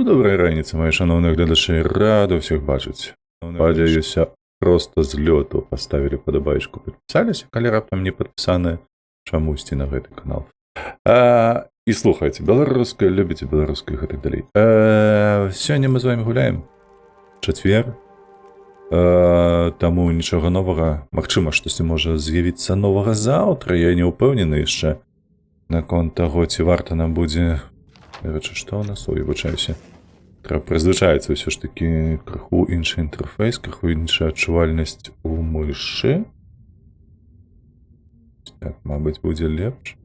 Доброї раніці, мої шановні глядачі, радо всіх бачити. Сподіваюся, просто з льоту поставили подобаєчку, підписалися, коли раптом не підписані, чомусь на гэты канал. І слухайте, беларускае, любіце беларускае і так далей. Сёння мы з вами гуляем. Чацвер. Таму нічога новага. Магчыма, штосьці можа з'явіцца новага заўтра. Я не ўпэўнены яшчэ наконт таго, ці варта нам будзе... Што у нас? Ой, выбачаюся. Трэба прызвычаіцца ўсё ж такі крыху іншы інтэрфейс, крыху іншая адчувальнасць у мышы. Так, мабыць, будзе лепш.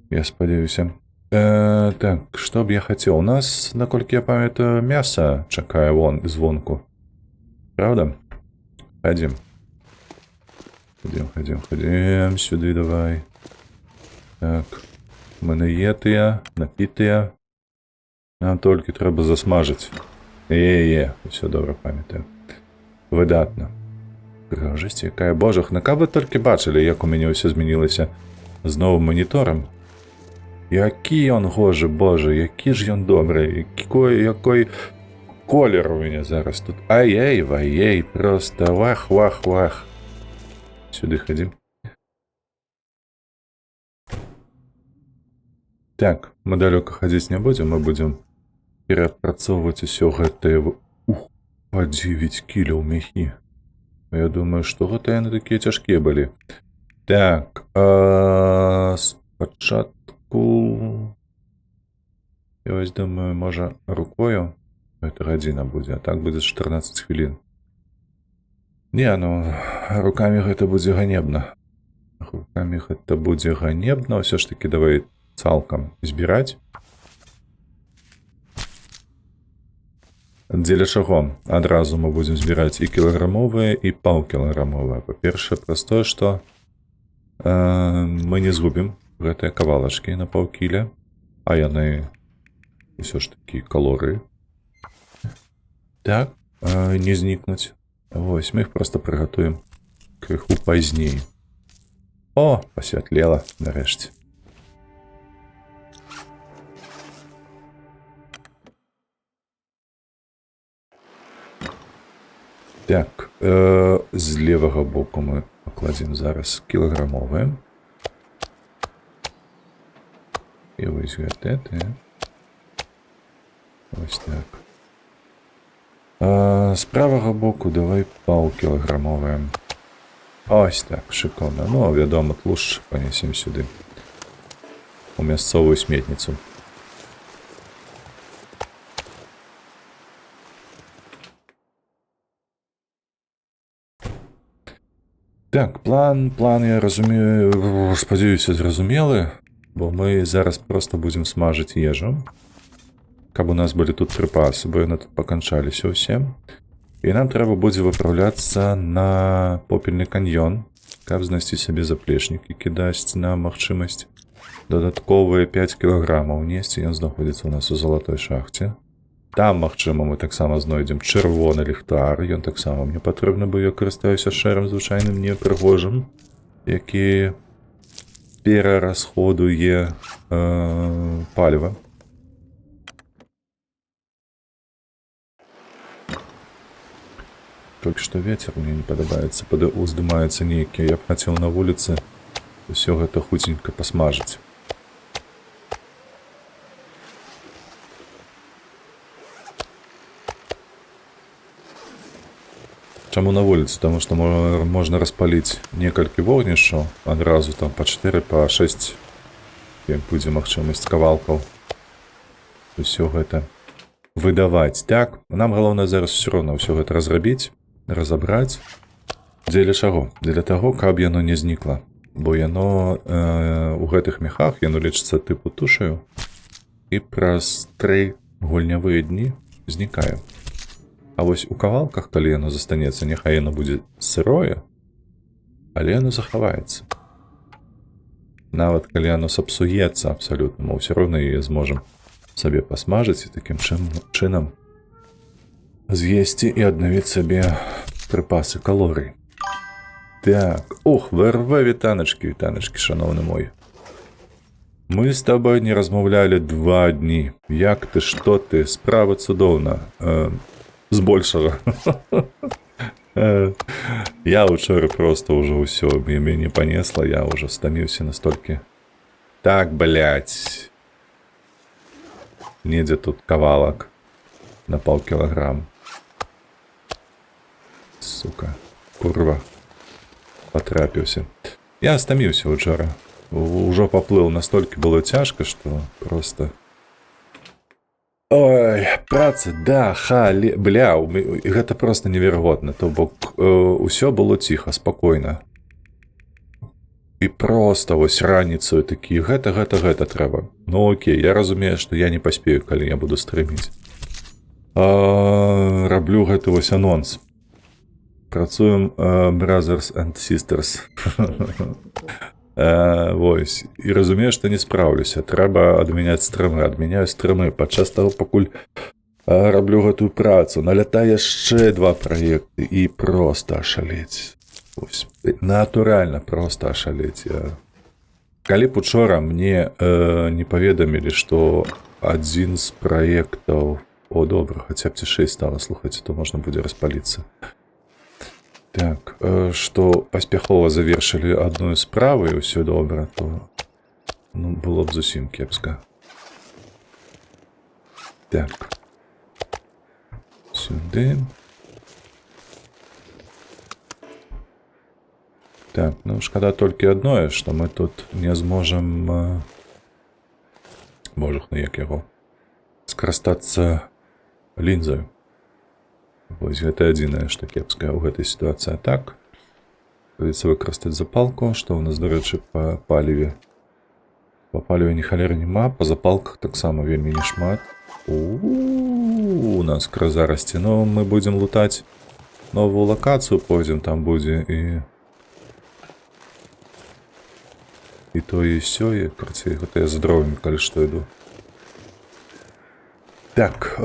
Я спадзяюся. Так, што б я хацеў? У нас, наколькі я памятаю, мяса чакае вон звонку. Правда? Хадзім. Хадзім. Сюды давай. Так. Мы наетыя, напітыя. Нам толькі трэба засмажыць. Усё добра памятаю. Выдатна. Прыгожасць якая. Божах, на каб вы толькі бачылі, як у мяне ўсё змянілася з новым маніторам. Які ён гожы, божа, які ж ён добры, якой колер у мяне зараз тут. Ай-ей, просто вах. Сюды хадзім. Так, мы далёка хадзіць не будзем, мы будзем перапрацоўваць усё гэтае... Па 9 кіляў мяхі. Я думаю, што гэта яны такія цяжкія былі. Так, спачатку... Я вось думаю, можа, рукою гэта гадзіна будзе, а так будзе 14 хвілін. Не, ну, рукамі гэта будзе ганебна. Ўсё ж такі давай цалкам збіраць. Дзеля чаго? Адразу мы будзем збіраць і кілаграмовыя, і паўкілаграмовыя. Па-першае, праз тое, што мы не згубім гэтыя кавалачкі на паўкіля, а яны ўсё ж такі калорыі. Так, не знікнуць. Вось, мы іх проста прыгатуем крыху пазней. О, пасвятлела, нарэшце. Так, з левага боку мы пакладзем зараз кілаграмовыя. І вось гэтыя. Вось так. З правага боку давай паўкілаграмовыя. Ось так, шыкоўна. Ну, вядома, тлушч панесем сюды. У мясцовую сметніцу. Так, план, я разумею, спадзяюся, зразумелы, бо мы зараз проста будзем смажыць ежу, каб у нас былі тут прыпасы, бо яны тут паканчаліся ўсе. І нам трэба будзе выпраўляцца на попельны каньён, каб знайсці сабе заплечнік, які дасць нам магчымасць дадатковыя 5 кілаграмаў несці. Ён знаходзіцца ў нас у залатой шахце. Там, магчыма, мы таксама знойдзем чырвоны ліхтар. Ён таксама мне патрэбны, бо я карыстаюся шэрым звычайным непрыгожым, які перарасходуе паліва. Толькі што вецер мне не падабаецца, уздымаецца нейкі. Я б хацеў на вуліцы ўсё гэта хуценька пасмажыць. Чаму на вуліцы? Таму што можна распаліць некалькі вогнішчаў, адразу там па 4, па 6, як будзе магчымасць кавалкаў. Усё гэта выдаваць. Так, нам галоўнае зараз усё роўна ўсё гэта разрабіць, разабраць. Дзеля чаго? Дзеля таго, каб яно не знікла. Бо яно у гэтых мехах, яно лічыцца тыпу тушаю, і праз 3 гульнявыя дні знікае. А вось у кавалках, калі яно застанецца, няхай яно будзе сырое, але яно захаваецца. Нават калі яно сапсуецца абсалютна, мы ўсё роўна яе зможам сабе пасмажыць і такім чынам з'есці і аднавіць сабе прыпасы калорый. Так, ох, ВРВ, вітаначкі, шановны мой. Мы з табой не размаўлялі 2 дні. Як ты, што ты? Справа цудоўна. Збольшага. Я учора просто ўжо ўсё, мяне панесла, я ўжо стаміўся настолькі. Так, блядь. Недзе тут кавалак на паўкілаграм. Сука, курва. Потрапіўся. Я стаміўся учора. Ужо паплыў, настолькі было цяжка, што просто... Ой, праца, да, бля, гэта просто неверагодна. То бок, усё было ціха, спакойна. І просто вось раніцаю такі, гэта трэба. Ну окей, я разумею, што я не паспею, калі я буду стрыміць. Раблю гэты вось анонс. Працуем Brothers and Sisters. Вось. І разумею, што не спраўлюся. Трэба адмяняць стрымы. Адмяняю стрымы. Падчас таго, пакуль раблю гэтую працу, налятае яшчэ 2 праекты і проста ашалець. Вось. Натуральна проста ашалець. Калі б учора мне не паведамілі, што адзін з праектаў... О, добра, хаця б ці 6 стала, слухайце, то можна будзе распаліцца. Так, што паспяхова завершылі адную справу і ўсё добра, то было б зусім кепска. Так. Сюды. Так, ну шкада толькі адное, што мы тут не зможам... Божах, ну як яго? Скарыстацца лінзаю. Вось гэта адзінае, што кепскае ў гэтай сітуацыі. А так, прыйдзецца выкарыстаць запалку, што ў нас, дарэчы, па паліве. Па паліве ні халеры няма, па запалках таксама вельмі не шмат. У нас крыза расце. Ну, мы будзем лутаць новую лакацыю, пойдзем, там будзе і тое, і сёе. Карацей, гэта я за дровамі, калі што іду. Так,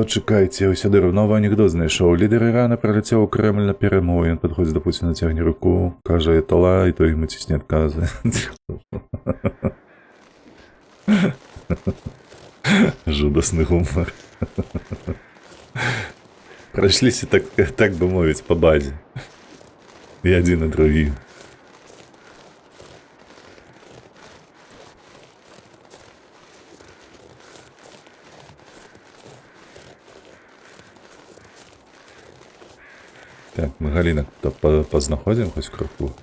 чекайте, ось я дыру. Новий анекдот знайшов. Лідер Ірана прилетів у Кремль на перемогу. Він підходить до Путіна, тягне руку, каже «Етала», і той йому тісні відказує. Жудасний гумор. Пройшлися, так би мовити, по базі. І один, і другий. Так, мы галинок познаходим хоть в круху.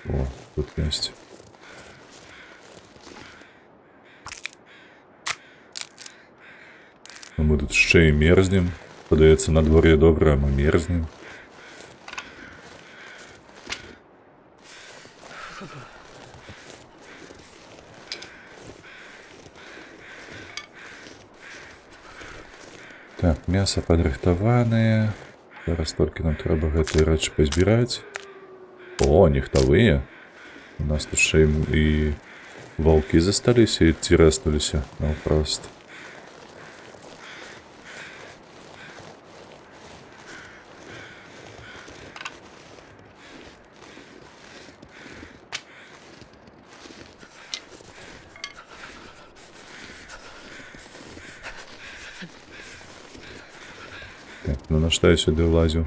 О, тут есть. Но мы тут ще и мерзнем. Подається на дворі добре, а ми мерзнем. Так, мясо подрыхтаванае. Зараз толькі нам трэба гэтыя рэчы пазбіраць. О, нехтавыя. У нас тут ще і ваўкі засталіся, і ці рэстнуліся. Ну, прост. Так, ну на что я сюда влазю?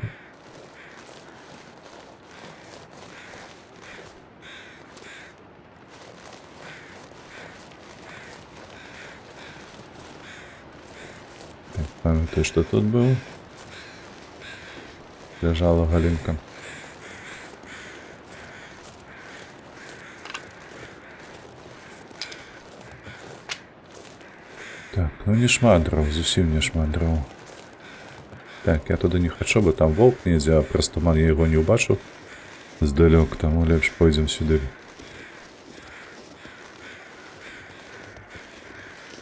Так, пам'ятаю, что тут был. Лежала галинка. Так, ну не шмат дров, зусім не шмат дров. Так, я туди не хочу, бо там вовк недзе, а просто туман я його не убачу здалёк, тому лепш пойдем сюди.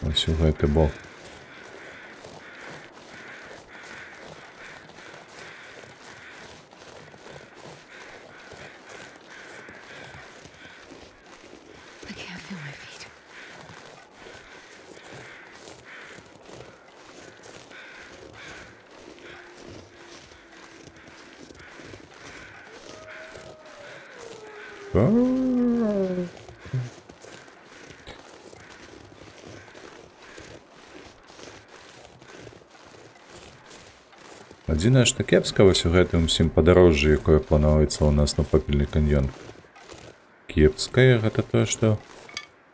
Ось у гэты бок. Адзінае, што кепска вось у гэтым усім падарожжы, якое плануецца ў нас на Попельны каньён. Кепскае гэта тое, што...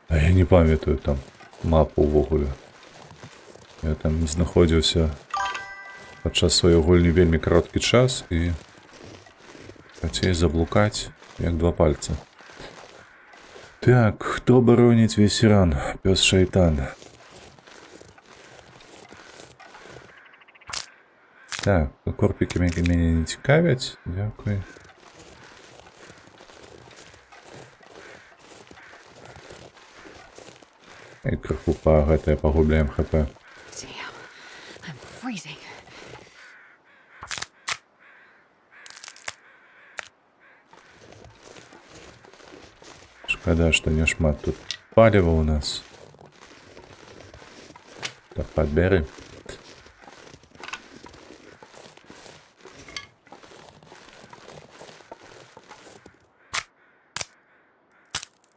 А я не памятаю там мапу ўвогуле. Я там знаходзіўся падчас сваёй гульні вельмі кароткі час і хацеў заблукаць, як два пальца. Так, хто бароніць весь Іран? Пёс шайтан. Так, корпікі мяне не цікавяць. Дякую. І крыху па гэтае пагубляем ХП. Шкада, што не шмат тут паліва ў нас. Так, падбяры.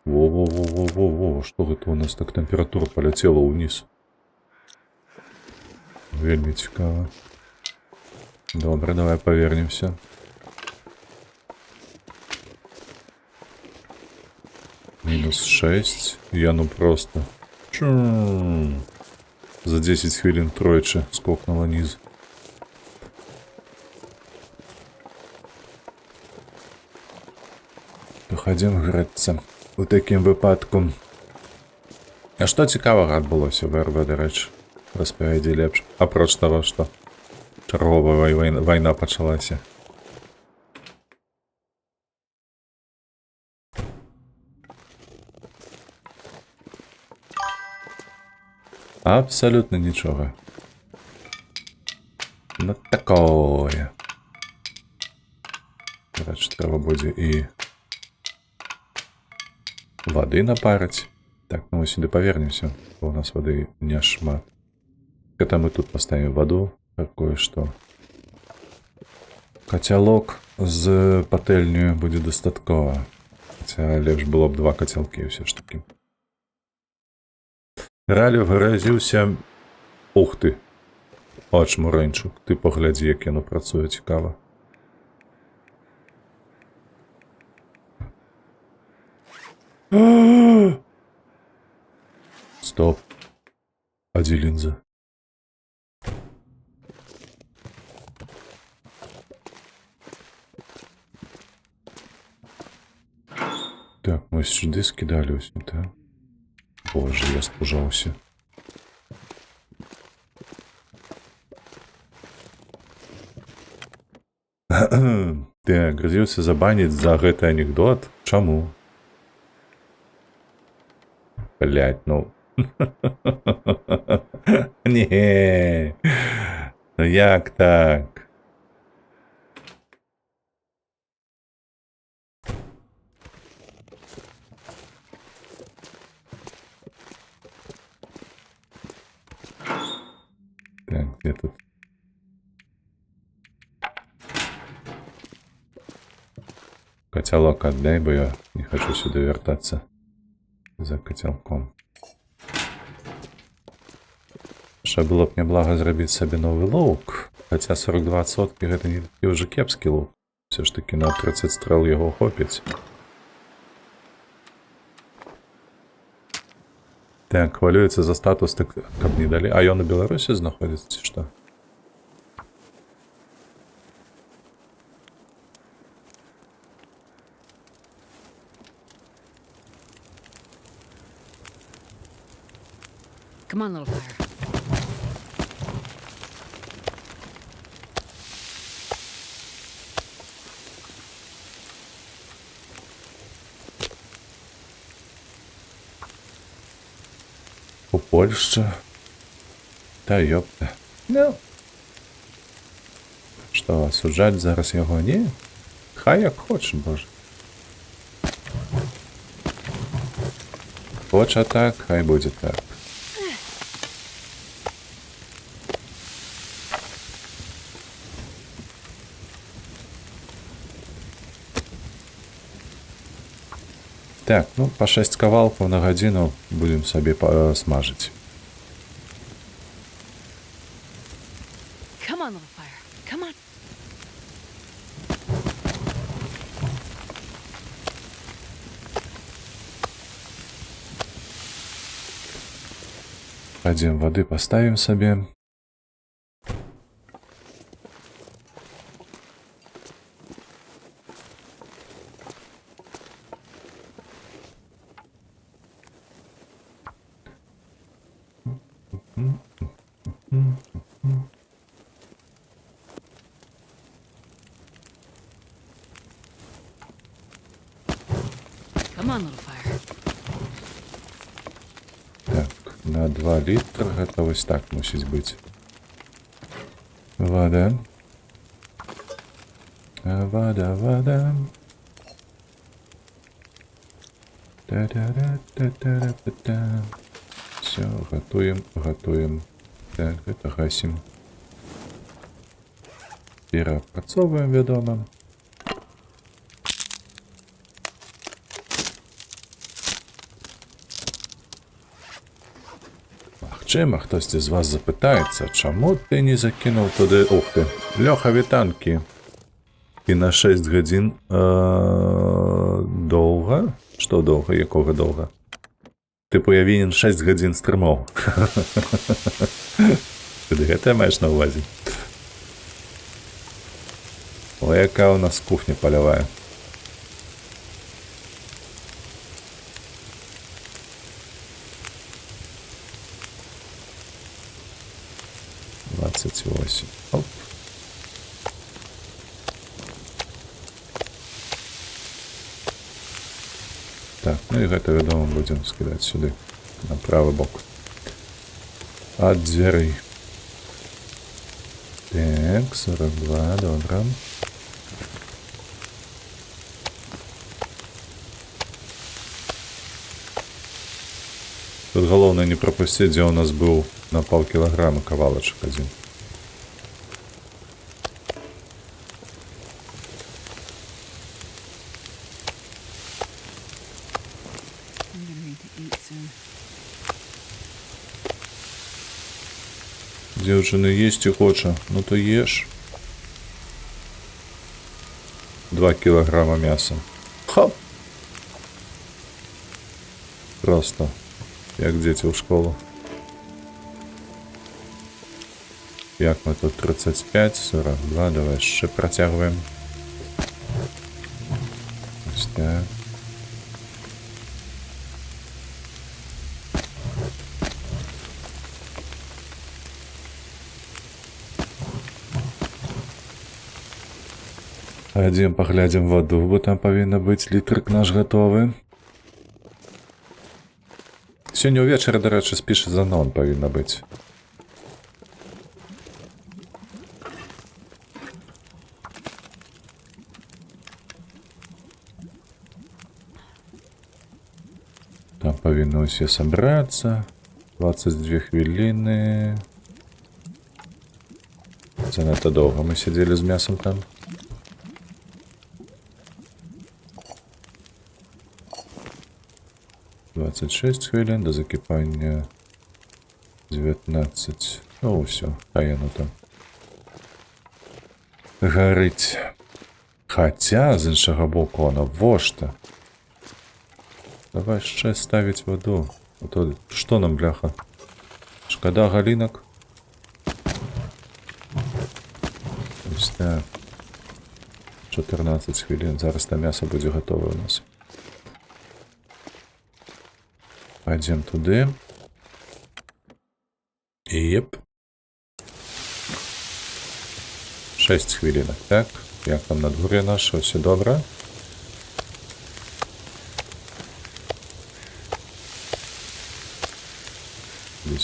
Во-во-во-во-во-во, што гэта у нас так тэмпература паляцела ўніз? Вельмі цікава. Добра, давай павернемся. Минус 6. Я ну просто... Чум. За 10 хвилин тройче скокнула низ. Доходим грацца. У такім выпадку. А што цікавага адбылося в РВ, да рэчы? Распавядзі лепш. Апроч таго, што чарговая вайна пачалася. Абсолютно нічога. Ну такое. Значит, трэба будзе і вады напарыць. Так, ну мы сюды павернемся, бо у нас вады няшмат. Гэта мы тут поставим ваду, такое што кацялок з патэльню будзе дастаткова. Хаця лепш было б 2 кацялкі ўсё ж такі. Ралю выразіўся... Ух ты! Ачмурэнчук, ты паглядзі, як яно працуе цікава. Стоп. А дзе лінза? Так, мы сюды скидали ось, так? Боже, я спужаўся. Так, грозіўся забаніць за гэты анекдот. Чаму? Блядь, ну... Не, ну як так? Так, где тут? Котелок отдай, бо я не хочу сюда вертаться за котелком. Ще было б няблага зрабіць сабе новый лук, хотя 42% гэта не такі ўжо кепскі лук. Все ж таки на 30 стрел яго хопіць. Так, хвалюецца за статус, так каб не далі. А ён у Беларусі знаходзіцца, ці што? Come on, little fire. У Польшчы. Та ёпта. Ну. Што, асуджаць зараз яго не? Хай як хоча, боже. Хоча так, хай будзе так. Так, ну, по 6 кавалкаў на гадзіну будем сабе смажыць. Come on, little fire. Come on. Пойдем воды поставим себе. Come on, little fire. Так, на 2 літра гэта вось так мусіць быць. Вода. Вода, вода. Та-да-да-та-та-та-та. Все, готуем, готуем. Так, это гасим. Перапрацоўваем, вядома. Магчыма, хтосьці з вас запытаецца, чаму ты не закінуў туды... Ух ты, Лёха, вітанкі. І на 6 гадзін доўга? Што доўга? Якога доўга? Тыпу, я вінен 6 гадзін стрымаў. Ты гэта маеш на ўвазе? О, якая ў нас кухня палявая. Оп. Так, ну і гэта, вядома, будзем скідаць сюды, на правы бок. Ад дзвярэй. Так, 42, добра. Тут галоўнае не прапусціць, дзе ў нас быў на паўкілаграма кавалачак адзін. I'm gonna need to eat soon. Дзяўчыны есці хоча, ну то еш. 2 кілаграма мяса. Хоп! Просто, як дзеці ў школу. Як мы тут 35, 42, давай яшчэ працягваем. Ось так. Пойдем поглядим воду, бо там павінна быць літрык наш гатовы. Сёння ўвечары, дарэчы, спіша за нон павінна быць. Там павінны ўсе сабрацца. 22 хвіліны. Занадта доўга мы сядзелі з мясом там. — 26 хвилин до закипания 19. Ну, все, а яно там горить. Хотя, з іншого боку, воно вошта. Давай ще ставить воду. А то що нам, бляха? Шкода галінок. Ось так. 14 хвилин. Зараз там м'ясо буде готове у нас. Пойдем туди. Єп. 6 хвилинок, так? Як там на дворі наше? Все добре? —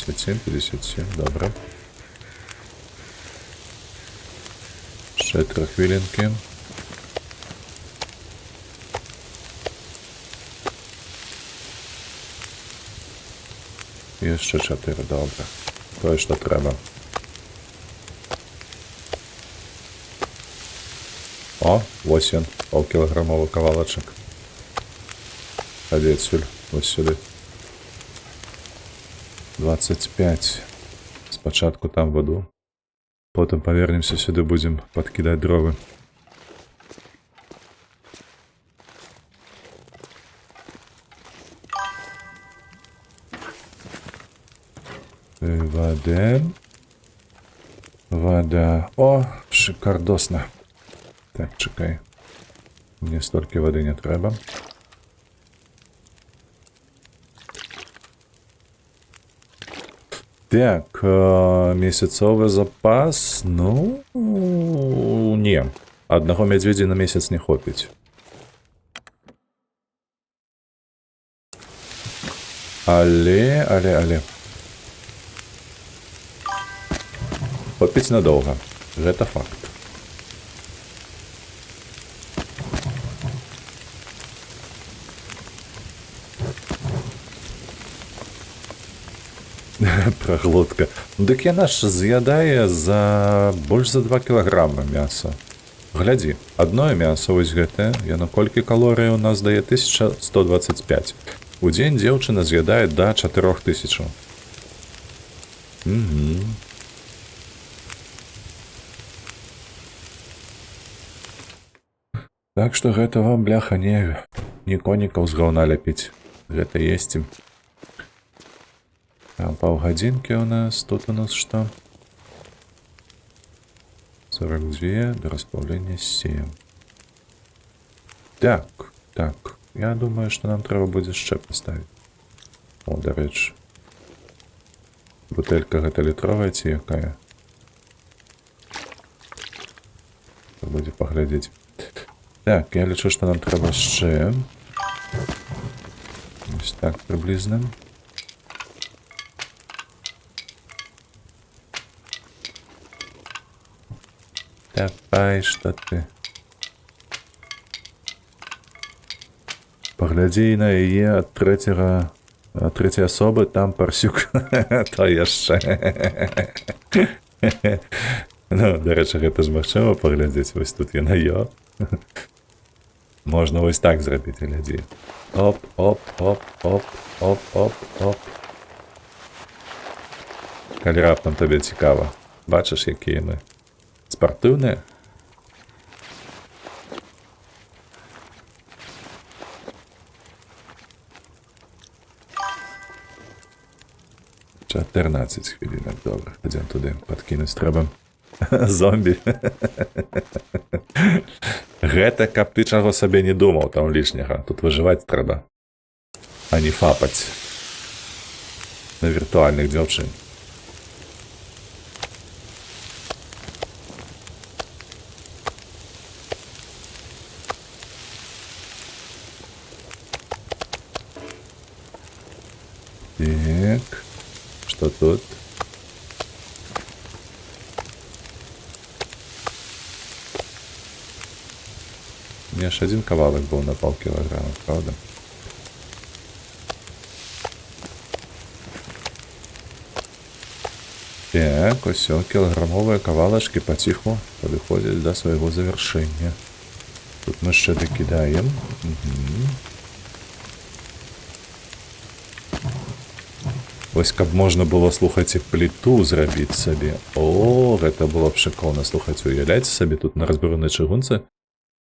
57, добре. Ще 3 хвилинки. І ще 4, добре. То, що треба. О, ось він, полкілограмовий кавалочок. Ходи отсюль, ось сюди. 25. Спочатку там воду. Потым павернемся сюды, будзем падкідаць дровы. Вода. Вода. О, шикардосна. Так, чекай. Мне столькі воды не трэба. Так, месяцовый запас. Ну, не. Одного медведя на месяц не хопить. Але. Хопіць надоўга. Гэта факт. Праглотка. Дык яна ж з'ядае больш за 2 кілаграма мяса. Глядзі, адное мясо вось гэтае, яно колькі калорый у нас дае? 1125. У дзень дзеўчына з'ядае да 4000. Так што гэта вам, бляха, не конікаў з гаўна ляпіць. Гэта есцім. Там паўгадзінкі у нас. Тут у нас што? 42 до расплавлення 7. Так. Я думаю, што нам трэба будзе яшчэ паставіць. О, дарэчы. Бутэлька гэта літровая ці якая? Будзе паглядзець. Так, я лічу, што нам трэба яшчэ. Ось так прыблізна. Давай, што ты? Паглядзі на яе ад трэцяй асобы, там парсюк. То яшчэ. Ну, дарэчы, гэта ж магчыма паглядзець. Вось тут яна ё. Можна вось так зрабіць, глядзі. Оп. Калі раптам табе цікава. Бачыш, якія мы спартыўныя? Чатырнаццаць хвілінак, добра. Ідзем туды, падкінуць трэба. Зомбі. Гэта каб ты чаго сабе не думаў там лішняга. Тут выжываць трэба. А не фапаць. На віртуальных дзяўчын. Так. Што тут? У меня аж один кавалок был на полкилограмма, правда? Так, все, килограммовые кавалочки потиху подходят до своего завершения. Тут мы ще докидаем. Ось каб можна было, слухайце, пліту зрабіць сабе. О, гэта было б шикарно. Слухайце, уявляйте сабе тут на разбуранай чыгунцы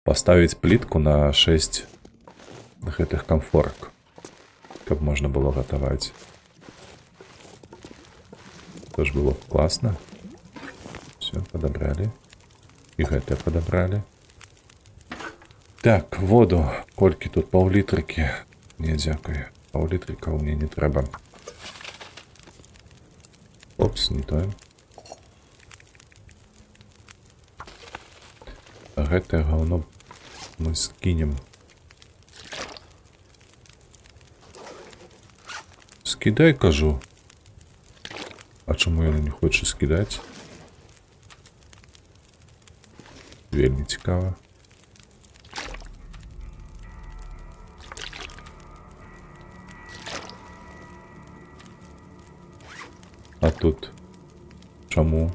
поставить плитку на 6 гэтых камфорак, каб можна было гатаваць. Тоже было классно. Все, подобрали. И гэта подобрали. Так, воду. Колькі тут? Паўлітрыкі. Не, дзякую. Паўлітрыка мне не трэба. Опс, не то. А гэтае гаўно мы скінем. Скідай, кажу. А чаму яна не хоча скідаць? Вельмі цікава. А тут чаму?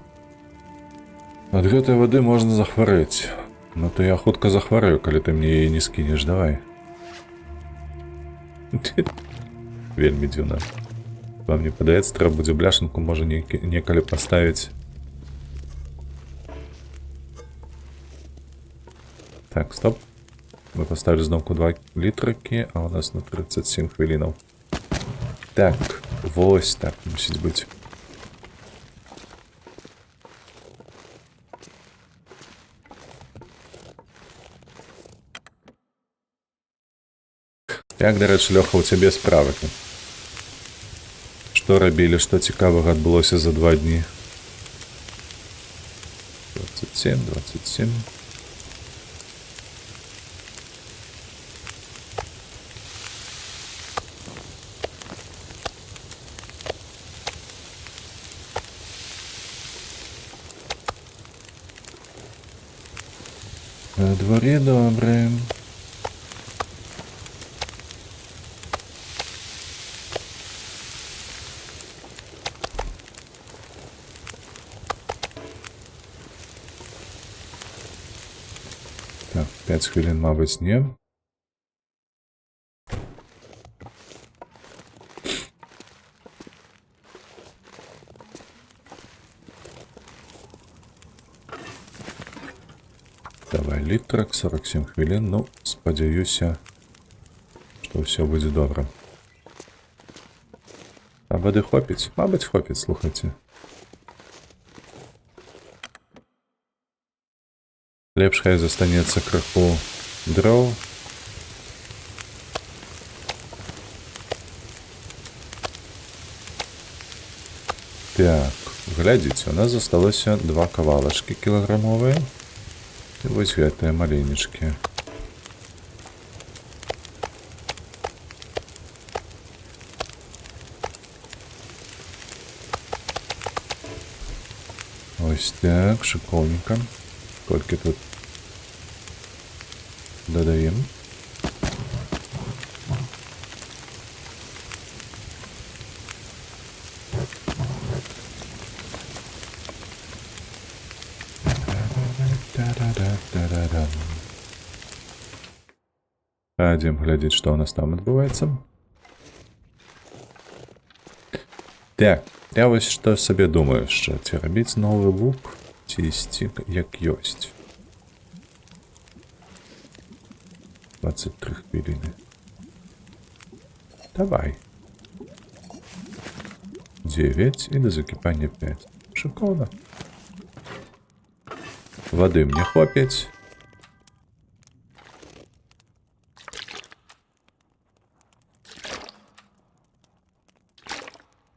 Ад гэтай вады можна захварэць. Ну то я хутка захварэю, калі ты мне яе не скінеш, давай. Вельмі дзіўна. Вам не падаецца, трэба будзе бляшанку, можа некалі паставіць Так, стоп. Мы поставили знову 2 літрики, а у нас на 37 хвилинаў. Так, вось так мусіць быць. Як, дарэчы, Лёха, у цябе справы? Што рабілі, што цікавага адбылося за 2 дні? 27, 27. На дворе добре. Так, 5 хвилин, мабуть, не. Давай літрак, 47 хвилин. Ну, спадзяюся, што ўсё будзе добра. А воды хопіць? Мабыць, хопіць, слухайце. Лепш хай застанецца крыху дроў. Так, глядзіце, у нас засталося 2 кавалачкі кілаграмовыя. І вось гэтыя маленечкі. Ось так, шикарненько. Колькі тут додаем. Пойдем глядеть, что у нас там отбывается. Так, я вот что себе думаю, что ці рабіць новый лук, ці ісці як ёсць. 23 хвилины. Давай. 9 и до закипания 5. Шикарно. Воды мне хватит.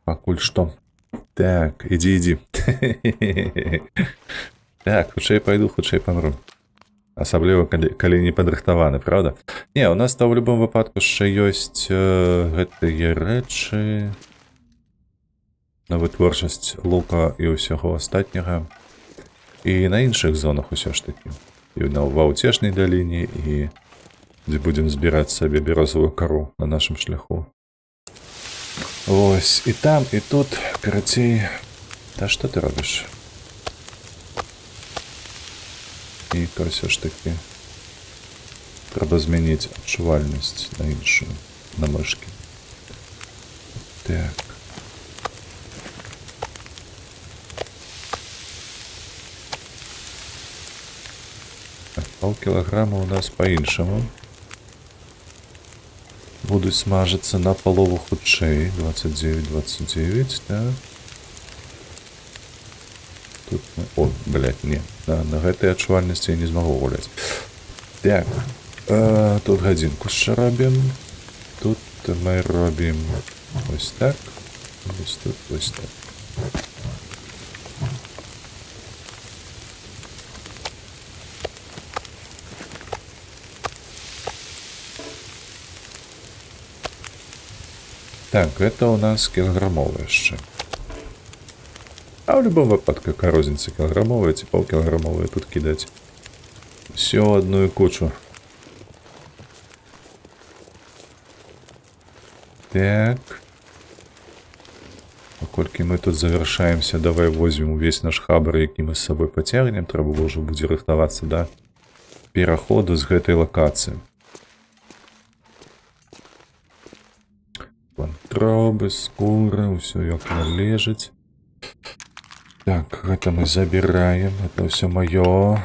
Покуль что. Так, иди. Так, хутчэй пойду, хутчэй помру. Асабліва, калі не падрыхтаваны, правда? Не, у нас то ў любым выпадку яшчэ ёсць гэтыя рэчы на вытворчасць лука і ўсяго астатняга. І на іншых зонах усё ж такі. І ва ўцешнай даліне, і дзе будзем збіраць сабе бярозавую кару на нашым шляху. Вось, і там, і тут, карацей... Та што ты робіш? І ўсё ж такі трэба змяніць адчувальнасць на іншую, на мышкі. Так. Полкилограмма у нас по-іншаму. Будуць смажыцца на палову хутчэй. 29, так. Тут мы... О, блядь, не. На гэтай адчувальнасці я не змагу гуляць. Так. Тут гадзінку яшчэ робім. Тут мы робім ось так. Ось тут, ось так. Так, это у нас килограммовая яшчэ. А в любом выпадку, какая розница, килограммовая, ці полкилограммовая тут кидать. Все в одну кучу. Так. Поколькі мы тут завершаемся, давай возьмем увесь наш хабар, які мы з сабой пацягнем. Трэба ўжо будзе рыхтавацца да пераходу з гэтай лакацыі. Вантробы, скуры, ўсё як належыць. Так, гэта мы забираем. Это все моё.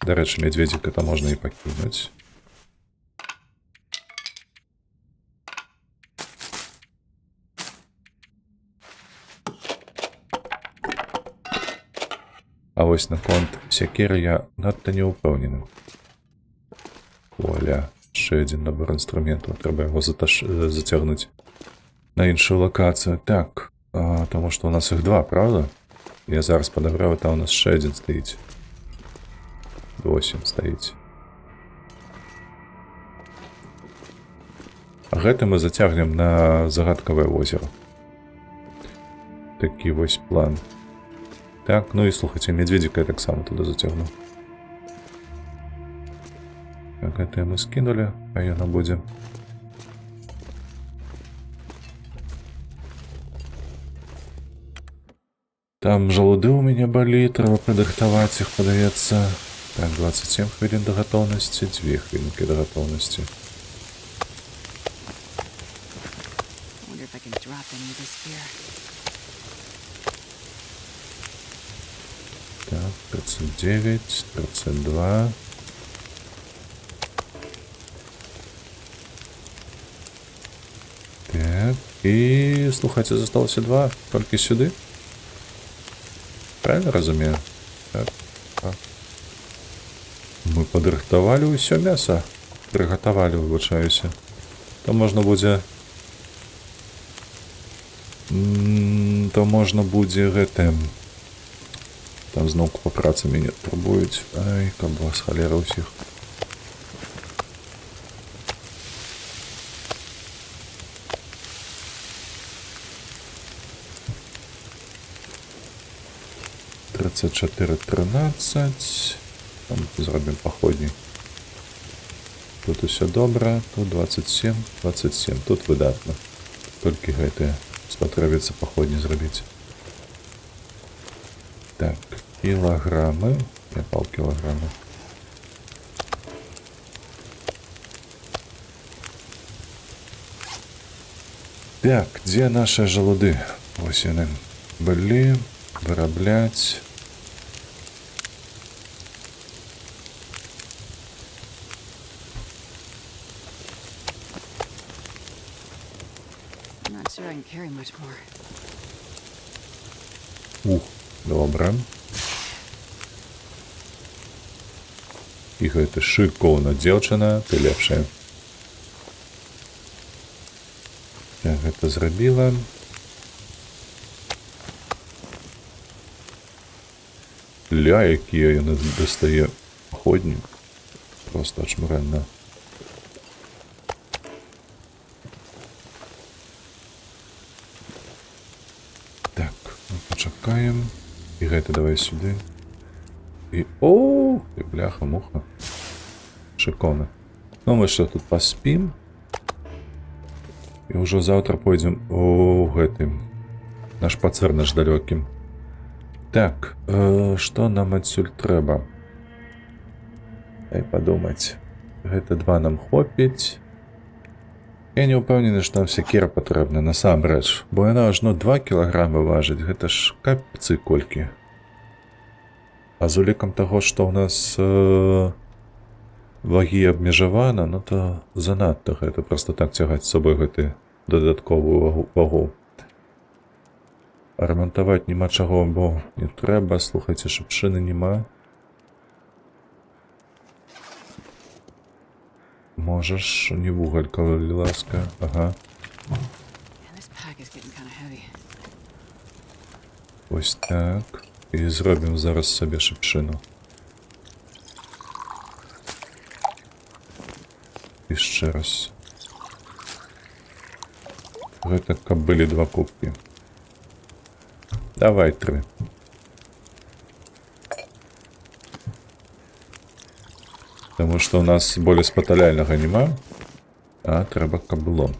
До рэчы, медведзіка там можна і пакінуць. А вось наконт сякеры я надта не ўпэўнены. Оля, яшчэ адзін набор інструментаў. Трэба яго зацягнуць на іншую лакацыю. Так, таму што у нас іх два, правда? Я зараз падабраў, там у нас яшчэ адзін стаіць. 8 стаіць. А гэта мы зацягнем на загадкавае возера. Такі вось план. Так, ну і слухайце, медведзіка я таксама туды зацягну. Так, гэта мы скінулі, а яно будзе. Там жалуды ў мяне балі, трэба падрыхтаваць іх, падаецца. Так, 27 хвілін да гатоўнасці, 2 хвілінкі да гатоўнасці. Wonder if I can drop any of this here. Так, 39, 32. Так, і, слухайце, засталося 2, толькі сюды. Правильно разумею? Так, так. Мы падрыхтавалі ўсё мяса. Прыгатавалі, выбачаюся. То можна будзе... То можна будзе гэтым... Там зноўку па працы мяне турбуюць. Ай, каб вас халера ўсіх. Тридцать 13. Там зробім паходней. Тут усё добра. Тут 27, 27. Тут выдатна. Толькі гэтыя спатрэбіцца паходні зрабіць. Так, кілаграмы. Я паўкілаграмы. Так, дзе нашыя жалуды? Вось яны былі. Вырабляць. I'm not sure I can carry much more. Добра. І гэта шыкоўна, дзеўчына, ты лепшая. Так, гэта зрабіла. Ля, якія яны дастае паходні. Просто ачмарэнна. Так, пачакаем. І гэта давай сюды. І... О, і бляха-муха. Шыкоўна. Ну, мы што, тут паспім. І ўжо заўтра пойдзем у гэтым. Наш пацэр наш далёкім. Так, што нам адсюль трэба? Дай падумаць. Гэта 2 нам хопіць. Я не ўпэўнены, што нам сякера патрэбна, насамрэч. Бо яна ажно 2 кілаграмы важыць. Гэта ж капцы колькі. А з улікам таго, што ў нас вагі абмежавана, ну то занадта гэта. Проста так цягаць з сабой гэты дадатковую вагу. Рамантаваць няма чаго, бо не трэба, слухайце, шыпшыны няма. Можаш, не вугаль, калі ласка, ага. Ось так. І зробім зараз сабе шыпшыну. Яшчэ раз. Гэта каб былі 2 кубкі. Давай 3. Таму што ў нас болей спаталяльнага няма. А трэба, каб было.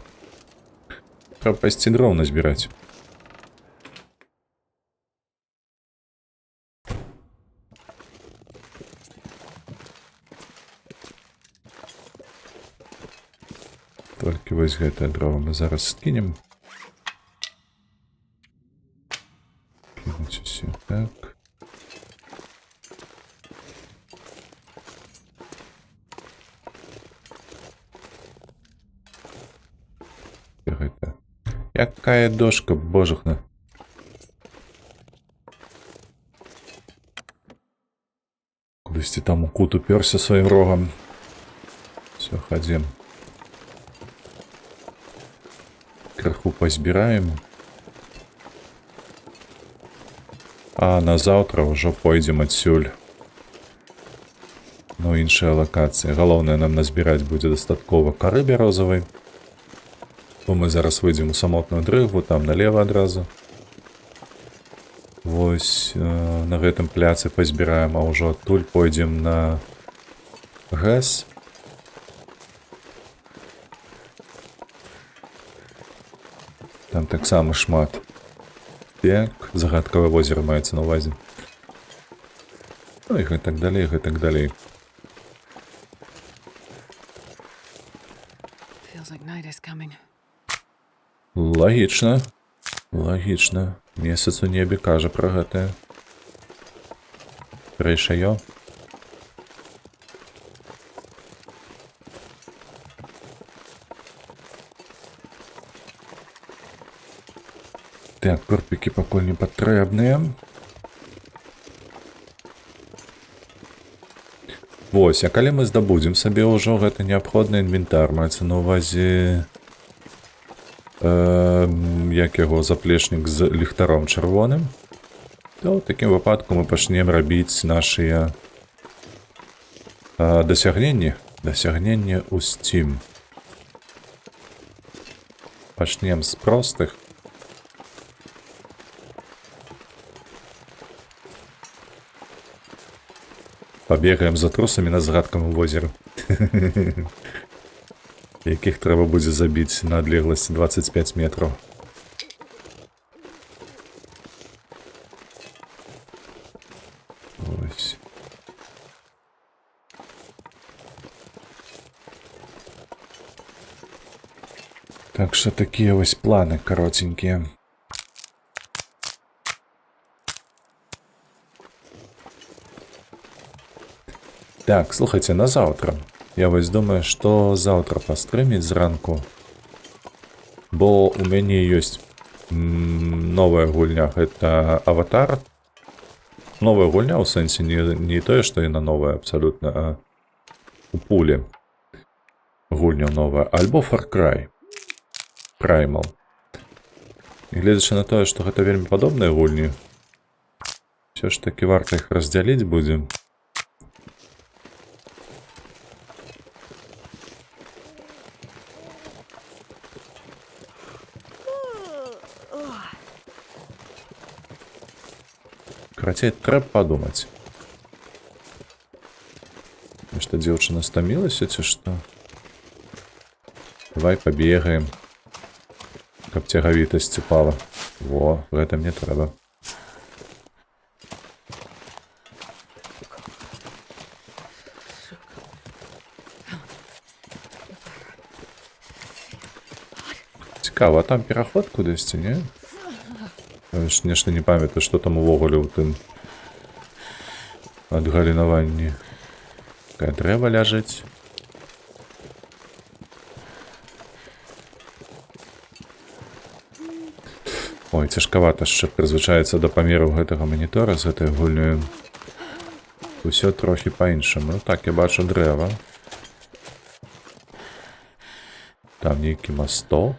Трэба пайсці дроў назбіраць. Толькі вось гэтае дрова мы зараз скінем. Кинуть все так. Дошка гэта. Якая дошка, божухна. Кудысьці там у кут уперся сваім рогам. Все, ходим. Крыху позбираем. А на завтра ўжо пойдзем адсюль. Ну, іншая лакацыя. Галоўнае нам назбіраць будзе дастаткова кары бярозавай. Бо мы зараз выйдзем у самотную дрыгву, там налево адразу. Вось на гэтым пляцы пазбіраем, а ўжо адтуль пойдзем на ГЭС. Там таксама шмат. Так, загадкавае возера маецца на ўвазе. Ну і гэтак далей, гэтак далей. Feels like night is coming. Лагічна. Лагічна. Месяц у небе кажа пра гэтае. Прыйшаё. Так, корпікі пакуль не патрэбныя. Вось, а калі мы здабудзем сабе ўжо гэты неабходны інвентар, маецца на ўвазе як яго заплечнік з ліхтаром чырвоным, то ў такім выпадку мы пачнем рабіць нашыя дасягненні ў Steam. Пачнем з простых. Пабегаем за трусамі на загадкавым возеру. Якіх трэба будзе забіць на адлегласці 25 метраў. Ось. Так што такія вось планы каротенькія. Так, слухайте, на завтра. Я вось думаю, што заўтра пастрыміць зранку. Бо у мяне ёсць новая гульня, гэта Аватар. Новая гульня, у сэнсе не тое, што яна новая абсалютна, а у пулі. Гульня новая. Альбо Far Cry. Primal. І гледзячы на тое, што гэта вельмі падобныя гульні, ўсё ж такі варта іх раздзяліць будзем. Карацей, трэба падумаць. Што дзеўчына стамілася, ці што? Давай пабегаем. Каб цягавітасць ціпала. Во, гэта мне трэба. Цікава, а там пераход кудысьці, не? Нешта не памятаю, што там увогуле ў тым адгалінаванні. Такая дрэва ляжыць. Ой, цяжкавата яшчэ прызвычаецца да памераў гэтага манітора з гэтай гульнёю. Усё трохі па-іншаму. Так, я бачу дрэва. Там нейкі масток.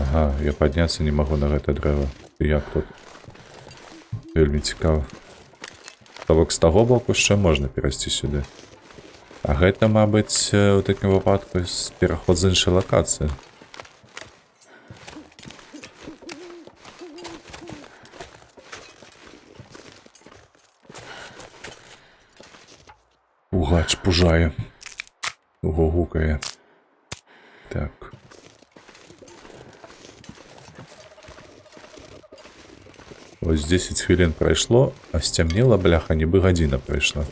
Ага, я падняцца не магу на гэта дрэва. Як тут? Вельмі цікава. То бок з таго боку яшчэ можна перайсці сюды. А гэта, мабыць, у такім выпадку пераход з іншай лакацыі. Угач пужае. Гугукае. Так. Ось 10 хвілін прайшло, а сцямнела, бляха, нібы гадзіна прайшла.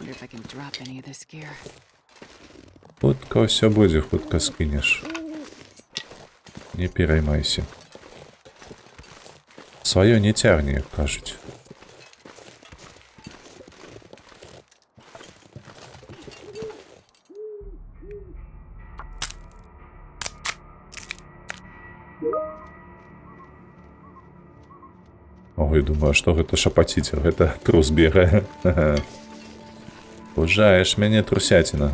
Wonder if I can drop any of this gear. Хутка ўсё будзе, хутка скінеш. Не пераймайся. Сваё не цягне, як кажуць. Ой, думаю, што гэта шапаціць, гэта трус бегае. Пужаеш мяне, трусяціна.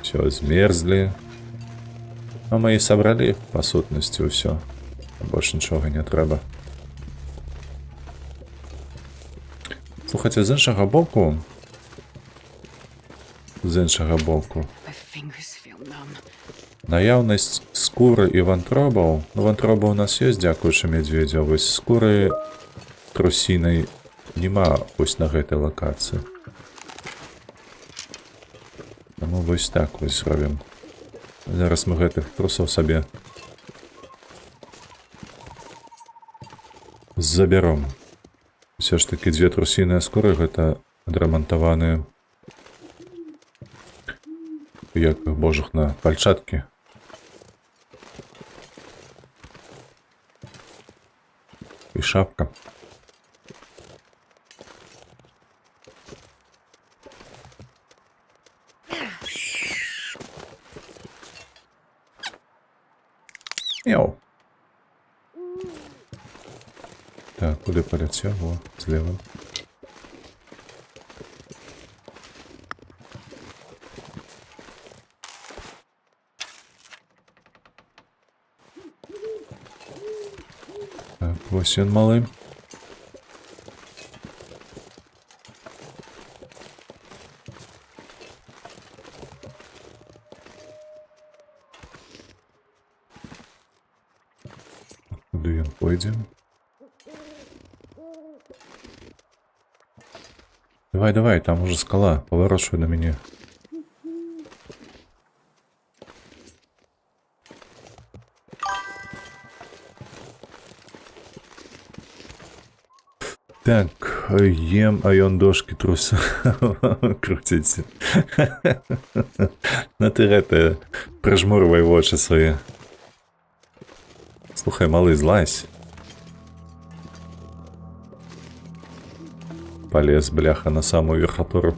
Все, змерзлі. А мы і сабралі, па сутнасці, ўсё. Больш нічога не трэба. Слухайце, з іншага боку... My fingers feel numb. Наяўнасць скуры і вантробаў. Ну, вантробы ў нас ёсць, дзякуючы мядзведзю. Вось скуры трусінай няма вось на гэтай лакацыі. Таму вось так вось зробім. Зараз мы гэтых трусаў сабе забяром. Усё ж такі дзве трусіныя скуры гэта адрамантаваныя як божых на пальчаткі. І шапка. Мяу. Так, куди полетів? О, зліва. Так, ось він малий. Куди він пойде? Давай, давай, там уже скала. Поворачивай на меня. Так, ем, а ён дошки трус. Крутиться. Ну ты это, прижмуривай очи свои. Слухай, малый, злазь. Полез, бляха, на самую верхотуру.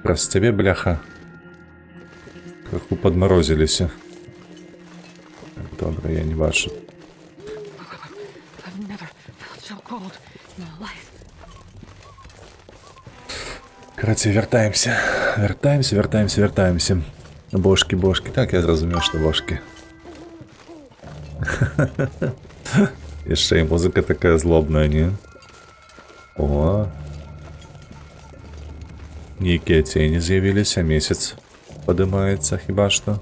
Прос тебе, бляха. Крыху подморозились. Добре, я не бачу. Короче, вертаемся. Вертаемся. Бошки. Так, я зрозумів, що бошки. Еще и музыка такая злобная, не? О. Некие тени з'явились, а месяц поднимается, хіба что.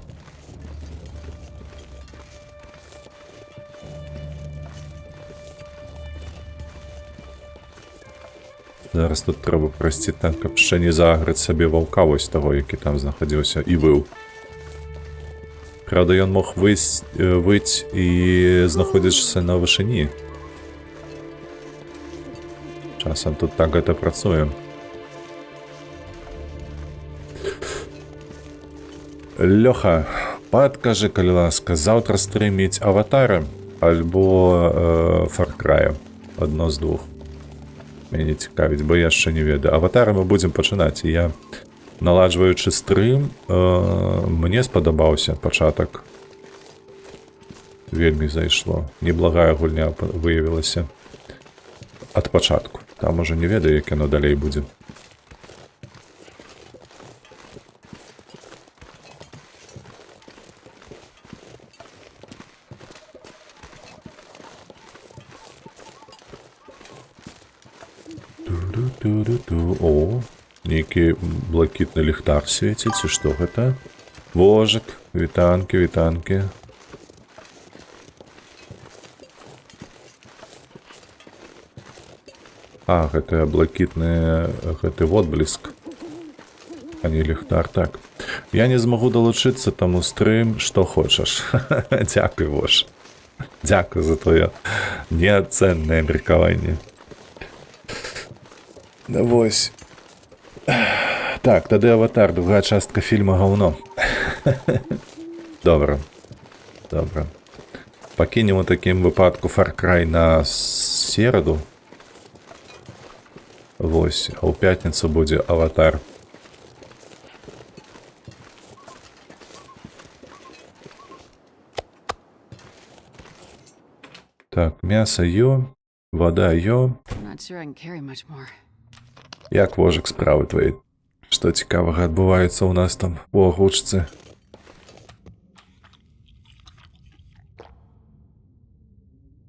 Зараз тут треба простити так, каб ще не заграти собі вовка ось того, який там знаходився і вив. Правда, ён мог вить і знаходячися на вишині. Часом тут так гэта працує. Лёха, падкажы, калі ласка, заўтра стрыміць Аватара альбо Far Cry. Одно з двух. Мяне цікавіць, бо я яшчэ не ведаю. Аватара мы будзем пачынаць. Я, наладжваючы стрым, мне спадабаўся пачатак. Вельмі зайшло. Неблагая гульня выявілася ад пачатку. Там уже не ведаю, як яно далей будзе. О, нейкі блакітны ліхтар свеціць, і што гэта? Вожык, вітанкі. А, гэта блакітны, гэты водбліск. А не ліхтар, так. Я не змагу далучыцца, таму стрым, што хочаш. Дзякуй, Вош. Дзякуй за твоё неацэннае меркаванне. Вось. Так, тады аватар, другая частка фільма гаўно. Добра. Добра. Пакінем у такім выпадку Far Cry на сераду. Вось, а ў пятніцу будзе аватар. Так, мясо ё, вода ё. I'm not sure I can carry much more. Як, Вожык, справы твои? Што цікавага адбываецца ў нас там у агучцы?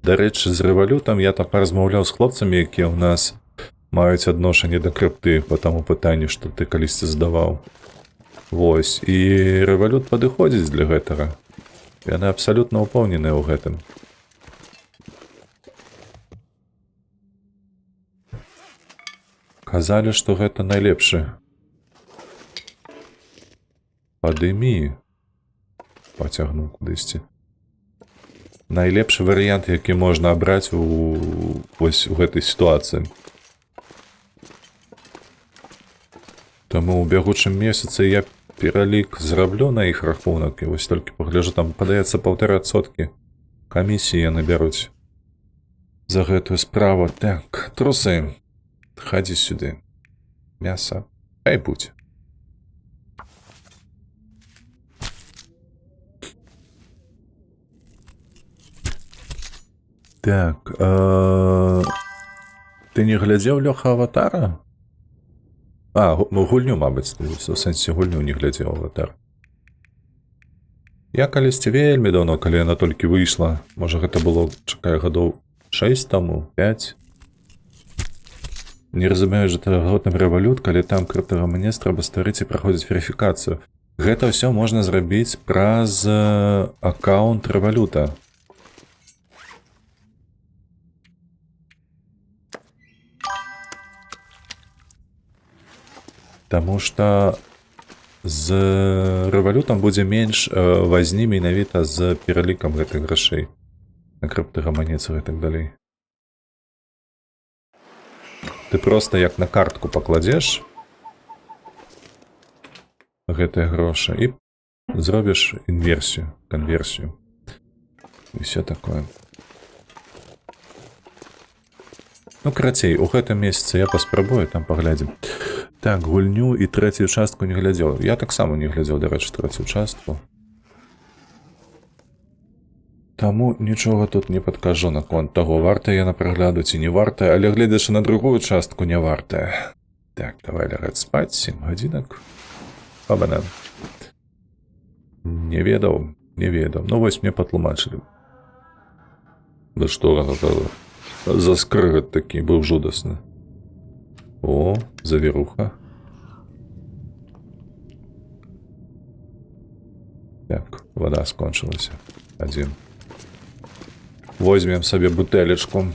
Дарэчы, з рэвалютам я там паразмаўляў з хлопцамі, якія ў нас маюць адношанне да крыпты па таму пытанню, што ты калісьці задаваў. Вось, і рэвалют падыходзіць для гэтага. Яны абсалютна ўпэўненыя ў гэтым. Казалі, што гэта найлепшы. Падымі. Пацягнуў кудысьці. Найлепшы варыянт, які можна абраць вось у гэтай сітуацыі. Таму ў бягучым месяцы я пералік зраблю на іх рахунак, і вось толькі пагляджу, там падаецца 1,5% камісіі яны бяруць за гэтую справу. Так, трусы. Хадзі сюды. Мяса. Хай будзе. Так, ты не глядзеў, Лёха, аватара? А, гульню, мабыць, у сэнсе гульню не глядзеў аватар. Я калісьці вельмі даўно, калі яна толькі выйшла, можа гэта было, чакай, гадоў 6 таму, 5. Не разумею, że годным рэвалют, калі там крыптагаманец трэба стварыць і праходзіць верыфікацыю. Гэта ўсё можна зрабіць праз аккаунт рэвалюта. Таму што з рэвалютам будзе менш вазні менавіта з пералікам гэтых грашэй на крыптагаманец і так далей. Ты просто як на картку пакладзеш гэтыя грошы і зробіш інверсію, канверсію. І все такое. Ну, карацей, у гэтым месяцы я паспрабую, там паглядзім. Так, гульню і трэцюю частку не глядзеў. Я таксама не глядзеў, дарэчы, трэцюю частку. Таму нічога тут не падкажу наконт таго, вартая яна прагляду ці не вартая, але гледзячы на другую частку не вартая. Так, давай лягаць спаць, 7 гадзінак. Абана. Не ведаў. Ну вось мне патлумачылі. Да што гэта за скрыгат такі быў жудасны. О, завіруха. Так, вода скончылася. 1. Возьмем сабе бутэлечку.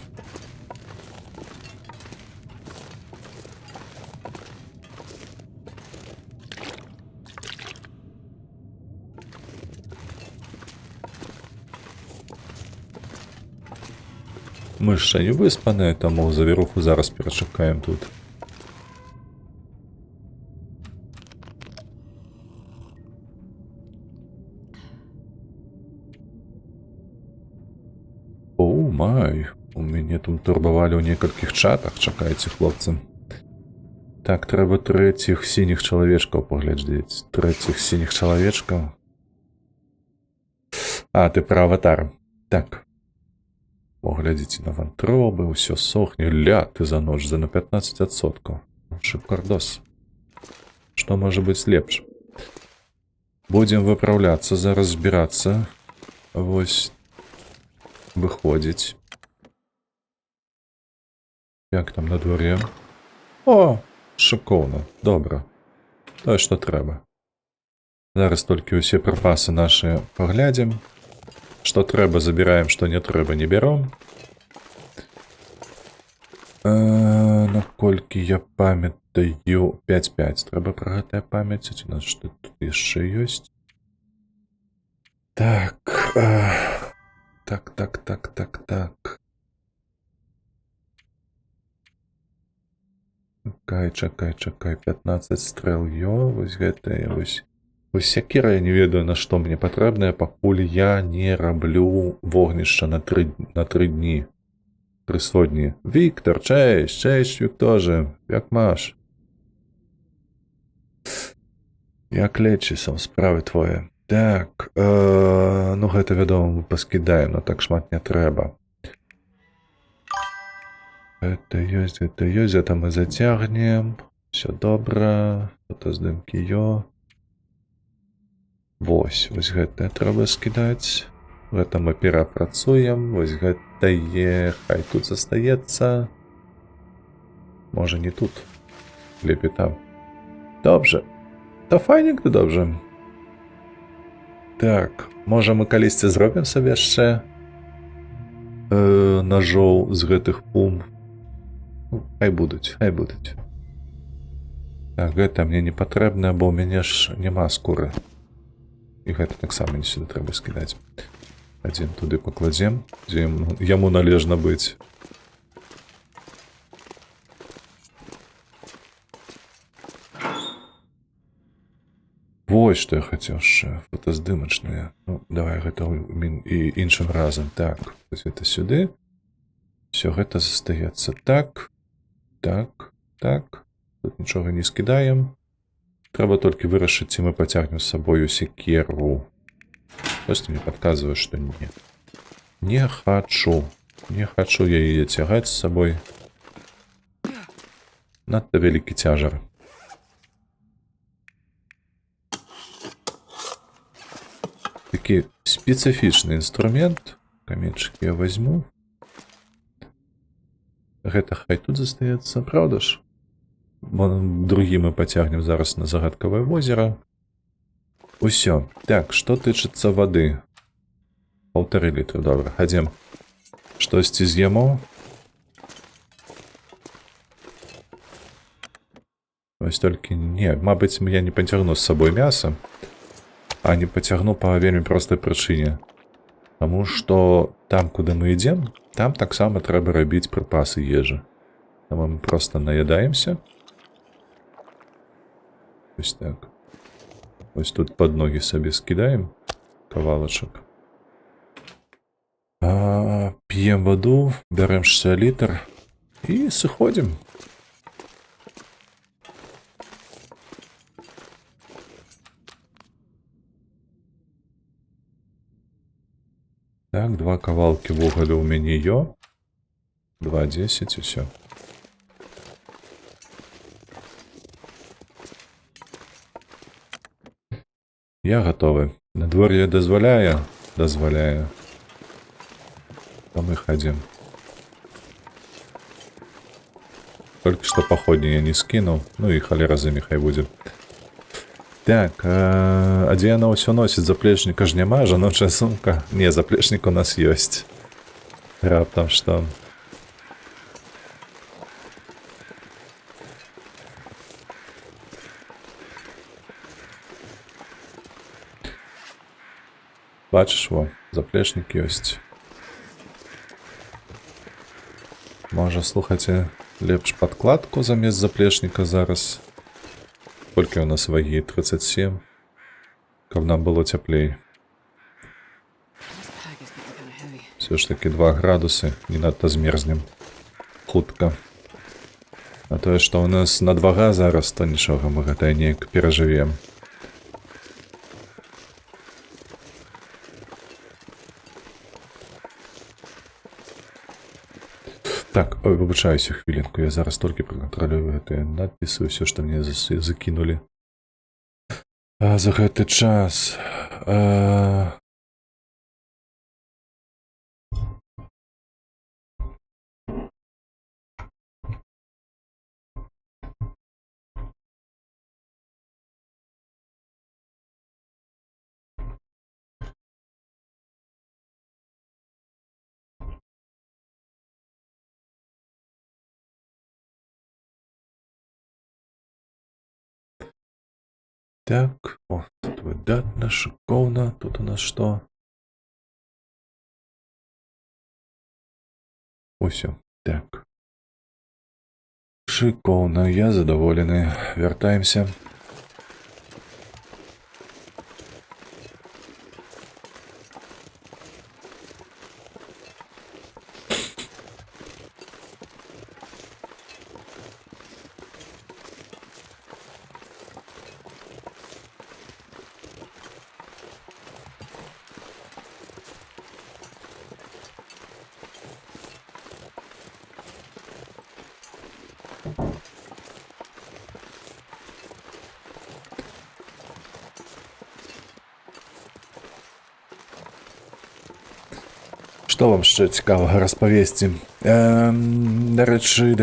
Мы ж не выспаныя, таму завіруху зараз перачакаем тут. Оу, май, у мяне там турбавалі ў некалькіх чатах, чакайце, хлопцы. Так, трэба трэціх сініх чалавечкаў паглядзець. Трэціх сініх чалавечкаў. А, ты пра аватар. Так. Поглядзіце на вантробы, ўсё сохне. Ля, ты за ноч, за на 15%. Шикардос. Што можа быць лепш? Будзем выпраўляцца, зараз збірацца. Вось. Выходзіць. Як там на дворе? О, шыкоўна, добра. Тое, што трэба. Зараз толькі ўсе прыпасы нашы паглядзім. Што трэба, забіраем, што не трэба, не бяром. Наколькі я памятаю 5-5. Трэба пра гэта памяціць. У нас што тут яшчэ ёсць. Так. Так. Чакай. 15 стрэл. Вось гэтая вось. Вось сякера я не ведаю, на што мне патрэбная, пакуль я не раблю вогнішча на 3 дні. Прысодні. Віктор, чэсць, Вікторзе. Як маш? Як лечы сам справы твоя? Так, ну гэта, вядома, мы паскідаем, но так шмат не трэба. Гэта ёсць, гэта мы зацягнем. Всё добра. Фотаздымкі Вось гэтае трэба скідаць. Гэта мы перапрацуем. Вось гэтае хай тут застаецца. Можа не тут. Лепей там. Добре. Та файненько добре. Так, можа мы калісьці зробім сабе яшчэ ножоў з гэтых пум. Хай будуць. Так, гэта мне не патрэбна, бо ў мяне ж няма скуры. І гэта таксама не сюды трэба скідаць. Адзін туды пакладзем, дзе яму належна быць. Вось што я хацеў яшчэ. Фотаздымачныя. Ну, давай гэта і іншым разам. Так, вось гэта сюды. Всё гэта застаецца так. Тут нічога не скідаем. Трэба толькі вырашыць, ці мы пацягнем з сабою секеру. Просто мне падказвае, што не. Не хачу. Не хачу я яе цягаць з сабой. Надта вялікі цяжар. Такі спецыфічны інструмент. Каменьчыкі я возьму. Гэта хай тут застаецца, правда ж? Другі мы пацягнем зараз на загадкавае возера. Усё. Так, што тычыцца вады? 1,5 літра, добра. Хадзем. Штосьці з'емо. Вось толькі не, мабыць, я не пацягну з сабой мяса, а не пацягну па вельмі простай прычыне. Таму што там, куды мы ідзем, там таксама трэба рабіць прыпасы ежы. Таму мы проста наядаемся. Вось так. Вось тут пад ногі сабе скідаем кавалачак. П'ем ваду, бярэм 6 літр і сыходзім. Так, 2 кавалкі вугалю ў мяне 2,10, усё. Я гатовы. Надвор'е дазваляе? Дазваляе. То мы хадзім. Толькі што паходні я не скінуў. Ну і халера з імі хай будзе. Так, а дзе яна ўсё носіць? Заплечніка ж няма, жаночая сумка? Не, заплечнік у нас ёсць. Раптам што. Бачыш, во, заплечнік ёсць. Можа, слухайце, лепш падкладку замест заплечніка зараз. Колькі ў нас вагі? 37. Каб нам было цяплей. Все ж таки 2 градусы. Не надта змерзнем. Хутка. А тое, што ў нас надвага зараз, то нічога, мы гэта неяк перажывем. Так, ой, выбачаюся хвілінку, я зараз толькі пракантралюю гэтыя надпісы, ўсё, што мне закінулі. За гэты час... Так, о, тут выдатна, шикоўна. Тут у нас што? Усё, так. Шикоўна, я задаволены. Вяртаемся. Што вам яшчэ цікавага распавесці? Дарэчы,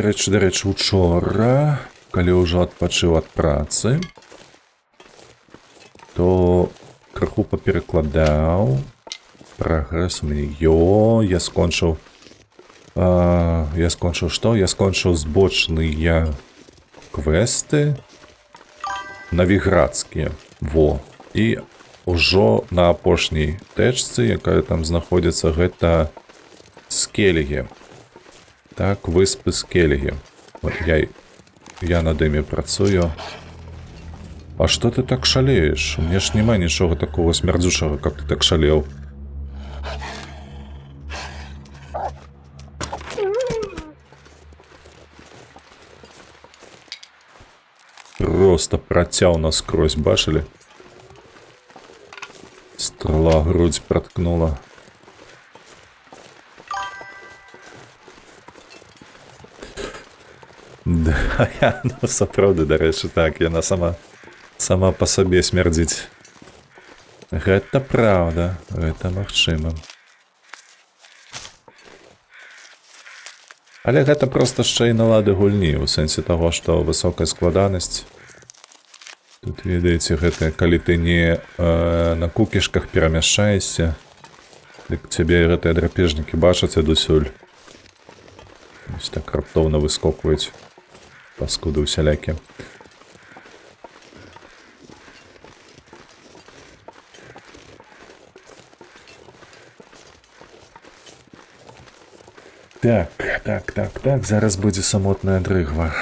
учора, калі ўжо адпачыў ад працы, то крыху паперакладаў. Прагрэс у мяне я скончыў. Я скончыў што? Я скончыў збочныя квесты навіградскія. Во. І ужо на апошняй тэчцы, якая там знаходзіцца, гэта Скелігі. Так, выспы Скелігі. Я над імі працую. А што ты так шалееш? У мяне ж няма нічога такого смярдзючага, каб ты так шалеў. Просто працяў наскрозь, бачылі? Стрела грудь проткнула. Да, ну сапраўды, дарэчы, так, яна сама па сабе смярдзіць. Гэта праўда, гэта магчыма. Але гэта проста яшчэ і налады гульні, у сэнсе таго, што высокая складанасць. Тут, ведаеце, гэта калі ты не на кукішках перамяшаешся, дык цябе гэтыя драпежнікі бачаць адусюль. Вось так раптоўна выскокваюць паскуды усялякія. Так, зараз будзе самотная дрыгва.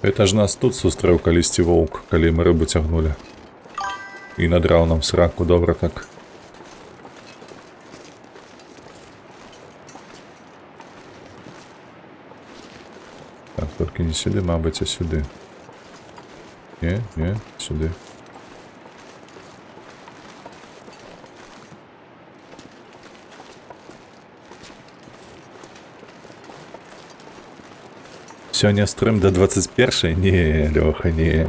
Это ж нас тут сустрэў калісьці воўк, калі мы рыбу цягнулі. І надраў нам сраку добра так. Так, толькі не сюды, мабыць, а сюды. Не, сюды. Сёння стрым да 21-й? Не, Лёха, не.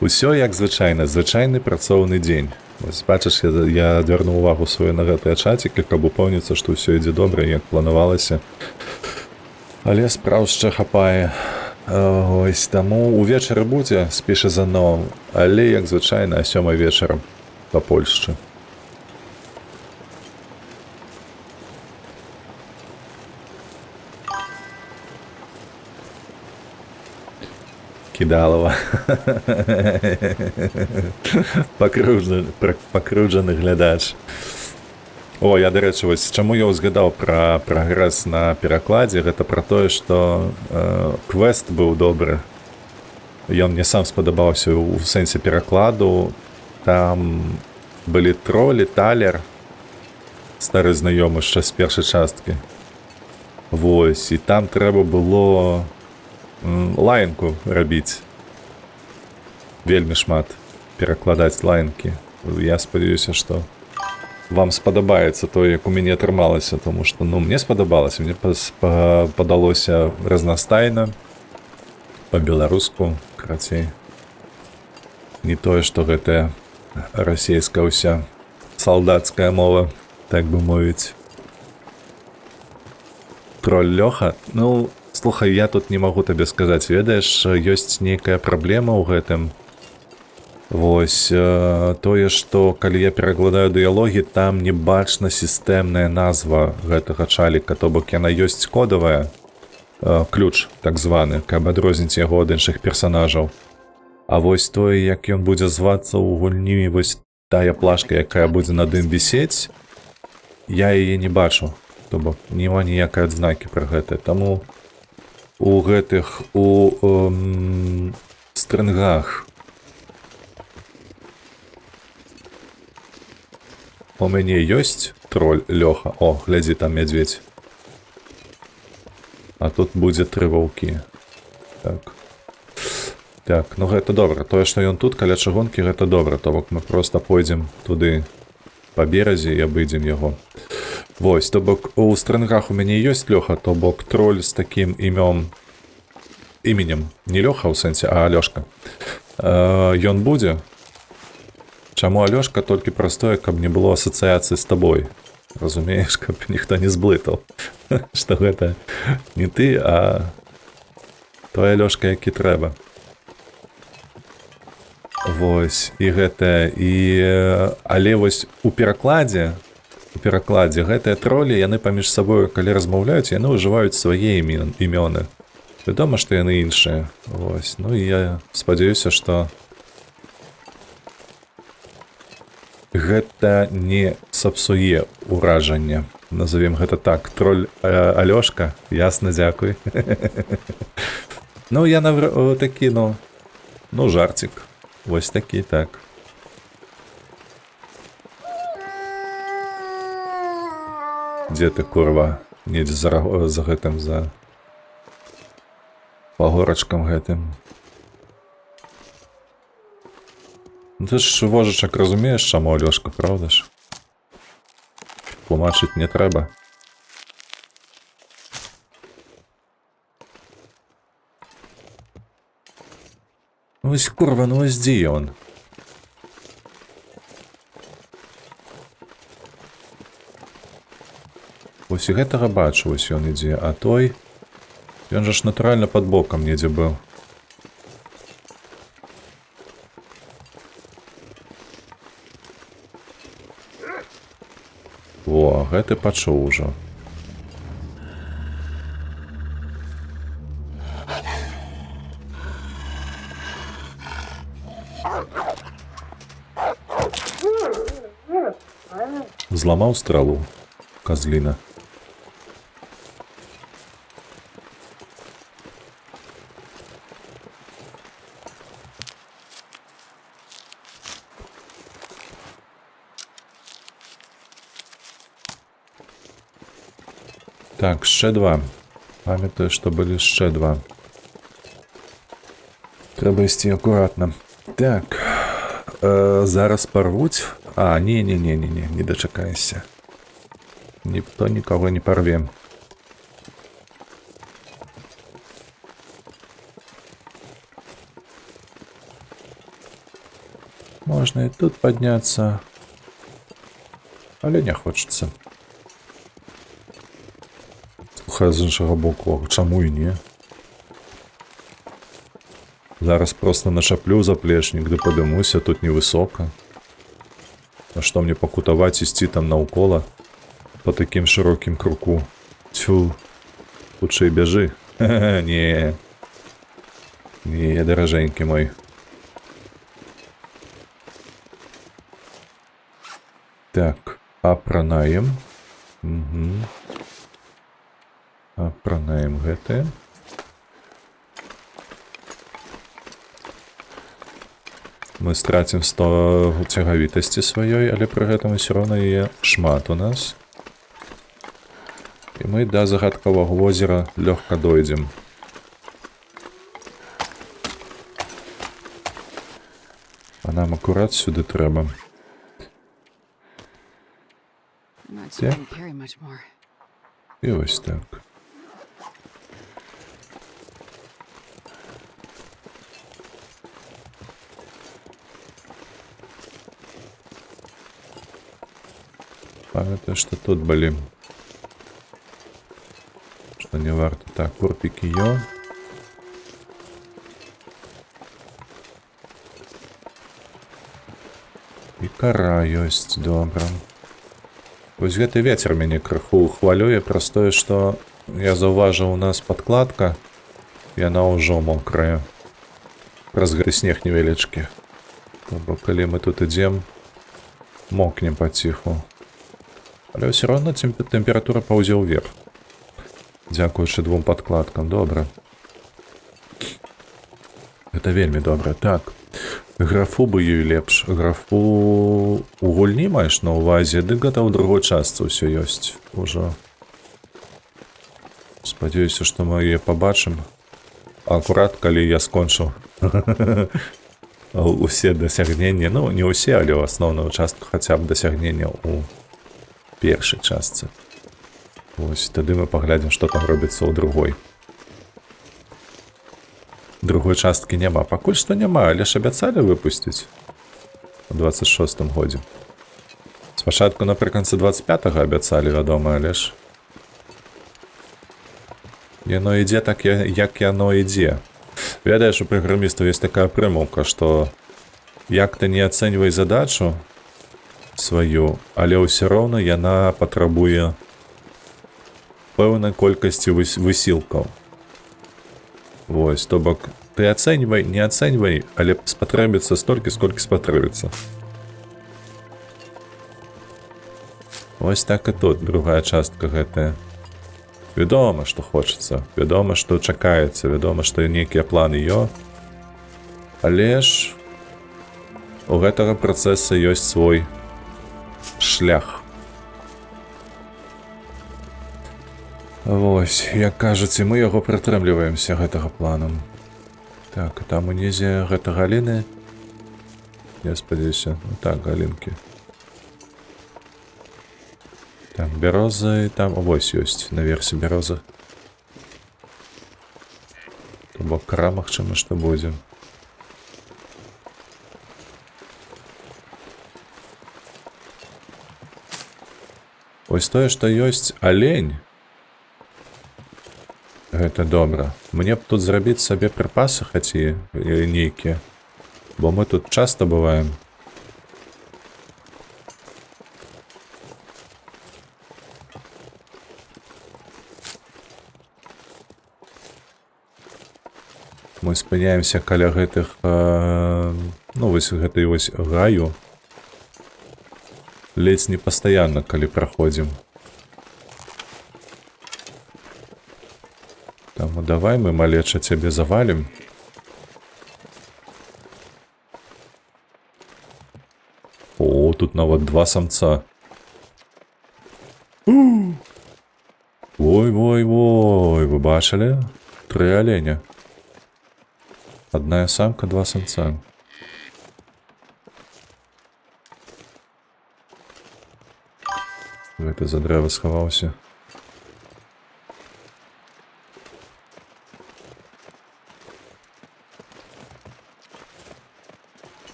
Усё як звычайна, звычайны працоўны дзень. Вось бачыш, я адвярнуў увагу сваю на гэтыя чацікі, каб упэўніцца, што ўсё ідзе добра, як планавалася. Але спраў яшчэ хапае. Ось таму увечары будзе, спіша за новым, але як звычайна, а 7 вечара па Польшчы. Кидалова. Пакрыўджаны глядач. О, я, дарэчы, вось чаму я ўзгадаў пра прагрэс на перакладзе, гэта пра тое, што квест быў добры. Ён мне сам спадабаўся ў сэнсе перакладу. Там былі тролі, талер, стары знаёмы яшчэ з першай часткі. Вось, і там трэба было лаянку рабіць. Вельмі шмат перакладаць лаянкі. Я спадзяюся, што вам спадабаецца то, як у мяне атрымалася, тому што, ну, мне спадабалася, мне падалося разнастайна, па-беларуску, карацей. Не тое, што гэтая расійская ўся салдацкая мова, так бы мовіць. Троль Лёха? Ну, слухай, я тут не магу табе сказаць, ведаеш, ёсць нейкая праблема ў гэтым. Вось, тое, што калі я перакладаю дыялогі, там не бачна сістэмная назва гэтага чаліка, то бок яна ёсць кодавая, ключ, так званы, каб адрозніць яго ад іншых персанажаў. А вось тое, як ён будзе звацца ў гульні, вось тая плашка, якая будзе над ім вісець, я яе не бачу, то бок няма ніякай адзнакі пра гэта. Таму у гэтых, у стрынгах у мяне ёсць троль Лёха. О, глядзі, там мядзведь. А тут будзе 3 ваўкі. Так. Так, ну гэта добра. Тое, што ён тут, каля чыгункі, гэта добра. То бок мы проста пойдзем туды па беразе і абыдзем яго. Вось, то бок у стрынгах у мяне ёсць Лёха, то бок троль з такім іменем. Не Лёха ў сэнсе, а Алёшка. Ён будзе. Чаму Алёшка? Толькі простое, каб не было асацыяцыі з табой. Разумееш, каб ніхто не зблытаў. Што гэта не ты, а той Алёшка, які трэба. Вось, і гэта, але вось у перакладзе гэтыя тролі, яны паміж сабою, калі размаўляюць, яны ўжываюць свае імёны. Вядома, што яны іншыя. Вось, ну і я спадзяюся, што гэта не сапсуе ўражанне. Назовем гэта так. Троль Алёшка. Ясна, дзякуй. Ну, я такі, ну, жартик. Вось такі, так. Дзе ты, курва? Недзе за гэтым, за пагорачкам гэтым. Ну, ты ж, вожачак, разумееш, чаму Алёшка, правда ж? Тлумачыць не трэба. Ну, вось, курва, ну, вось дзе ён? Вось і гэтага бачу, вось ён ідзе, а той... Ён жа ж натуральна пад бокам недзе быў. Во, гэты пачуў ужо. Зламаў стралу, казліна. Так, ще 2. Пам'ятаю, що були ще 2. Треба йти акуратно. Так. Зараз порвуть. А, не дочекайся. Ніхто нікого не порве. Можна і тут піднятися. Але не хочеться. Слухай, з іншого боку, чому і ні? Зараз просто начаплю заплечник, да подимуся, тут невисоко. А що мені покутувати, істи там навколо по таким широким кругу? Тьфу, лучше і біжи. Не, не, дороженький мой. Так, апранаем. Угу. Апранаем гэты. Мы страцім 100 цягавітасці сваёй, але пры гэтым усё роўна яе шмат у нас. І мы да загадкавага возера лёгка дойдзем. А нам акурат сюды трэба. not sure I Так. can carry much more. І ось так. Пам'ятаю, що тут були. Що не варто. Так, курпики йо. І кара ёсць, добра. Вось гэты вецер мяне крыху хвалюе, праз тое, што я заўважыў, у нас падкладка, яна ўжо мокрая. Праз гэты снег невялічкі. Бо калі мы тут ідзем, мокнем паціху. Але ўсё роўна тэмпература паўзе ўверх. Дзякуючы двум падкладкам, добра. Гэта вельмі добра. Так. Графу бы ёй лепш. Графу у гульні маеш на ўвазе, дык гэта ў другой частцы ўсё ёсць ужо. Спадзяюся, што мы яе пабачым. Акурат, калі я скончу усе дасягнення, ну, не ўсе, але ў асноўную частку хаця б дасягнення ў першай частцы. Вось, тады мы паглядзім, што там робіцца ў другой. Другой часткі няма. Пакуль што няма, але ж абяцалі выпусціць у 26-м годзе. Спачатку напрыканцы 25-го абяцалі, вядома, але ж яно ідзе так, як яно ідзе. Ведаеш, у праграмістаў ёсць такая прымаўка, што як ты не ацэньвай задачу сваю, але ўсё роўна яна патрабуе пэўнай колькасці высілкаў. Вось, то бок, ты ацэньвай, не ацэньвай, але спатрэбіцца столькі, сколькі спатрэбіцца. Вось так і тут, другая частка гэтая. Вядома, што хочацца, вядома, што чакаецца, вядома, што нейкія планы але ж у гэтага працэса ёсць свой шлях. Вось, як кажуць, мы яго прытрымліваемся гэтага планом. Так, там унізе гэта галіны. Я спадзяюся, ну так, галінкі. Так, бярозы, там, вось ёсць, наверсе бярозы. То бок кара, магчыма, што будзе. Вось тое, што ёсць алень, гэта добра. Мне б тут зрабіць сабе прыпасы хаці нейкія, бо мы тут часта бываем. Мы спыняемся каля гэтых, ну, вось гэтай вось гаю. Ледзь не пастаянна, калі праходзім. Таму давай мы, малеча, цябе завалім. О, тут нават два самца. Ой-ой-ой, вы бачылі? 3 аленя. Одна самка, 2 самца. Гэта за дрэва схаваўся.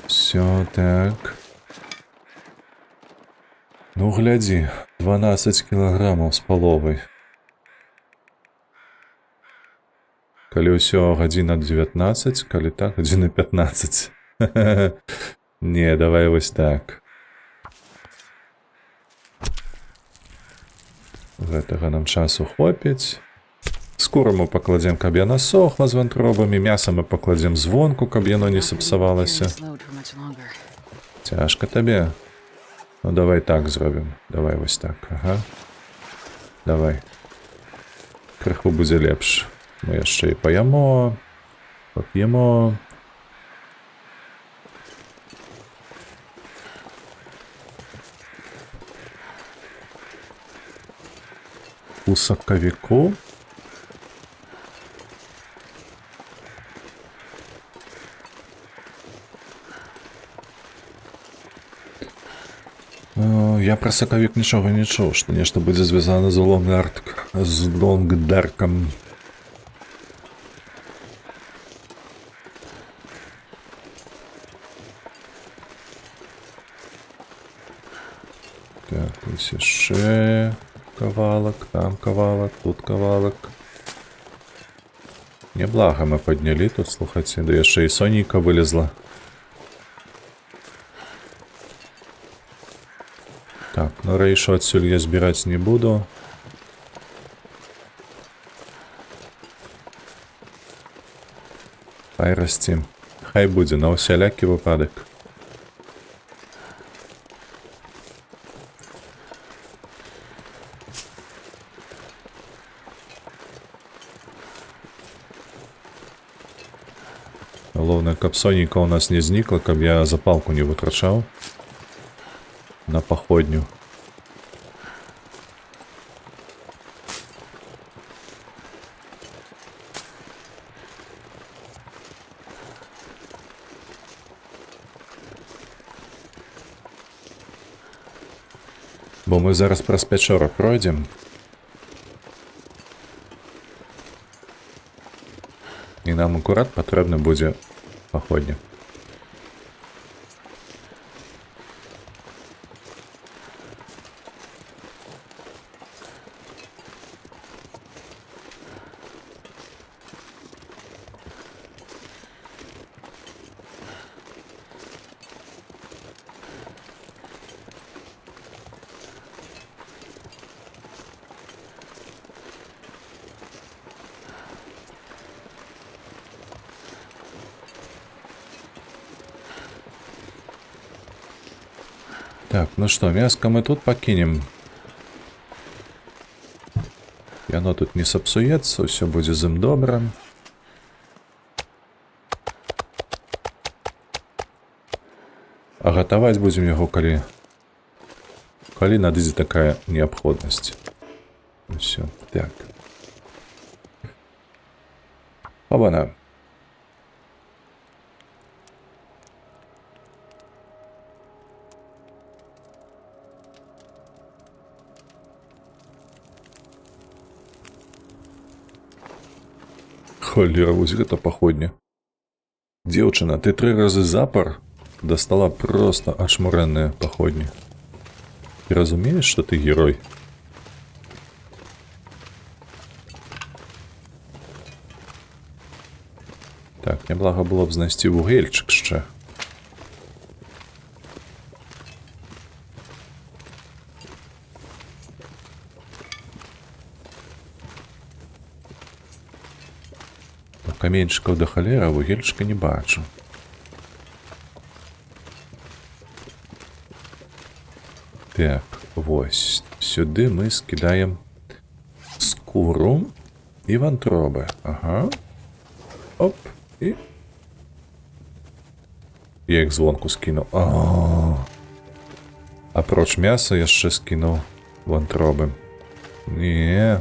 Все так. Ну, глядзі, 12 кілаграмаў з паловай. Калі ўсё гадзіна 19, калі так, гадзіна 15. Не, давай вось так. Гэтага нам часу хопіць. Скуру мы пакладзем, каб яна сохла з вантробамі. Мяса мы пакладзем звонку, каб яно не сапсавалася. Цяжка табе. Ну, давай так зробім. Давай вось так, ага. Давай. Крыху будзе лепш. Мы яшчэ і паямо, пап'емо. У соковику. Я про соковик нічого не чув, що нешта будзе звязана з Лонгдарком. Так, ось ще кавалок, там кавалок, тут кавалок. Неблаго мы подняли тут, слухайте, да яшчэ і Сонейка вылезла. Так, ну рейшу отсюль я збирать не буду. Хай расці. Хай будзе на усялякі выпадак. Галоўнае, каб Сонейка у нас не знікла, каб я запалку не вытрачаў на паходню. Бо мы зараз праз пячору пройдзем. І нам акурат патрэбна будзе паходня. Так, ну что, мяско мы тут покинем. И оно тут не сапсуется, все будет з ім добре. А гатаваць будем яго, калі надыдзе такая неабходнасць. Все, так. Оба-на. Холера, вось гэта паходня. Дзеўчына, ты 3 разы запар дастала просто ачмурэнныя паходні. Ты разумееш, што ты герой? Так, няблага было б знайсці вугельчык яшчэ. Каменьчыкаў да халера, вугельчыка не бачу. Так, вось. Сюды мы скідаем скуру і вантробы. Ага. Оп. І... Я іх звонку скінуў. Апроч мяса яшчэ скінуў вантробы. Не.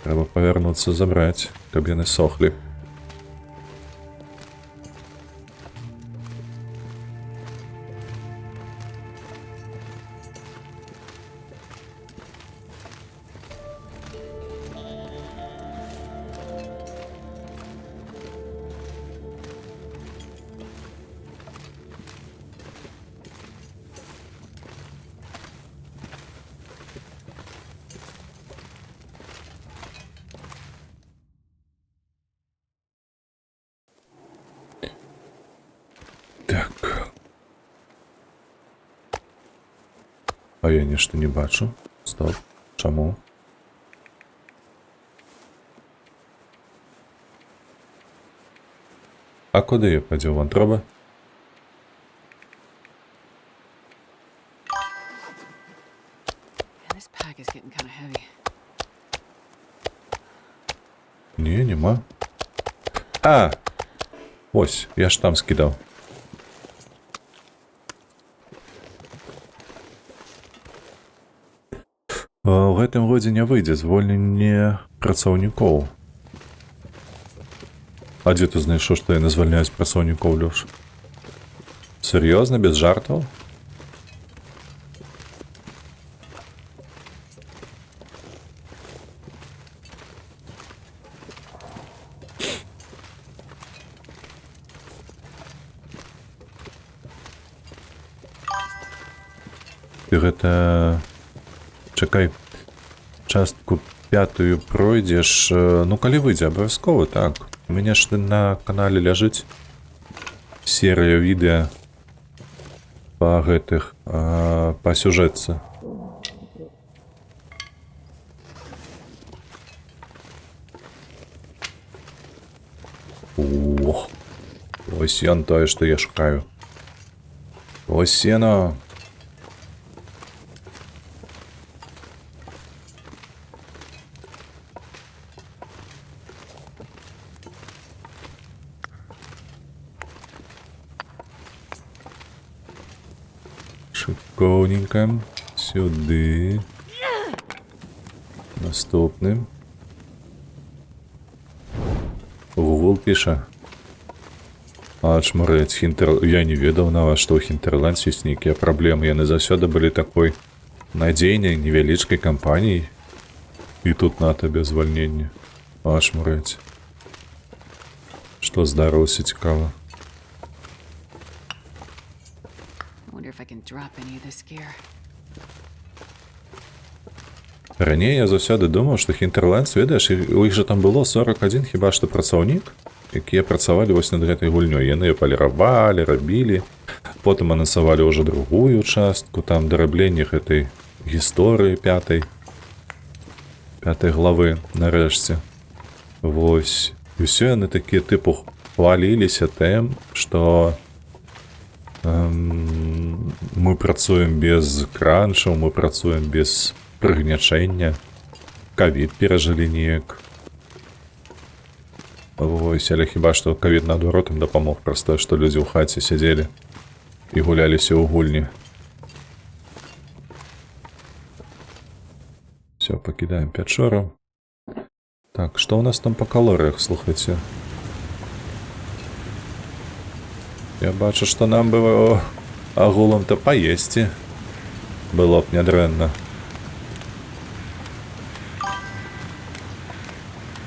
Трэба павярнуцца забраць, каб яны сохлі. Так. А я нешта не бачу. Стоп. Чаму? А куды я падзеў вантроба? Man, this pack is getting kind of heavy. Не, нема. А! Ось, я ж там скидав. У гэтым годзе не выйдзе звольненне працаўнікоў. А дзе ты знайшоў, што яны звальняюць працаўнікоў, Лёш? Сур'ёзна, без жартаў? Ты гэта... Чакай, частку 5 пройдзеш, ну калі выйдзе, абавязкова, так. У мяне ж на канале ляжыць серыя відэа па гэтых, па сюжэтцы. О, ось яно тое, што я шукаю. Ось яно. Шикоўненько. Сюды. Наступны. Гугл піша. А чмарэць, я не ведаў нават, што ў Хінтерландзе ёсць нейкія праблемы. Яны заўсёды былі такой надзейнай, невялічкай кампаніяй. І тут на табе звальненне. А чмарэць. Што здарылася цікава? Wonder if I can drop any of this gear. Раней я заўсёды думаў, што Хінтерландс, ведаеш, у іх жа там было 41 хіба што працаўнік, якія працавалі вось над гэтай гульнёй. Яны паліравалі, рабілі, потым анансавалі ўжо другую частку, там дарабленне гэтай гісторыі пятай главы, нарэшце. Вось. І ўсё яны такія тыпу хваліліся тым, што мы працуем без кранчаў, мы працуем без прыгнячэння, ковід перажылі неяк. Вось, але хіба што ковід наадварот ім дапамог, проста, што людзі ў хаце сядзелі і гуляліся ў гульні. Все, пакідаем пячору. Так, што ў нас там па калорыях, слухайце? Я бачу, што нам бы агулам-то паесці было б нядрэнна.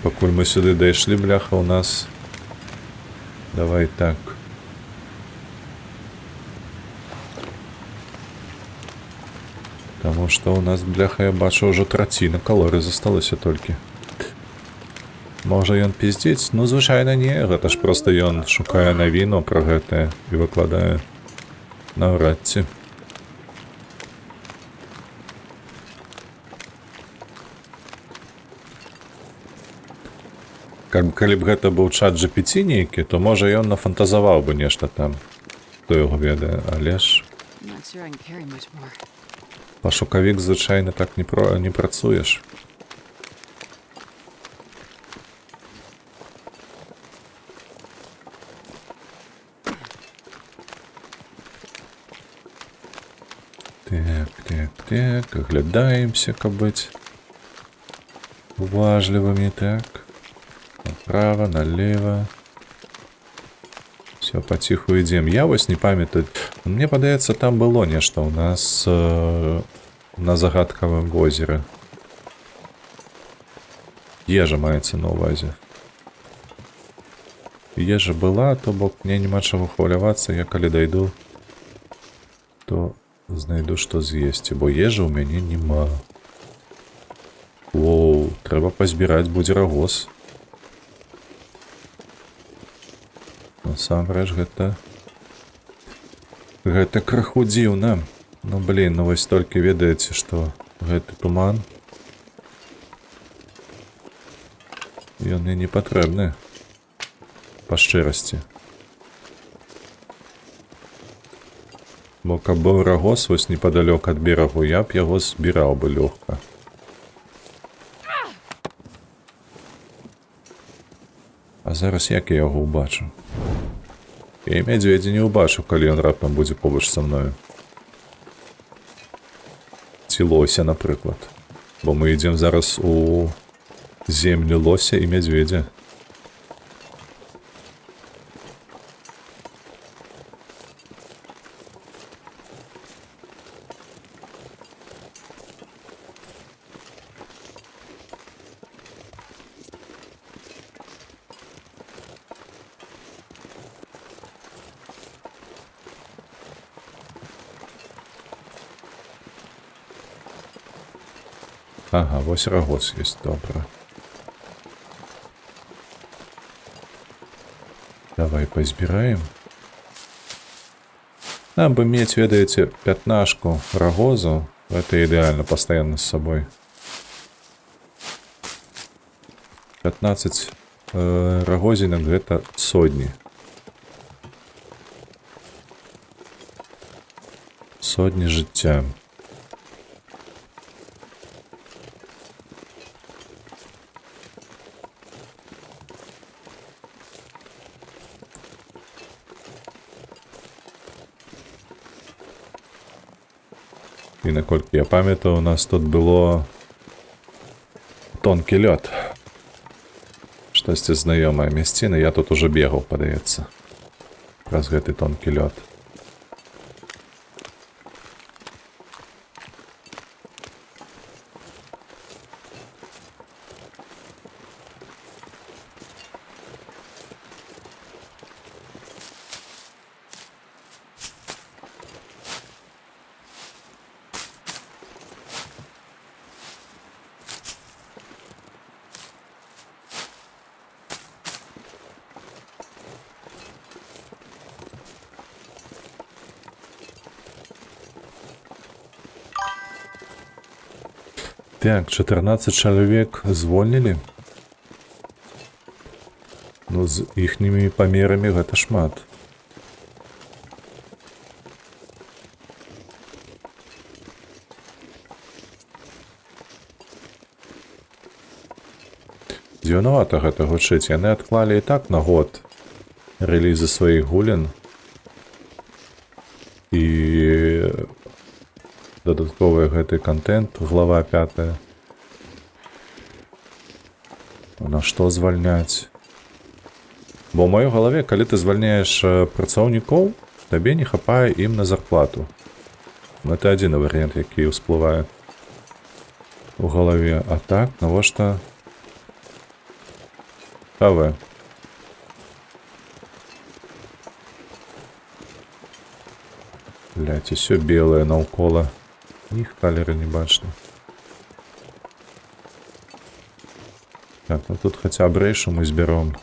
Пакуль мы сюды дайшлі, бляха, у нас... Давай так. Таму што у нас, бляха, я бачу, ўжо траціна калорый засталася толькі. Можа ён пиздзець? Ну, звычайна не. Гэта ж проста ён шукае навіну пра гэтае і выкладае наўрад ці. Калі б гэта быў чат GPT нейкі, то можа ён нафантазаваў бы нешта там. Хто яго ведае, але ж... I'm not sure I can carry much more. Пашукавік звычайна так не працуеш. Так, оглядаемся, каб быць уважлівымі, так. Направо, налево. Все, паціху ідзем. Я вось не памятаю. Мне падаецца, там было нешта у нас на загадкавым возеры. Ежа маецца на ўвазе. Ежа была, то бок мне няма чаго хвалявацца. Я калі дайду, то знайду, што з'есці, бо ежы ў мяне няма. Воу, трэба пазбіраць будзе рагоз. Насамрэч, гэта крыху дзіўна. Ну, блін, ну вось толькі ведаеце, што гэты туман, ён і не патрэбны, па шчырасці. Бо каб быў рагоз вось непадалёк ад берагу, я б яго збіраў бы лёгка. А зараз як я яго ўбачу? Я і мядзведзя не ўбачу, калі ён раптам будзе побач са мною. Ці лося, напрыклад. Бо мы ідзем зараз у землю лося і мядзведзя. Ага, вось рагоз есть, добра. Давай позбираем. Нам бы иметь, ведаете, пятнашку рагозу. Это идеально, постоянно с собой. 15 рагозинок это сотни. Сотни життя. І наколькі я пам'ятаю, у нас тут було тонкий лед. Штосьці знаёмая мясціна, я тут уже бегал, падаецца. Праз гэты тонкі лед. Так, 14 чалавек звольнілі. Ну, з іхнімі памерамі гэта шмат. Дзіўнавата гэта гучыць. Яны адклалі і так на год рэлізы сваіх гулін. І дадатковы гэты контент, глава 5. На што звальняць? Бо ў маёй галаве, калі ты звальняеш працаўнікоў, табе не хапае ім на зарплату. Гэта адзіны варыянт, які ўсплывае у галаве. А так, навошта? КВ. Блядь, усё белае наўкола. Іх калеры не бачна. Так, ну тут хаця б рэйшу мы збяром.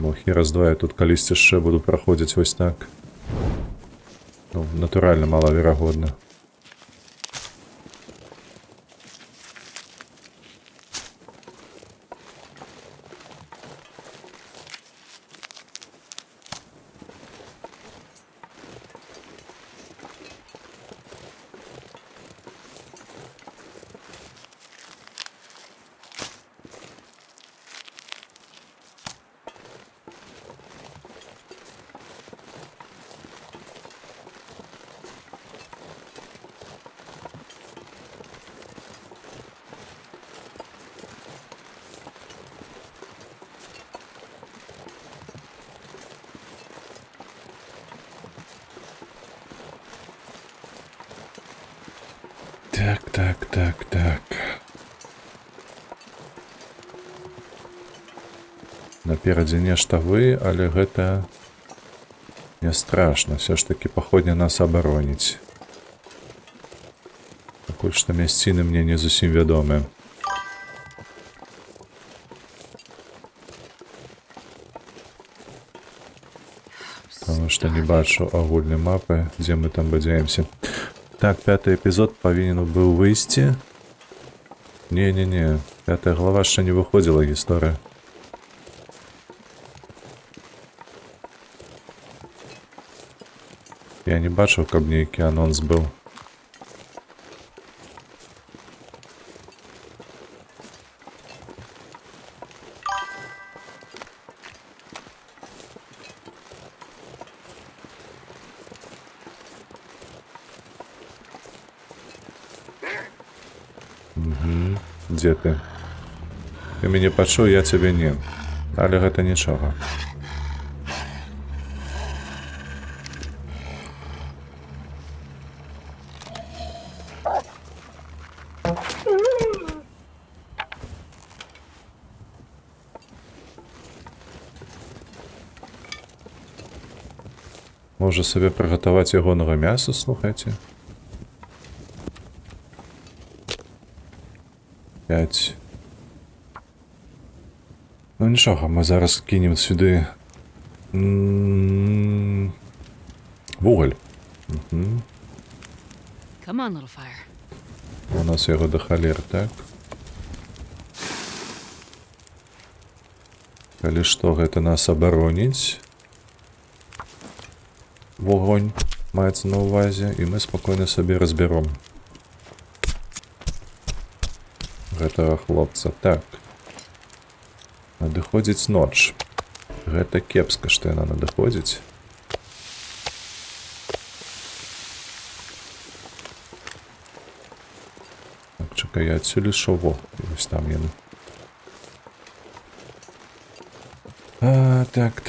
Бо хера-2 я тут калісьці яшчэ буду праходзіць вось так. Ну, натуральна малаверагодна. Так. Наперадзе нешта вы, але гэта не страшна. Все ж таки паходня нас абароніць. Пакуль што мясціны мне не зусім вядомыя. Таму што не бачу агульнай мапы, дзе мы там бадзяемся. Так, 5-й эпізод павінен быў выйсці. Не. 5-я глава яшчэ не выходзіла гісторыя. Я не бачыў, каб нейкі анонс быў. Дзе ты? Ты мяне пачуў, я цябе не. Але гэта нічога. Можа сабе прыгатаваць ягонага мяса, слухайце. 5. Ну нічога, мы зараз кінем сюды вугаль. Come on, little fire. У нас яго да халер, так? Калі што, гэта нас абароніць. Вогонь маецца на ўвазе, і мы спакойна сабе разбяром гэтага хлопца. Так. Надыходзіць ноч. Гэта кепска, што яна надыходзіць. Так, чакай, я адсюль ішоў. Во, вось там яны. Так.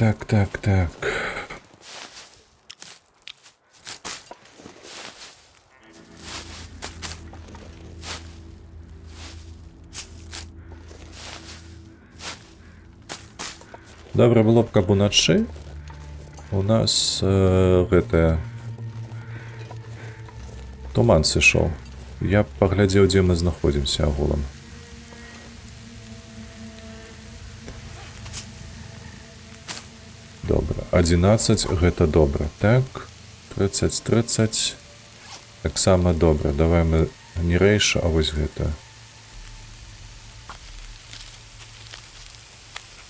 Добра было б, каб уначы у нас гэтая туман сышоў. Я б паглядзеў, дзе мы знаходзімся агулам. Добра. 11 гэта добра. Так. 30. Таксама добра. Давай мы не рэйша, а вось гэта.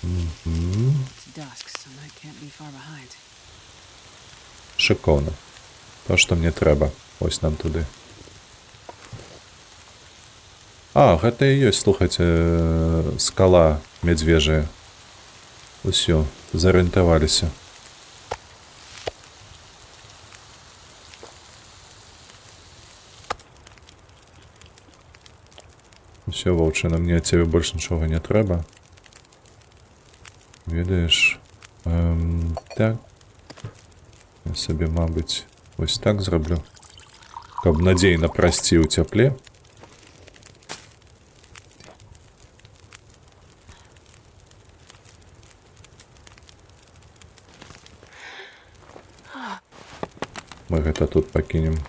It's dusk, so I can't be far behind. Шыкоўна. То, што мне трэба. Ось нам туды. А, гэта і ёсць, слухайце, скала мядзвежая. Усё, зарыентаваліся. Усё, ваўчына, мне ад цябе больш нічога не трэба. Ведаеш, так. Я сабе, мабыць, вось так зраблю. Каб надзейна прасці ў цяпле. Мы гэта тут пакінем.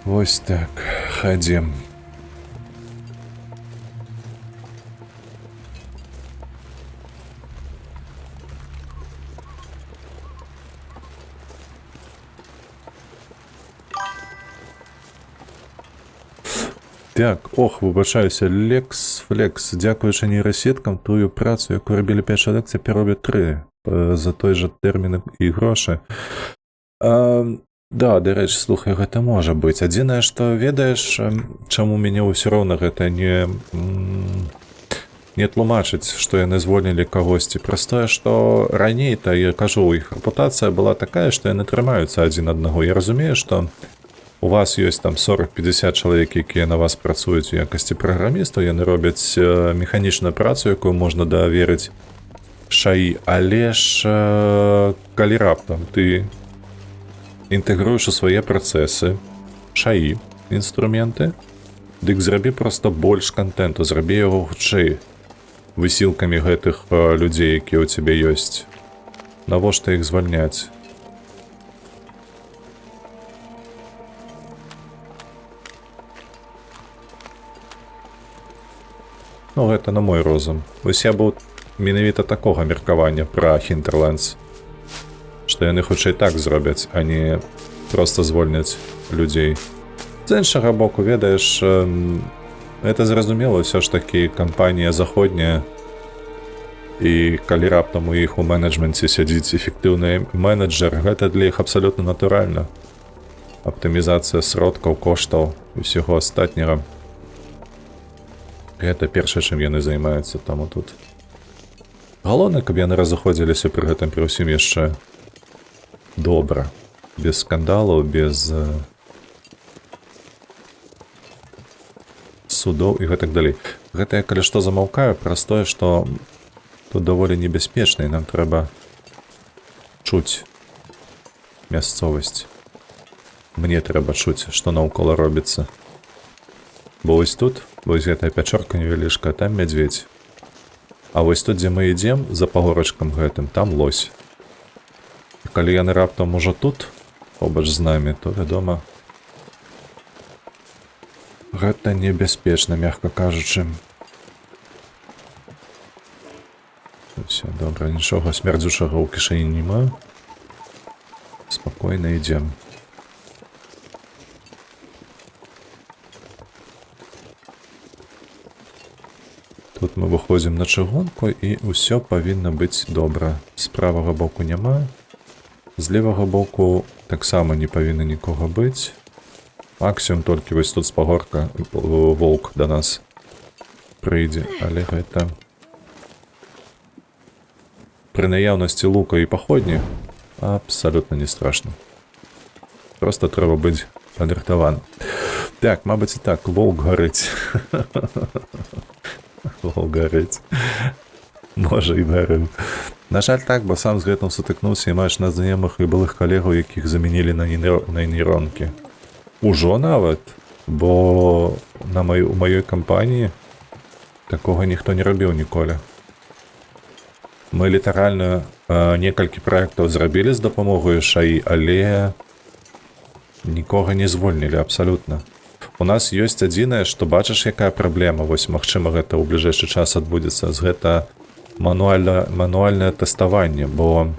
Вось так, хадзем. Так, ох, выбачаюся, Лекс Флекс. Дзякуючы нейрасеткам, тую працу, якую рабілі 5 чалавек, цяпер робяць 3 за той жа тэрмін і грошы. Да, дарэчы, слухай, гэта можа быць. Адзінае, што ведаеш, чаму мяне ўсё роўна гэта не тлумачыць, што яны звольнілі кагосьці. Праз тое, што раней-то, я кажу, іх рэпутацыя была такая, што яны трымаюцца адзін аднаго. Я разумею, што у вас ёсць там 40-50 чалавек, якія на вас працуюць у якасці праграмістаў, яны робяць механічную працу, якую можна даверыць шаі, але ж калі раптам ты інтэгруеш у свае працэсы шаі, інструменты, дык зрабі проста больш кантэнту, зрабі яго хутчэй высілкамі гэтых людзей, якія ў цябе ёсць. Навошта іх звальняць? Ну, гэта на мой розум. Вось я быў менавіта такога меркавання пра Hinterlands, што яны хутчэй так зробяць, а не проста звольняць людзей. З іншага боку, ведаеш, гэта зразумела, ўсё ж такі кампанія заходняя, і калі раптам у іх у менеджменце сядзіць эфектыўны менеджер, гэта для іх абсалютна натуральна. аптымізацыя сродкаў, коштаў і ўсяго астатняга. Гэта першае, чым яны займаюцца, таму тут. Галоўнае, каб яны разыходзіліся пры гэтым пры ўсім яшчэ добра. Без скандалаў, без судоў і гэтак далей. Гэта я, калі што, замаўкаю праз тое, што тут даволі небяспечна, і нам трэба чуць мясцовасць. Мне трэба чуць, што наўкола робіцца. Бо вось тут, вось гэтая пячорка невялічка, там мядзведзь. А вось тут, дзе мы ідзем, за пагорачкам гэтым, там лось. І калі яны раптам ужо тут, побач з намі, то, вядома, гэта небяспечна, мягка кажучы. Все, добра, нічога смярдзючага ў кішэні няма. Спакойна ідзем. Тут мы выходзім на чыгунку, і ўсё павінна быць добра. З правага боку няма. З левага боку таксама не павінна нікога быць. Максімум толькі вось тут з пагорка воўк да нас прыйдзе, але гэта пры наяўнасці лука і паходні абсалютна не страшна. Проста трэба быць падрыхтаваным. Так, мабыць і так, воўк гарыць. Воўк гарыць. Можа і гарыў. На жаль, так, бо сам з гэтым сутыкнуўся і маеш на знаёмых і былых калегаў, якіх замянілі на нейронкі. Ужо нават, бо у маёй кампаніі такога ніхто не рабіў ніколі. Мы літаральна некалькі праектаў зрабілі з дапамогай ШАІ, але нікога не звольнілі абсалютна. У нас ёсць адзінае, што бачыш, якая праблема, вось, магчыма, гэта ў бліжэйшы час адбудзецца, гэта мануальнае тэставанне, бо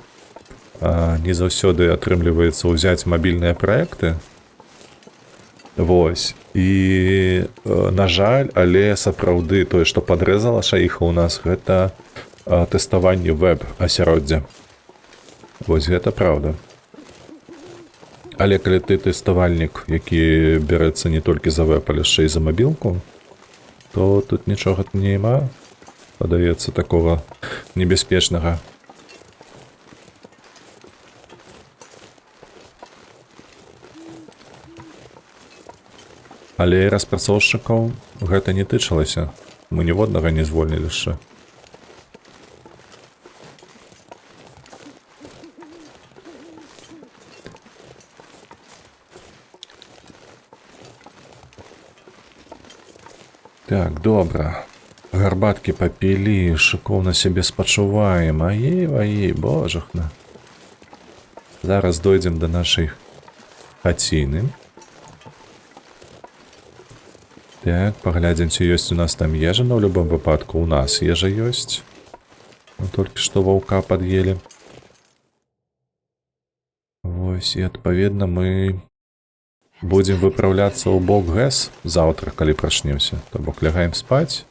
не заўсёды атрымліваецца ўзяць мабільныя праекты. Вось. І, на жаль, але сапраўды тое, што падрэзала шаіха ў нас, гэта тэставанне вэб-асяроддзя. Вось гэта праўда. Але калі ты тэставальнік, які бярэцца не толькі за вэб, але яшчэ і за мабілку, то тут нічога няма, падаецца, такога небяспечнага. Але распрацоўшчыкаў гэта не тычылася. Мы ніводнага не звольнілі яшчэ. Так, добра. Гарбаткі папілі, шыкоўна сябе спачуваем. Аей, божахна. Зараз дойдзем да нашай хаціны. Так, паглядзім, ці ёсць у нас там ежа, но ў любым выпадку у нас ежа ёсць. Мы толькі што ваўка пад'елі. Вось, і адпаведна мы будзем выпраўляцца ў бок ГЭС заўтра, калі прачнемся. То бок лягаем спаць.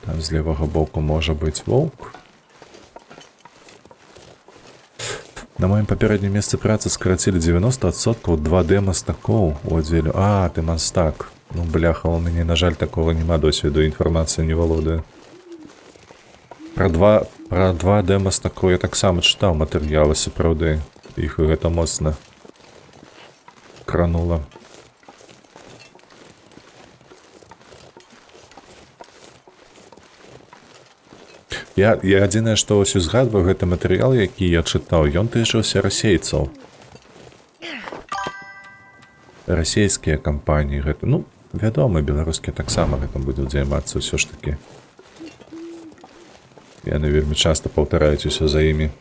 Там з левага боку можа быць воўк. На маім папярэднім месцы працы скарацілі 90% 2D мастакоў у аддзеле. А, ты мастак. Ну, бляха, у мяне, на жаль, такога няма досведу, інфармацыі не валодаю. Пра 2D мастакоў я таксама чытаў матэрыялы, сапраўды. Іх гэта моцна кранула. Я адзінае, што ось узгадваю, гэты матэрыял, які я чытаў, ён тычыўся расейцаў. Расейскія кампаніі гэта, ну, вядома, беларускія таксама гэтым будуць займацца ўсё ж такі. Яны вельмі часта паўтараюць усё за імі.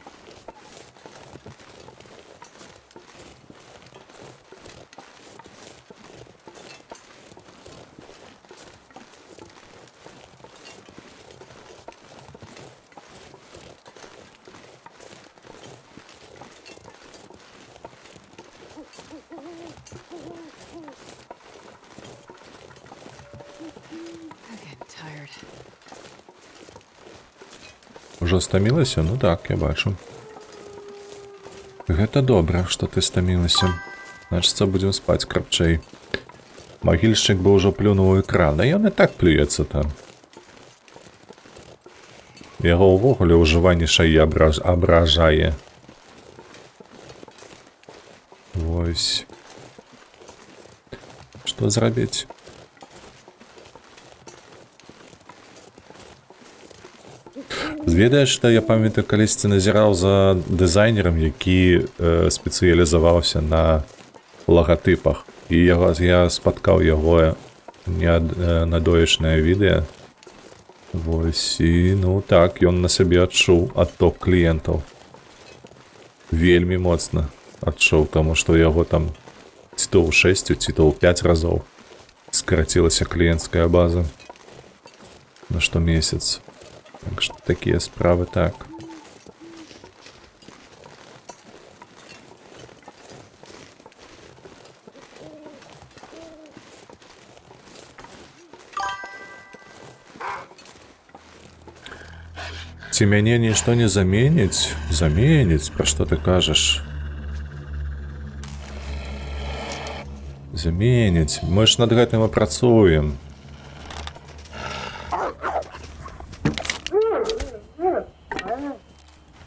I'm getting tired. Ужо стамілася? Ну так, я бачу. Гэта добра, што ты стамілася. Значыцца, будзем спаць крапчэй. Магільшчык бы ўжо плюнуў у экран, а ён і так плюецца там. Яго ўвогуле ўжыванне шаі абражае. Вось. Што зрабіць? Ведаеш, што я памятаю, калісьці назіраў за дызайнерам, які спецыялізаваўся на лагатыпах. І я спаткаў яго надоечнае відэа. Вось, і ну так, ён на сабе адчуў адток кліентаў. Вельмі моцна адчуў, таму што яго там ці то ў 6, ці то ў 5 разоў скарацілася кліенцкая база на штомесяц. Так што такія справы так. Ці мяне нішто не заменіць? Заменіць? Пра што ты кажаш? Заменіць. Мы ж над гэтым і працуем.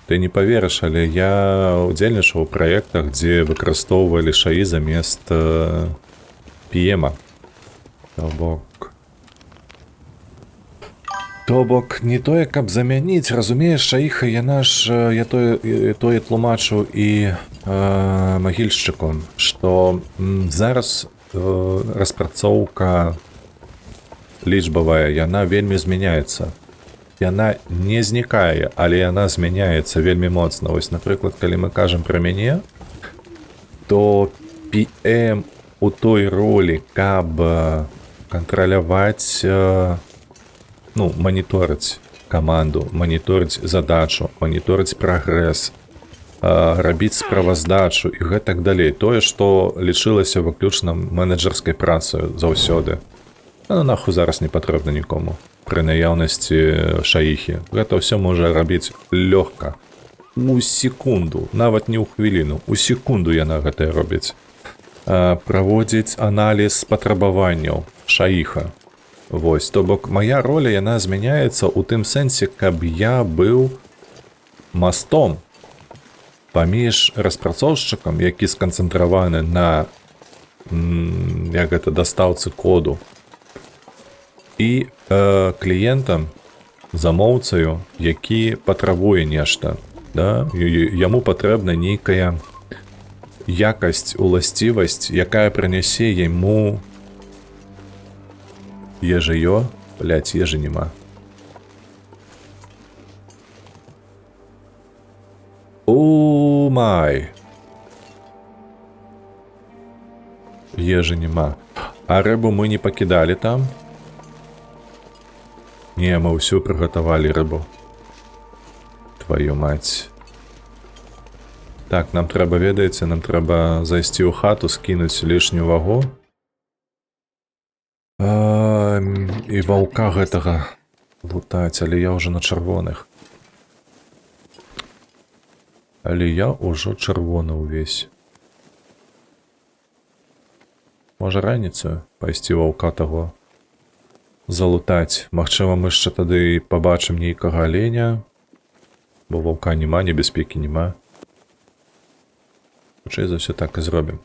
Ты не паверыш, але я удзельнічаў у праектах, дзе выкарыстоўвалі шаі замест PM-а. То бок, не тое, каб замяніць, разумееш, шаіха, яна ж, я тое тлумачу і магільшчыку, што зараз распрацоўка лічбавая, яна вельмі змяняецца. Яна не знікае, але яна змяняецца вельмі моцна. Вось, напрыклад, калі мы кажам пра мяне, то PM у той ролі, каб кантраляваць, ну, маніторыць каманду, маніторыць задачу, маніторыць прагрэс, рабіць справаздачу і гэтак далей. Тое, што лічылася выключна менеджерскай працаю заўсёды. Ну, нахуй зараз не патрэбна нікому. Пры наяўнасці шаіхі. Гэта ўсё можа рабіць лёгка. У секунду, нават не ў хвіліну, у секунду яна гэтае робіць. Праводзіць аналіз патрабаванняў шаіха. Вось, то бок, мая роля, яна змяняецца ў тым сэнсе, каб я быў мастом паміж распрацоўшчыкам, які сканцэнтраваны на як гэта, дастаўцы коду, і кліентам, замоўцаю, які патрабуе нешта. Да? Яму патрэбна нейкая якасць, уласцівасць, якая прынясе яму ежыё. Блядь, ежы нема. О, май. Ежы нема. А рыбу мы не пакідалі там? Не, мы ўсё прыгатавалі рыбу. Твою мать. Так, нам трэба, ведаеце, нам трэба зайсці ў хату, скінуць лішнюю вагу. І ваўка гэтага лутаць, але я ўжо на чырвоных. Але я ўжо чырвоны ўвесь. Можа раніцаю пайсці ваўка таго залутаць. Магчыма, мы яшчэ тады пабачым нейкага аленя, бо ваўка няма, небяспекі няма. Хутчэй за ўсё так і зробім.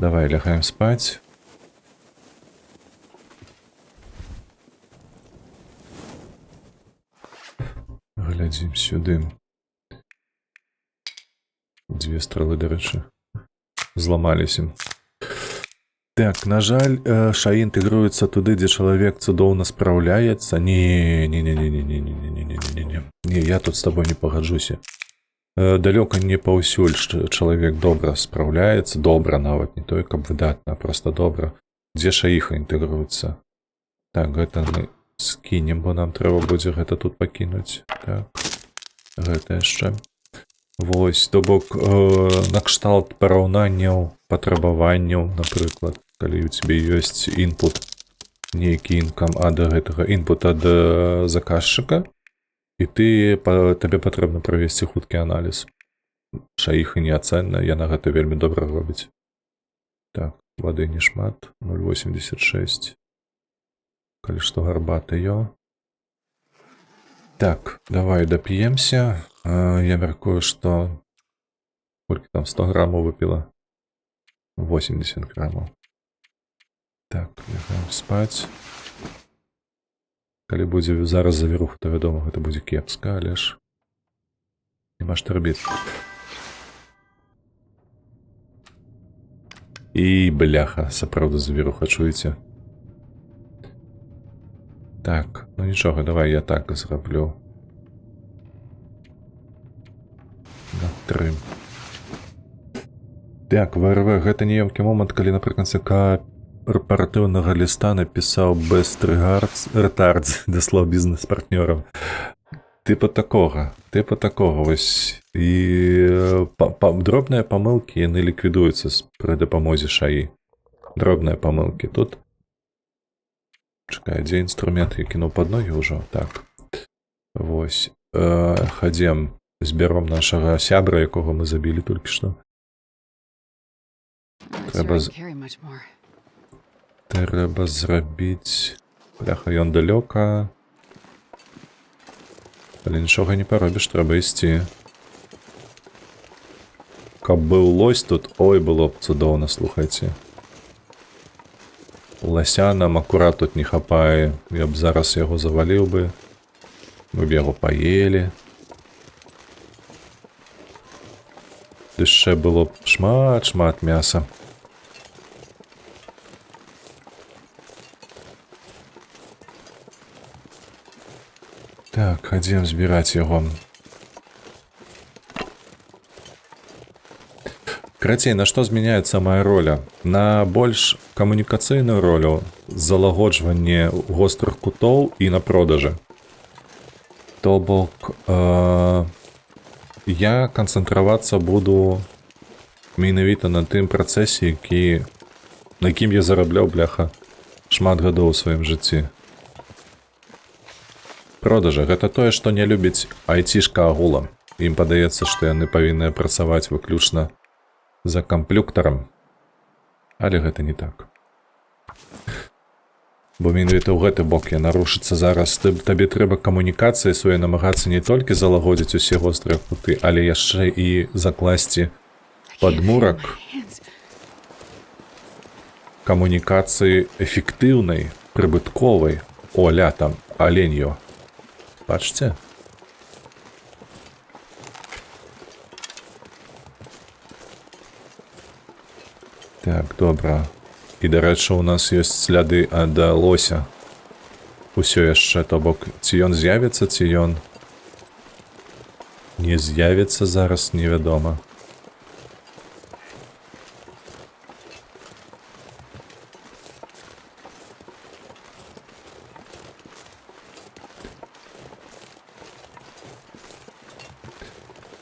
Давай, лягаем спаць. Глядзім сюды. Дзве стрэлы, дарэчы, зламаліся. Так, на жаль, шаі інтэгруецца туды, дзе чалавек цудоўна спраўляецца. Не, я тут з табой не пагаджуся. Далёка не паўсюль чалавек добра спраўляецца, добра нават, не тое, каб выдатна, а проста добра. Дзе шаіха інтэгруецца? Так, гэта мы скінем, бо нам трэба будзе гэта тут пакінуць. Так, гэта яшчэ. Вось, то бок, накшталт параўнанняў, патрабаванняў, напрыклад, калі у цябе ёсць інпут нейкі інкам ад гэтага інпут ад заказчыка, і табе патрэбна правесці хуткі аналіз. Шаіха неацэнна, яна гэта вельмі добра робіць. Так, вады не шмат, 0,86. Калі што гарбатаё. Так, давай дап'емся. Я мяркую, што... Колькі там, 100 граммаў выпіла? 80 граммаў. Так, лягаем спаць. Калі будзе зараз завіруха, то вядома, гэта будзе кепска, але ж... Нема што рабіць. І, бляха, сапраўды завіруха, чуеце? Так, ну нічога, давай я так зраблю. На 3. Так, ВРВ, гэта неёмкі момант, калі напрыканцы карпаратыўнага ліста напісаў Best Retards да слоў бізнес-партнёрам. Типа такога, вось. І дробныя памылкі, яны ліквідуюцца пры дапамозе шаі. Дробныя памылкі. Тут чакай, дзе інструмент? Я кінуў пад ногі ўжо. Так. Вось. Хадзем, збяром нашага сябра, якога мы забілі толькі што. Трэба зрабіць... Бляха, ён далёка. Але нічога не паробіш, трэба ісці. Каб быў лось тут, ой, было б цудоўна, слухайце. Лася нам акурат тут не хапае. Я б зараз яго заваліў бы. Мы б яго паелі. Яшчэ было б шмат мяса. Так, хадзем збіраць яго. Карацей, на што змяняецца моя роля? На больш камунікацыйную ролю, залагоджванне вострых кутоў і на продажы. То бок, я канцэнтравацца буду менавіта на тым працэсе, на якім я зарабляў, бляха, шмат гадоў у сваім жыцці. Продажы — гэта тое, што не любіць айцішка агулам. Ім падаецца, што яны павінны працаваць выключна за камплюктарам. Але гэта не так. Бо менавіта ў гэты бок я нарушыцца зараз. Табе трэба камунікацыі свае намагацца не толькі залагодзіць усе вострыя куты, але яшчэ і закласці падмурак камунікацыі эфектыўнай, прыбытковай. О, ля, там, аленьё. Бачце? Так, добра. І, дарэчы, у нас ёсць сляды ад лося. Усё яшчэ, то бок, ці ён з'явіцца, ці ён не з'явіцца зараз, невядома.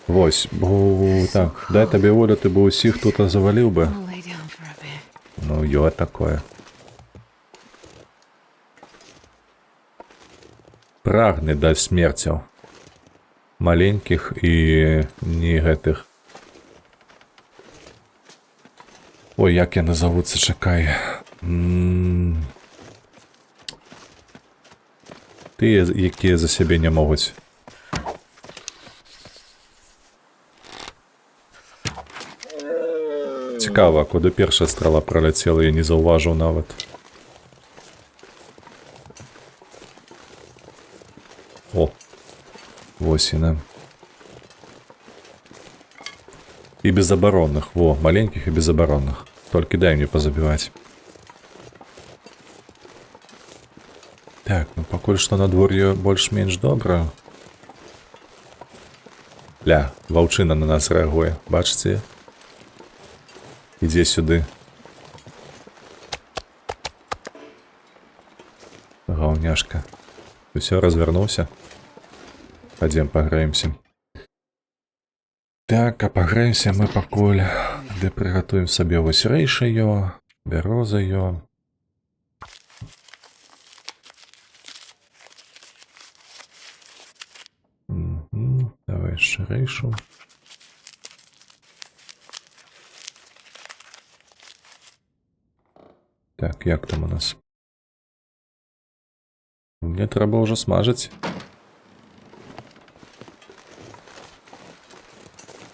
Вось, так, дай табе волю, ты бы усіх тут заваліў бы. Ну, ё такое. Прагны да смерцяў. Маленькіх і не гэтых. Ой, як яны завуцца, чакай. Тыя, якія за сябе не могуць. Цікава, куды першая страла праляцела, я не заўважыў нават. О, вось яна. І безабаронных, во, маленькіх і безабаронных. Толькі дай мне пазабіваць. Так, ну пакуль што надвор'е больш-менш добра. Ля, ваўчына на нас рэагуе, бачыце? Ідзе сюды. Гаўняшка. Усё, развярнуўся. Падзем паграемся. Так, а паграемся мы пакуль, де прыгатуем сабе вось рэйшаё, бярозаё. шырэйшу. Так, як там у нас? Мне трэба ўжо смажыць.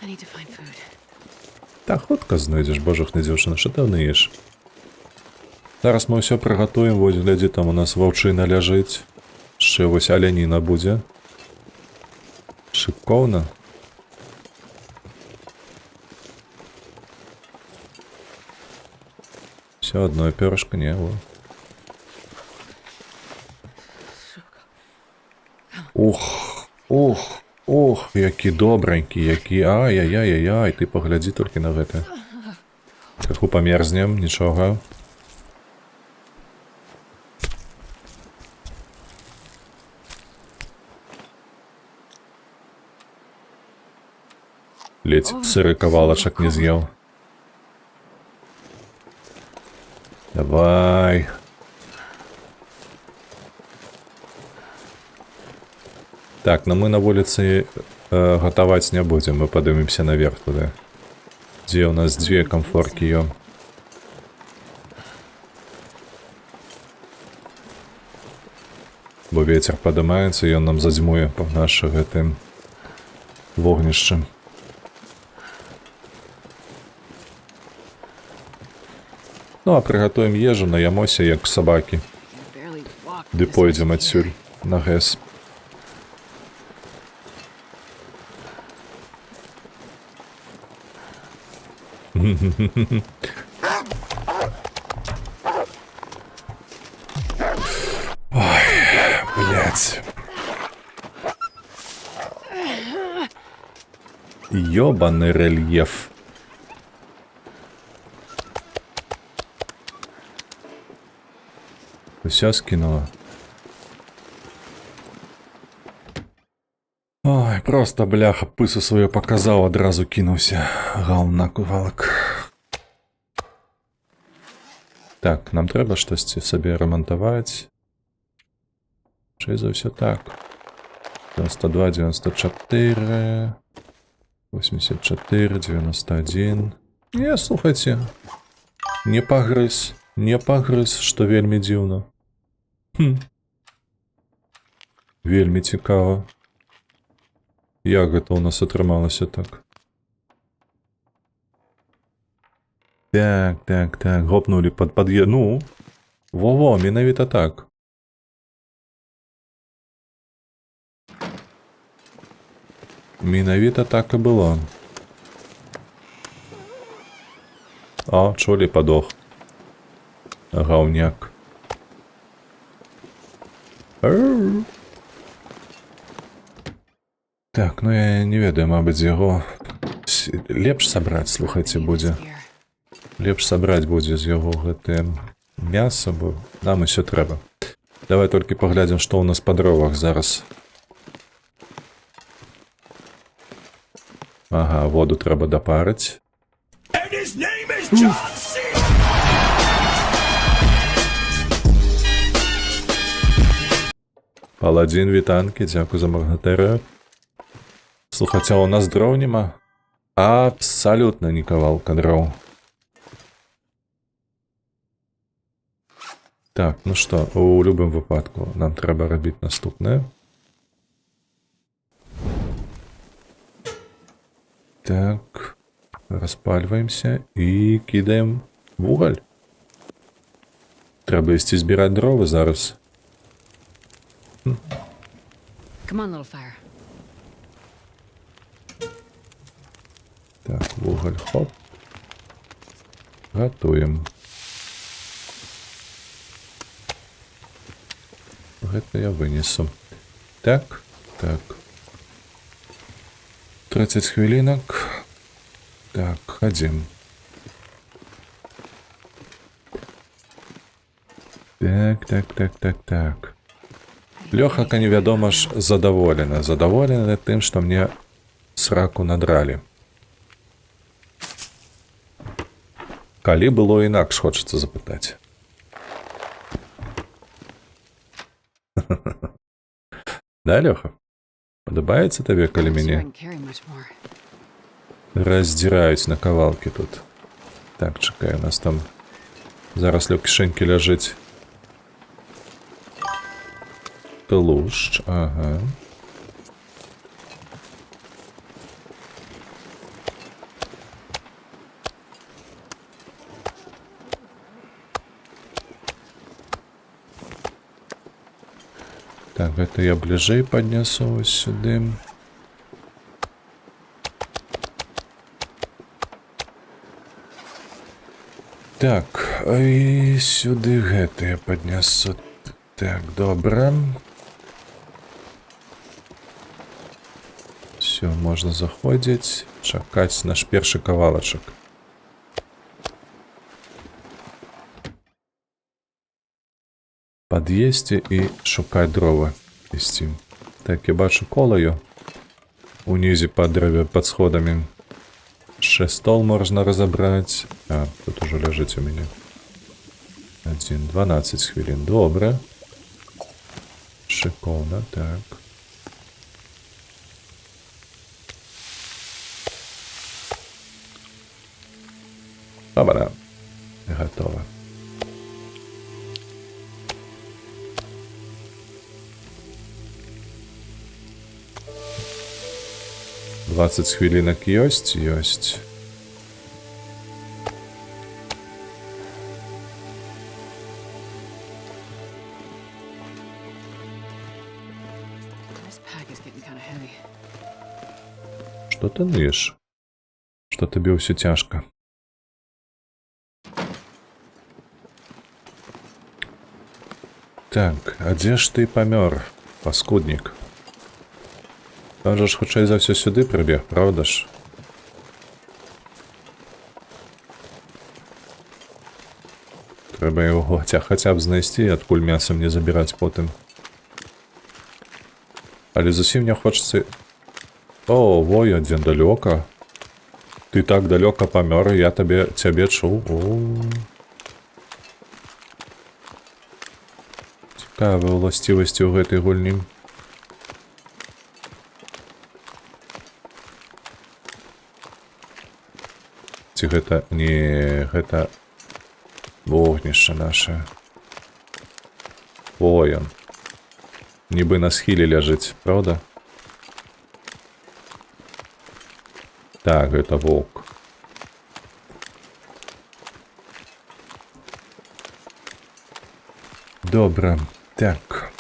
I need to find food. Та хутка знойдзеш, божухна дзяўчына, што ты ныеш? Зараз мы ўсё прыгатуем, вось глядзі, там у нас ваўчына ляжыць. Яшчэ вось аляніна будзе. Шыкоўна. Всё одно пёрышко, не, во. Ух, які добранькі, які, ай-яй-яй-яй, ты паглядзі толькі на гэта. Крыху памерзнем, нічога. Ледь сыры кавалачак не з'еў. Давай. Так, но мы на вуліцы гатаваць не будзем, мы падымемся наверх туды. Дзе у нас дзве камфоркі ём. Бо вецер падымаецца, ён нам задзьмуе па наша гэтым вогнішчам. Ну, а прыгатуем ежу, наямося, як сабакі. Ды пойдзем адсюль на гэс. Ой, блядь. Ёбаный рельеф. Усё скинула. Ой, просто бляха, пысу свою показал, одразу кинулся. Гаўна кувалак. Так, нам трэба штосьці сабе ремонтаваць. Чи за все так? 92, 94, 84, 91. Не, слухайте. Не пагрыз, што вельмі дзіўна. Вельмі цікава. Як гэта у нас атрымалася так? Так, гопнули под подъезд. Ну, во-во, менавіта так. Менавіта так і было. О, чулі падох. Гаўняк. Так, ну я не ведаю, мабыць, яго лепш сабраць, слухайце, будзе. Лепш сабраць будзе з яго гэтае мяса, бо нам усё трэба. Давай толькі паглядзім, што ў нас па дровах зараз. Ага, воду трэба дапарыць. Паладзін, вітанкі, дзякуй за магнатэрыю. Слухайце, у нас дроў нема? Абсалютна ні кавалка дроў. Так, ну што, у любым выпадку нам трэба рабіць наступнае. Так, распальваемся і кідаем вугаль. Трэба ісці збіраць дровы зараз. Come on, little fire. Так, вугаль, хоп. Гатуем. Гэта я вынесу. Так. 30 хвілінак. Так, хадзім. Так. Лёха, невядома ж, задаволена. Задаволена тым, што мне сраку надралі. Калі было інакш, хочацца запытаць. Да, Лёха? Падабаецца табе, калі I'm sure I мяне can carry much more. раздзіраюць на кавалкі тут? Так, чакай, у нас там зараз ля кішэнькі ляжыць тлушч, ага. Так, гэта я бліжэй паднясу вось сюды. Так, і сюды гэта я паднясу. Так, добра. Все, можна заходзіць, чакаць наш першы кавалачак. Пад'есці і шукаць дровы ісці. Так, я бачу колаю унізе пад дрэве пад сходамі. Яшчэ стол можна разабраць. А, тут ужо ляжыць у мяне. 12 хвілін. Добра. Шыкоўна, так. Добра. Гатова. Двадцать хвілінак ёсць. This pack is getting kind of heavy. Што ты ныеш? Што табе ўсё цяжка? Так, а дзе ж ты памёр, паскуднік? Там жа ж хутчэй за ўсё сюды прыбег, правда ж? Трэба яго хаця б знайсці, адкуль мяса мне забіраць потым. Але зусім не хочацца... О, во, адзін далёка. Ты так далёка памёр, я цябе чуў. Цікавыя ўласцівасці ў гэтай гульні. Ці гэта... Не, гэта... Вогнішча наша. О, ён. Нібы на схіле ляжыць, правда? Так, гэта воўк. Добра. Так.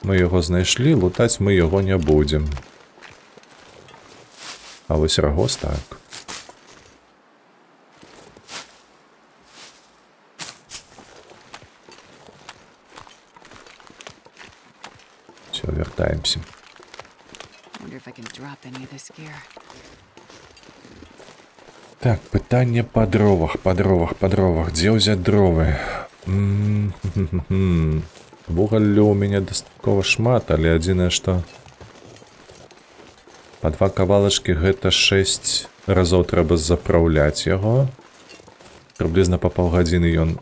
Мы яго знайшлі, лутаць мы яго не будзем. А вось рагоз так. Все, вяртаемся. Wonder if I can drop any of this gear. Так, пытанне па дровах. Дзе ўзяць дровы? Вугаллю ў мяне дастаткова шмат, але адзінае, што па 2 кавалачкі гэта 6 разоў трэба запраўляць яго. Прыблізна па паўгадзіны ён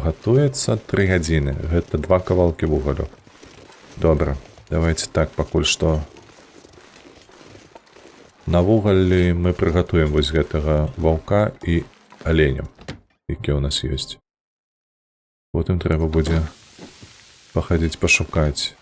гатуецца, 3 гадзіны. Гэта 2 кавалкі вугалю. Добра, давайте так, пакуль што на вугаллі мы прыгатуем вось гэтага ваўка і аленя, які ў нас ёсць. Потым трэба будзе пахадзіць пашукаць.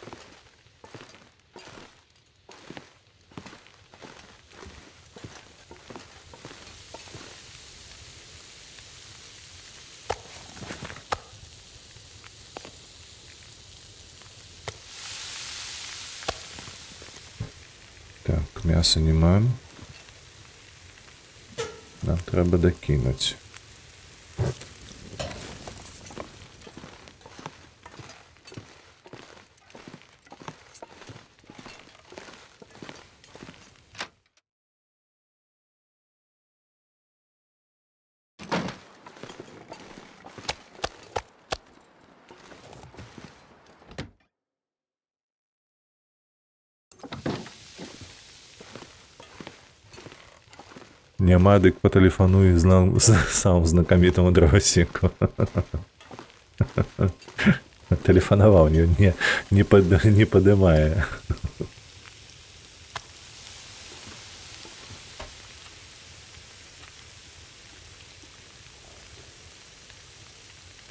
Так, мяса не маем. Нам трэба дакінуць. Няма, дык патэлефануй сам знакамітаму дровасеку. Тэлефанаваў, не падымае.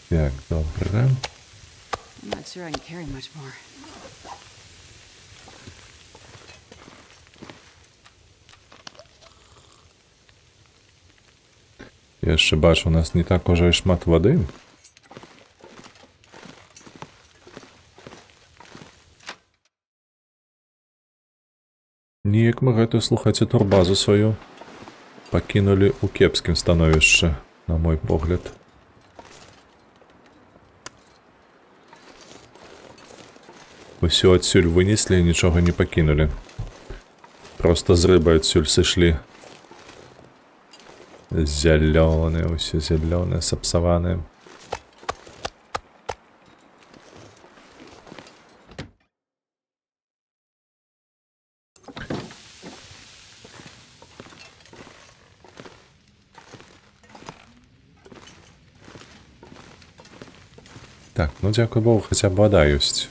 Так, добре. I'm not sure I can carry much more. Я яшчэ бачу, у нас не так уже і шмат вады. Неяк мы гэтую, слухайце, турбазу сваю пакінулі ў кепскім становішчы, на мой погляд. Усё адсюль вынеслі і нічога не пакінулі. Проста з рыбай адсюль сышлі. Зялёныя, ўсё зялёныя, сапсаваныя. Так, ну дзякуй Богу, хаця б вада ёсць.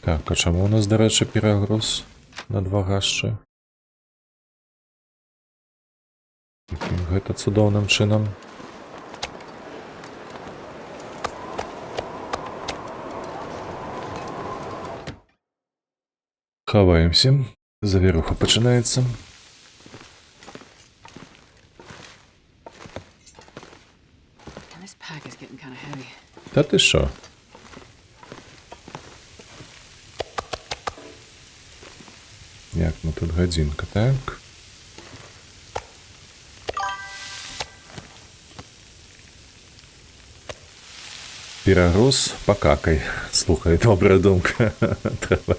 Так, а чаму у нас, дарэчы, перагруз на 2 гашчы? Якім гэта цудоўным чынам? Хаваемся. Завіруха пачынаецца. And this pack is getting kind of heavy. Та ти що? Як ну тут годинка, так? Перагруз покакай. Слухай, добра думка. Треба.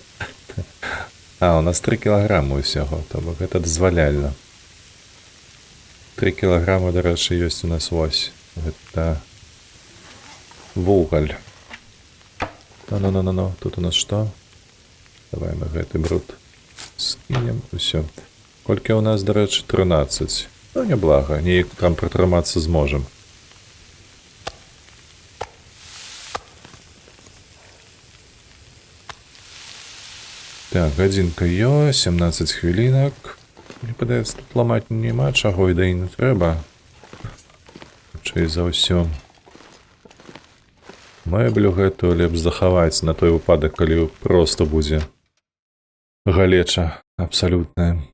А, у нас 3 кілаграми усього, тобто гэта дазваляльна. 3 кілаграми, до речі, ёсць у нас ось. Гэта вугаль. Ну, тут у нас што? Давай мы гэты бруд скинем, усё. Колькі у нас, до речі, 13. Ну, няблага, неяк там пратрымацца зможам. Так, гадзінка ё, 17 хвілінак. Мне падаецца, тут ламаць няма чаго, і да і не трэба. Хутчэй за ўсё. Мэблю гэтую лепш захаваць на той выпадак, калі проста будзе галеча абсалютная.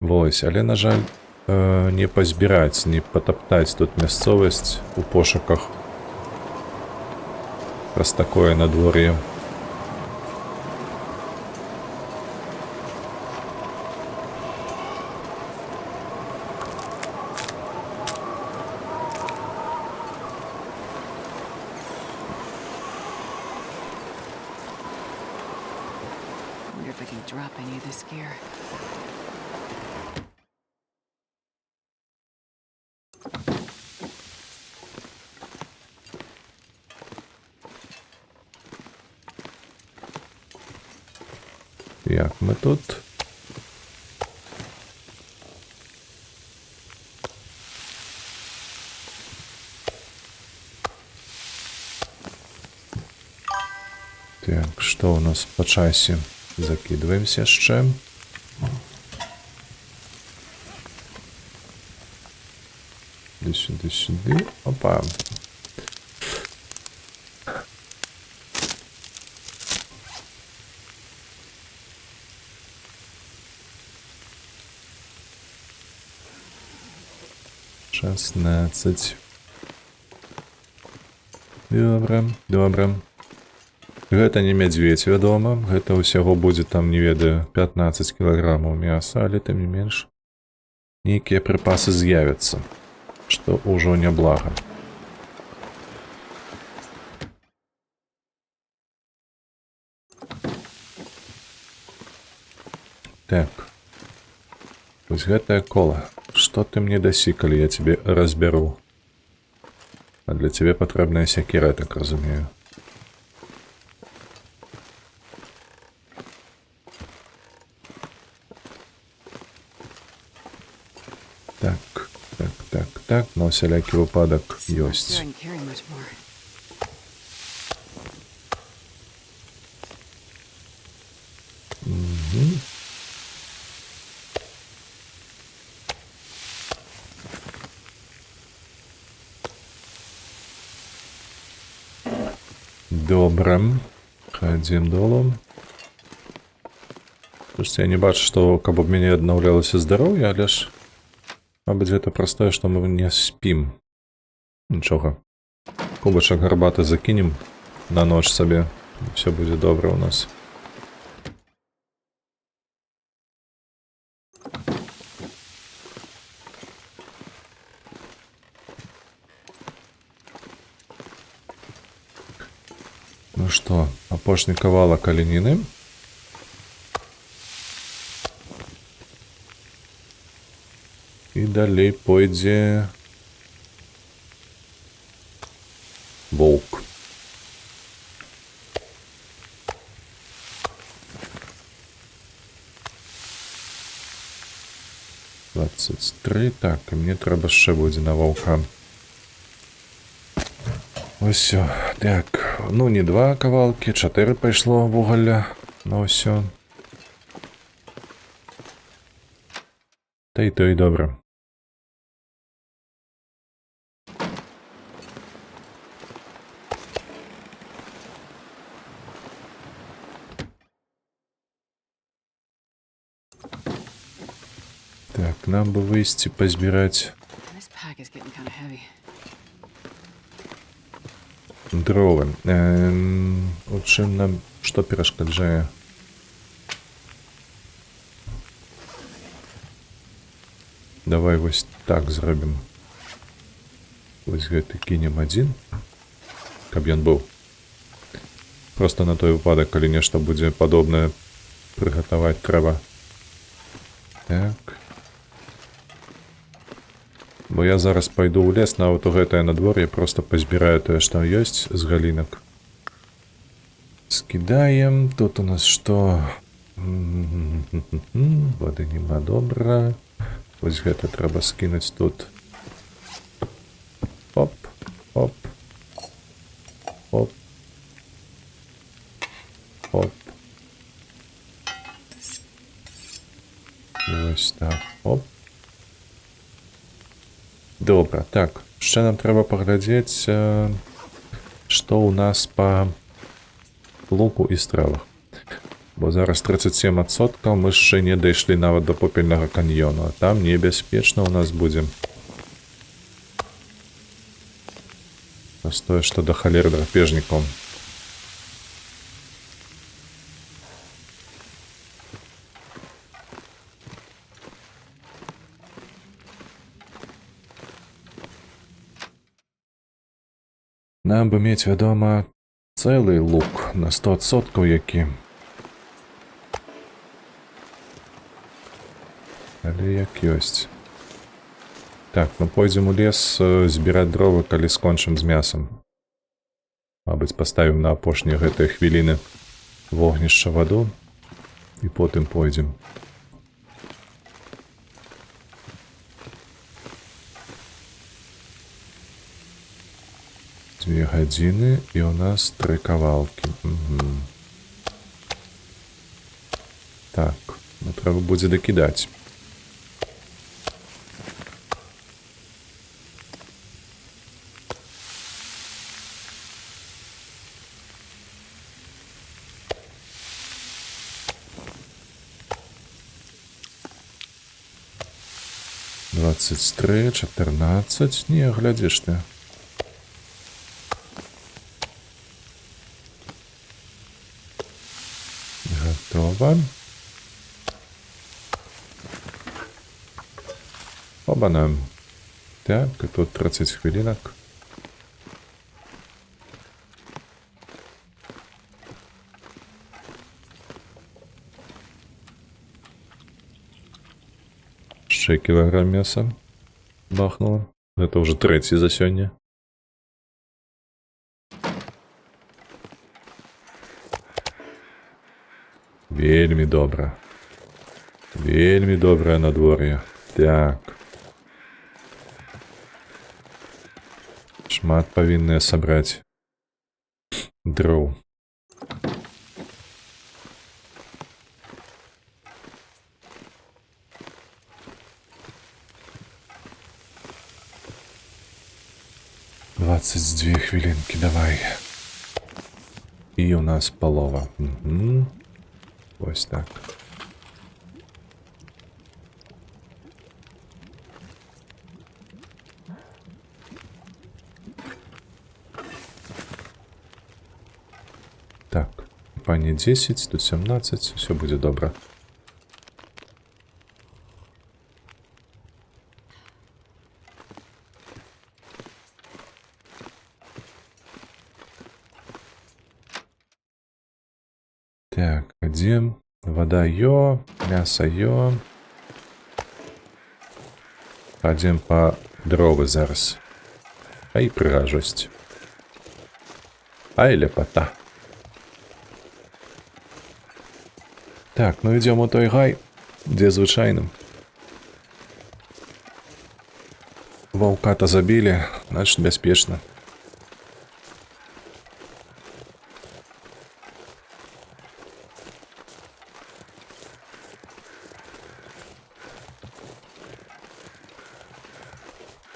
Вось, але, на жаль, не пазбіраць, не патаптаць тут мясцовасць у пошуках праз такое надвор'е. If I can drop any of this gear. Як ми тут? Так, што у нас по часе? Закидываемся яшчэ. Сюды. Опа. Шестнадцать. Добра. Гэта не мядзведь, вядома. Гэта ўсяго будзе там, не ведаю, 15 кілаграмаў мяса, але тым не менш. Нейкія прыпасы з'явяцца, што ўжо няблага. Так. Вось гэтае кола. Што ты мне дасі, калі я цябе разбяру? А для цябе патрэбная сякера, так разумею. Так, на всялякі выпадак Sure ёсць. I can carry much more. Добра. Хадзім долу. Слушайте, я не бачу, што каб у мяне аднаўлялася здароўе, але ж мабыць, гэта простое, што мы не спім. Нічога. Кубачак гарбаты закінем на ноч сабе. Все будзе добра ў нас. Ну што, апошні кавалак аленіны. І далей пойдзе воўк. Двадцать три. Так, і мне трэба яшчэ будзе на ваўка. Усё. Так, ну не 2 кавалкі, 4 пайшло вугалля на ўсё. Та і то і добра. Так, нам бы выйсці пазбіраць This pack is getting kind of heavy. дровы. У чым нам што перашкаджае? Давай вось так зробім. Вось гэты кінем адзін, каб ён быў. Просто на той выпадак, калі нешта будзе падобнае прыгатаваць трэба. Так. Бо я зараз пайду ў лес, нават у гэтае надвор'е, просто пазбіраю тое, што ёсць з галінак. Скідаем. Тут у нас што? Вады нема, добра. Вось гэта трэба скінуць тут. Оп, оп. Оп. Оп. Вось так. Оп. Добра, так. Яшчэ нам трэба паглядзець, што ў нас па луку і стрэлах. Бо зараз 37%, мы яшчэ не дайшлі нават да попельнага каньёну, а там небяспечна ў нас будзе. Тое, што да халеры драпежнікаў. Нам бы мець, вядома, цэлы лук на 100%, які. Але як ёсць. Так, ну пойдзем у лес збіраць дровы, калі скончым з мясам. Мабыць, паставім на апошнія гэтыя хвіліны вогнішча ваду і потым пойдзем. 2 гадзіны і ў нас 3 кавалкі. Так, ну трэба будзе дакідаць. Двадцать три, 14. Не, глядзіш ты. Готово. Оба-на. Так, і тут 30 хвилинок. Ще килограмм мяса бахнуло. Это уже 3 за сёння. Вельмі добра. Вельмі добрае надвор'е. Так. Шмат павінныя сабраць дроў. Двадцать 22 хвілінкі, давай. І у нас палова. Угу. Ось так. Так, пані 10, тут 17, все буде добре. Так, где вода йо, мясо йо. Пойдем по дровы зараз. Ай, пригажость. Ай, лепота. Так, ну идем у той гай, где звычайным. Ваўка-то забили, значит бяспечна.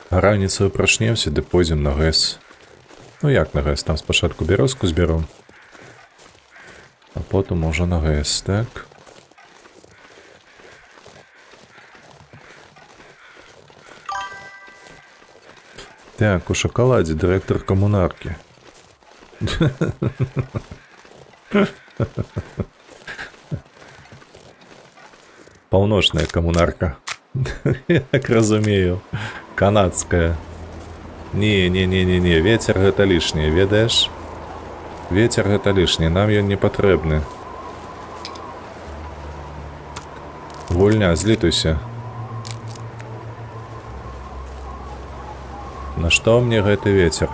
Раніцаю прачнемся, ды пойдзем на ГЭС. Ну як на ГЭС? Там спачатку бярозку збяром. А потым уже на ГЭС, так? Так, у шоколаде директор коммунарки. Паўночная коммунарка. Я так разумею. Канадская. Не, ветер гэта лишнее, ведаеш? Ветер гэта лишнее, нам ён не патрэбны. Гульня, злітуйся. На што мне гэты ветер?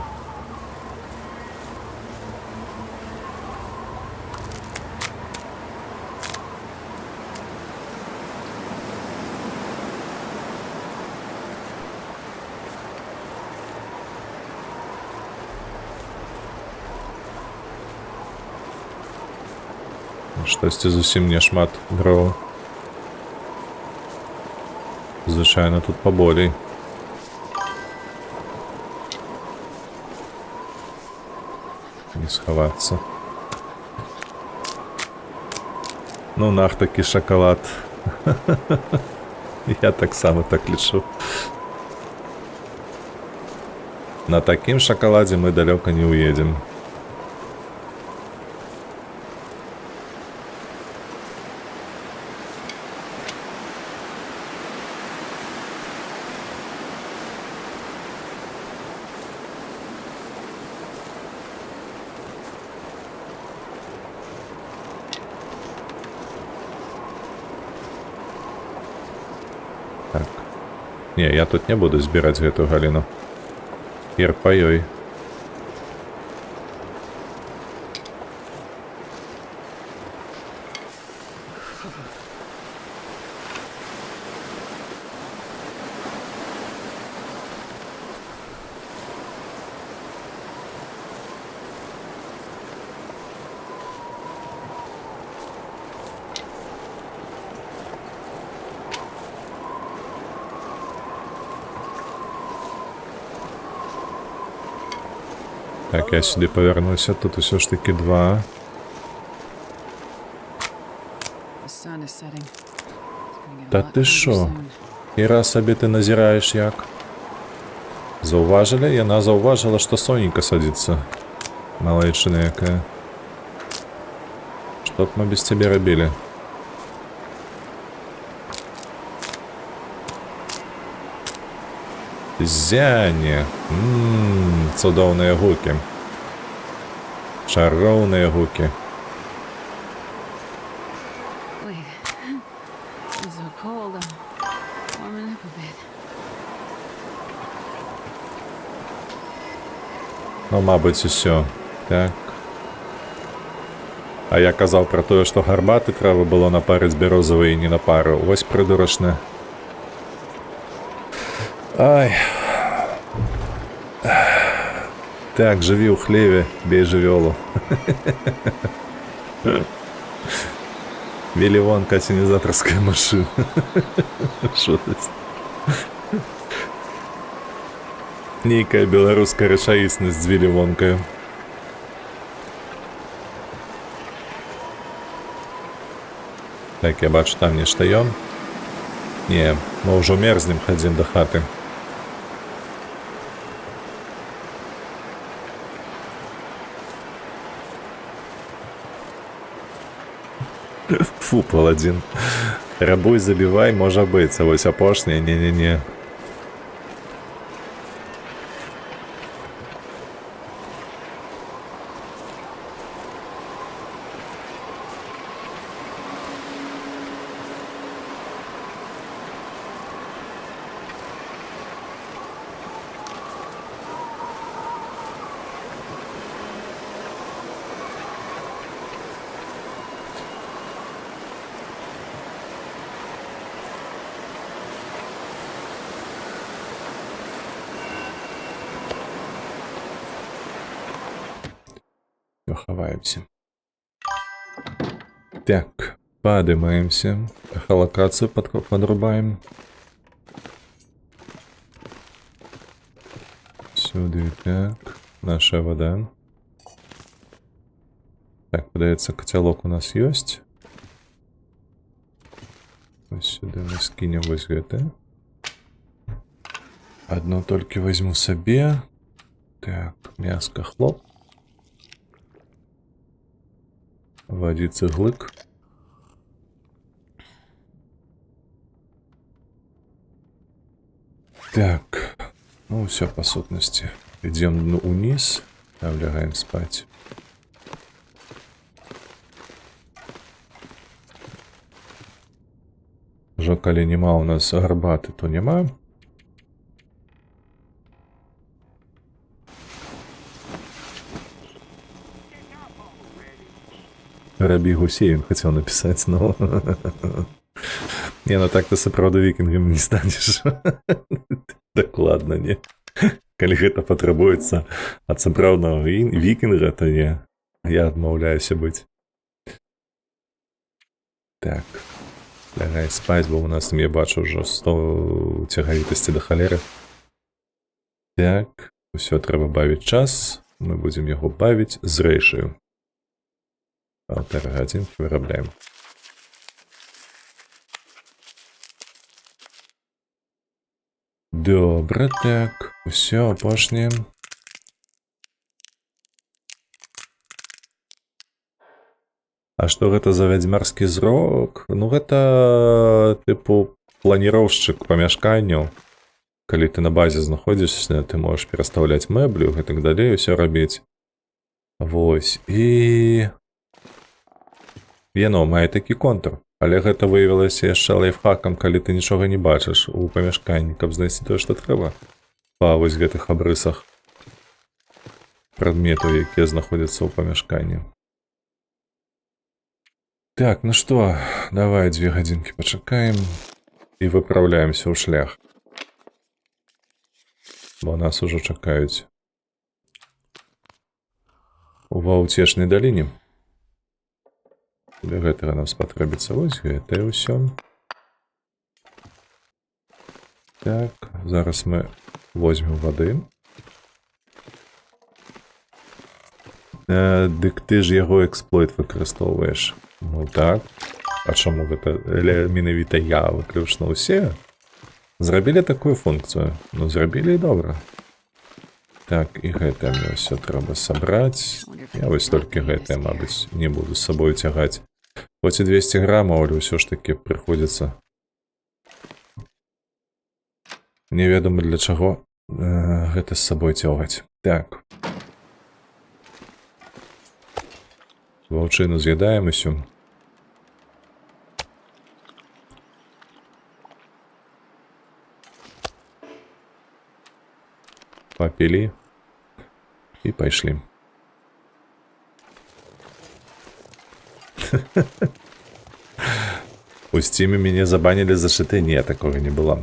Штосьці зусім не шмат дроў. Звычайна тут паболей. Не сховаться. Ну нах таки шоколад. Я так само так лечу. На таким шоколаде мы далеко не уедем. Так. Не, я тут не буду збіраць гэтую галіну. Ір па ёй. Так, я сюди повернуся, тут усё ж таки два. Та ти що? Іра собі ти назираєш як? Зауважили? Яна зауважила, що соненька садиться. Малайчина якая. Что б мы без тебя робили? Зяне. Цудоўныя гукі. Чароўныя гукі. Ну, мабуть, усё. Так. А я казаў пра тое, што гарбаты трэба было напарыць бярозавай і не на пару. Вось прыдурачна. Ай. Так, жыві ў хлеве, бей жывёлу. Велівонка асенізатарская машына. Шо тут? Нейкая беларуская рэчаіснасць з велівонкаю. Так, я бачу, там нешта ён. Не, мы ўжо мерзнем, хадзім да хаты. Фу, паладзін. Рабуй, забівай, можа быць, а вось апошняе, не-не-не. Хаваемся. Так, поднимаемся. Эхолокацию подрубаем. Сюда, так. Наша вода. Так, подается котелок у нас есть. Вот сюда мы скинем вот это. Одно только возьму себе. Так, мяско, хлоп. Водица, глык. Так, ну все по сутности. Идем вниз, там лягаем спать. Уже коли нема у нас гарбаты, то нема. Рабі гусей он хотел написать, но... Не, ну так ты сапраўды викингом не станешь. Так ладно, не. Калі гэта патрабуецца ад сапраўднага викинга, то не. Я адмаўляюся быць. Так. Лягай спаць, бо у нас там я бачу ўжо 100 цягавітасці да халеры. Так. Усё, трэба бавіць час. Мы будзем яго бавіць з рэйшаю. 1,5 годинки вырабляем. Добре, так. Усё, апошняе. А што гэта за вядзьмарскі зрок? Ну, гэта, тыпу, планіроўшчык памяшканняў. Калі ты на базе знаходзішся, ты можаш перастаўляць мэблю, гэтак далей усё рабіць. Вось, і... Яно мае такі контур, але гэта выявілася яшчэ лайфхакам, калі ты нічога не бачыш у памяшканні, каб знайсці тое, што трэба. Па вось гэтых абрысах прадметаў, якія знаходзяцца ў памяшканні. Так, ну што, давай 2 гадзінкі пачакаем і выпраўляемся ў шлях. Бо нас ужо чакаюць ва ўцешнай даліне. Для гэтага нам спатрэбіцца вось гэтае ўсё. Так, зараз мы возьмем вады. Дык ты ж яго эксплойт выкарыстоўваеш. Ну так. А чаму гэта менавіта я выключна ўсе? Зрабілі такую функцыю. Ну, зрабілі і добра. Так, і гэтае мне ўсё трэба сабраць. Я вось толькі гэтае, мабыць, не буду з сабою цягаць. Хоць і 200 грамаў, але ўсё ж такі прыходзіцца. Невядома для чаго гэта з сабой цягаць. Так. Ваўчыну з'ядаем усю. Попілі. І пайшлі. У Steam мяне забанілі за чыты, не, такога не было.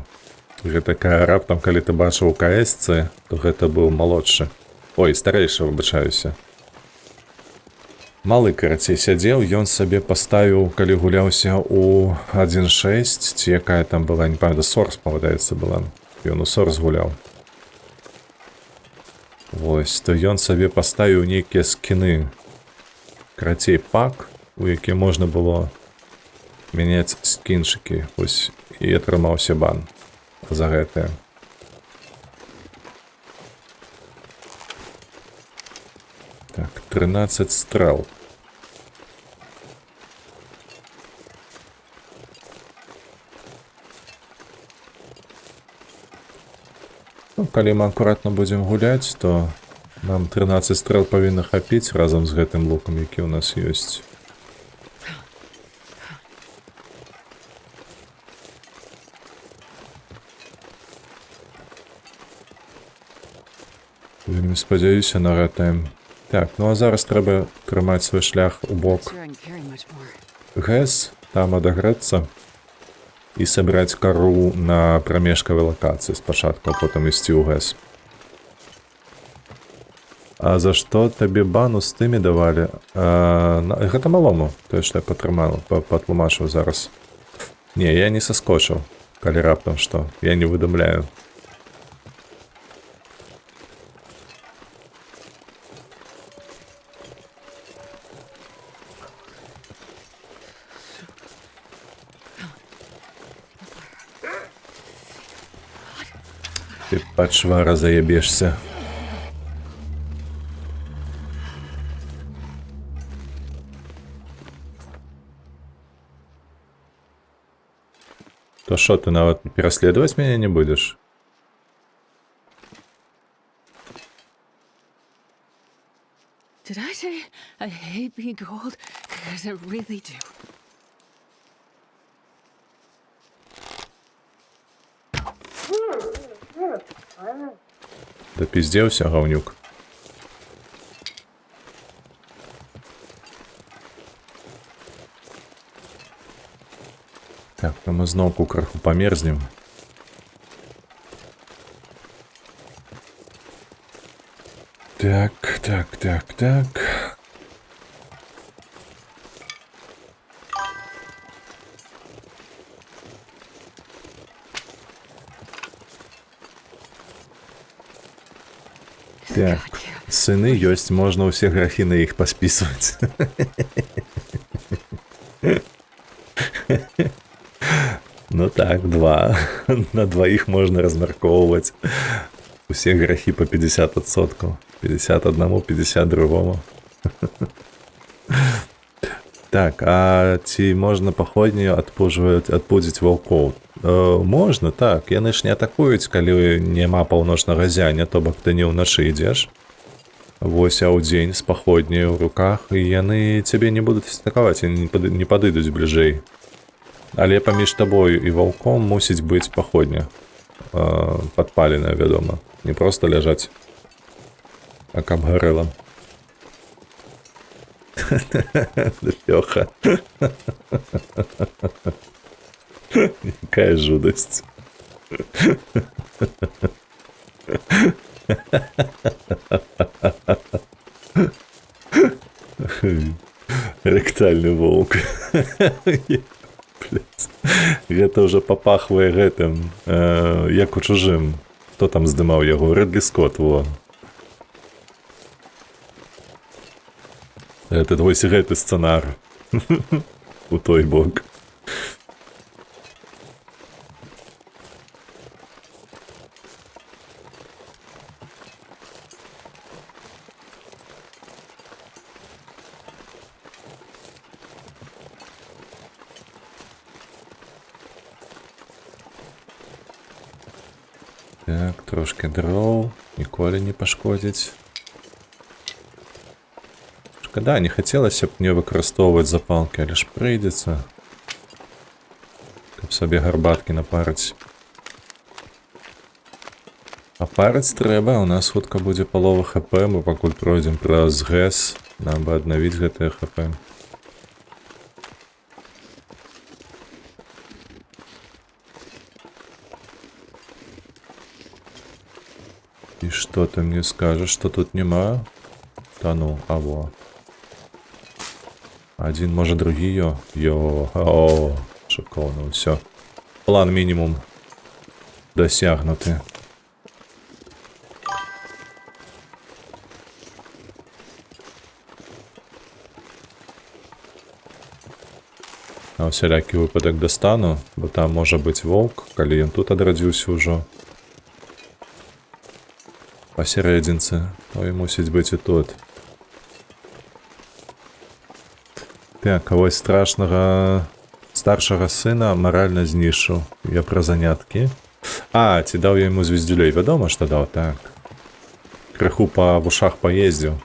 Гэта раптам, калі ты бачыў у КС, то гэта быў малодшы. Ой, старэйшы, выбачаюся. Малы, карацей, сядзеў, ён сабе паставіў, калі гуляўся у 1.6, ці якая там была, не памятаю, Сорс, павадаецца, была. Ён у Сорс гуляў. Вось, то ён сабе паставіў нейкія скіны. Карацей, пак, у які можна было мяняць скінчыкі. Вось, і атрымаўся бан за гэтае. Так, 13 стрел. Ну, калі мы акуратна будзем гуляць, то нам 13 стрел павінна хапіць разам з гэтым лукам, які ў нас ёсць. Вельмі спадзяюся на гэтае. Так, ну а зараз трэба трымаць свой шлях у бок Sure, I can carry much more. ГЭС, там адагрэцца і сабраць кару на прамежкавай лакацыі спачатку, а потым ісці ў ГЭС. А за што табе бану з тымі давалі? Гэта малому, тое, што я патлумачыў зараз. Не, я не саскочыў, калі раптам што, я не выдумляю. Ты пад швара заебешься. То що, ти навіть переслідувати мене не будеш? Did I say I hate being cold? Because I really do. Допіздівся, говнюк. Так, то ми знову кукраху померзнем. Так. Так, сыны ёсць, можна ўсе грахі на іх паспісваць. Ну так, 2. На двоих можна размяркоўваць. Усе грахі по 50%. 51, 50 другому. Так, а ці можна паходню адпудзіць ваўкоў? Можна, так. Яны ж не атакуюць, калі няма паўночнага зяня, то бок ты не ўначы ідзеш. Вось, а ў дзень з паходняй у руках, і яны цябе не будуць атакаваць, і не падыдуць бліжэй. Але паміж табою і ваўком мусіць быць паходня. Падпаленая, вядома. Не проста ляжаць, а каб гарэла. Лёха. Какая жудость. Ректальный волк. Гэта уже папахвае гэтым, як у чужым. Хто там здымаў яго? Рэдлі Скотт, во. Это вось гэты сцэнар. У той бок. Так, трошки дров, ніколі не пашкодзіць. Шкада, не хацелася б мне выкарыстоўваць запалкі, але ж прыйдзецца. Каб сабе гарбаткі напарыць. А парыць трэба, у нас хутка будзе палова ХП, мы пакуль пройдзем праз ГЭС, нам бы аднавіць гэтае ХП. И что ты мне скажешь, что тут нема? Та ну, во. Один, может, другі, йо. О, шикарно, все. План мінімум досягнути. На всялякі выпадак достану, бо там може бути вовк, калі ён тут адрадзіўся ўжо. Посерединце. Ой, мусить быть и тут. Так, а вось страшного старшего сына морально знішчыў. Я про заняткі. А, ці даў я ему звездюлей. Вядома, што даў, так. Крыху па вушах паездзіў.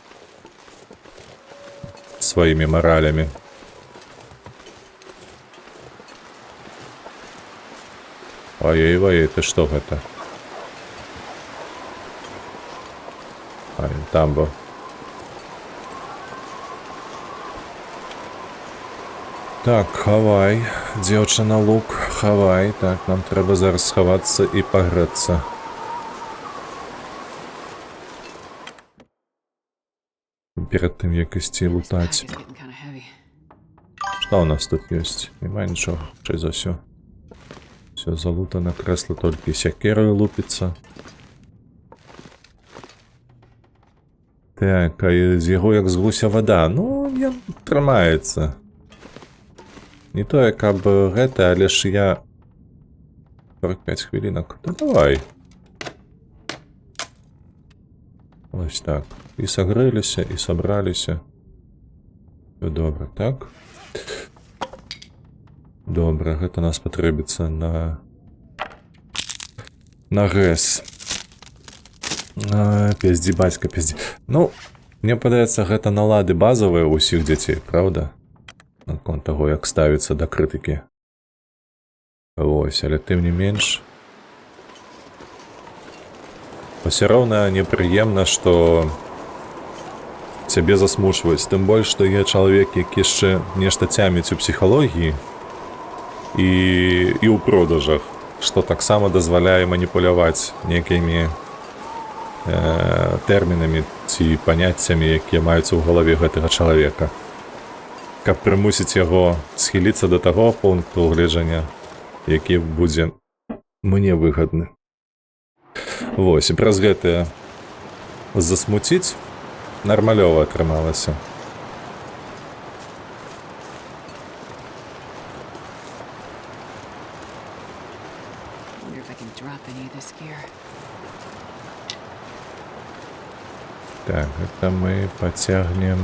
Сваімі моралямі. Ой-ой-ой, ты што гэта? А, там бо. Так, хавай, дзеўчына лук, хавай. Так, нам трэба зараз схавацца і пагрэцца. Перад тым, як ісці лутаць. It's getting kind of heavy. Што ў нас тут ёсць? Нема нічога, хутчэй за ўсё. Все залутано, кресло толькі сякерою лупіцца. Так, а з яго як з гуся вада. Ну, ён трымаецца. Не тое, каб гэта, але ж я... 45 хвілінак. Да давай. Ось так. І сагрэліся, і сабраліся. Все добра, так? Добра, гэта нас патрэбіцца на гэс. Пиздzi, бацька, пиздzi. Ну, мне падаецца, гэта налады базовыя ў усіх дзяцей, правда? Наконт таго, як ставіцца да крытыкі. Вось, але тым не менш. Усё роўна непрыемна, што цябе засмушваюць. Тым больш, што я чалавек, які яшчэ нешта цяміць у псіхалогіі і ў продажах, што таксама дазваляе маніпуляваць нейкімі тэрмінамі ці паняццямі, якія маюцца ў галаве гэтага чалавека, каб прымусіць яго схіліцца да таго пункту гледжання, які будзе мне выгадны. Вось, і праз гэтае засмуціць нармалёва атрымалася. Wonder if I can drop any of this gear. Так, гэта мы пацягнем.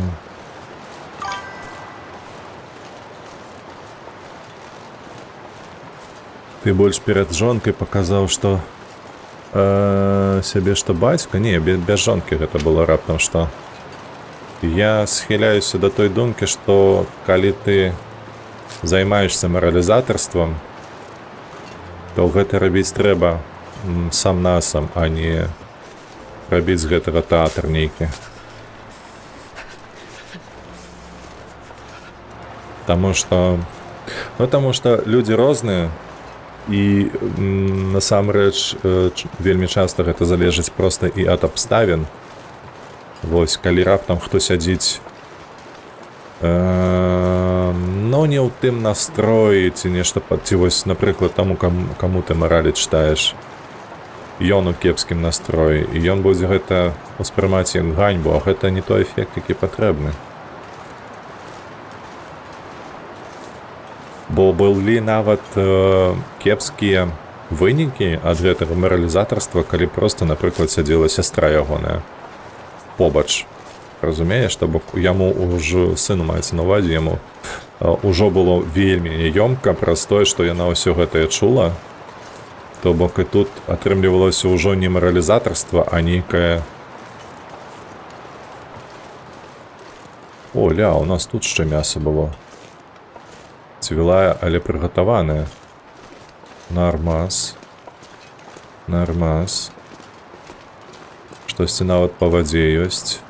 Ты больш перад жонкай паказаў, што сябе што бацька? Не, без жонкі гэта было раптам што. Я схіляюся да той думкі, што калі ты займаешься маралізатарствам, то гэта рабіць трэба сам-насам, а не рабіць з гэтага тэатр нейкі. Таму што людзі розныя, і насамрэч вельмі часта гэта залежыць проста і ад абставін. Вось, калі раптам хто сядзіць ну не ў тым настроі ці нешта, ці вось, напрыклад, таму, каму ты маралі чытаеш, ён у кепскім настроі, і ён будзе гэта успрымаць як ганьбу, а гэта не той эфект, які патрэбны. Бо былі нават кепскія вынікі ад гэтага маралізатарства, калі проста, напрыклад, сядзела сястра ягоная побач. Разумееш, то бок яму ўжо, сыну маецца на ўвазе, яму ўжо было вельмі няёмка праз тое, што яна ўсё гэтае чула. То бок і тут атрымлівалася ўжо не маралізатарства, а нейкае... О, ля, у нас тут ще мяса было. Цвілае, але прыгатаванае. Нармаз. Нармаз. Штосьці нават па вадзе ёсць.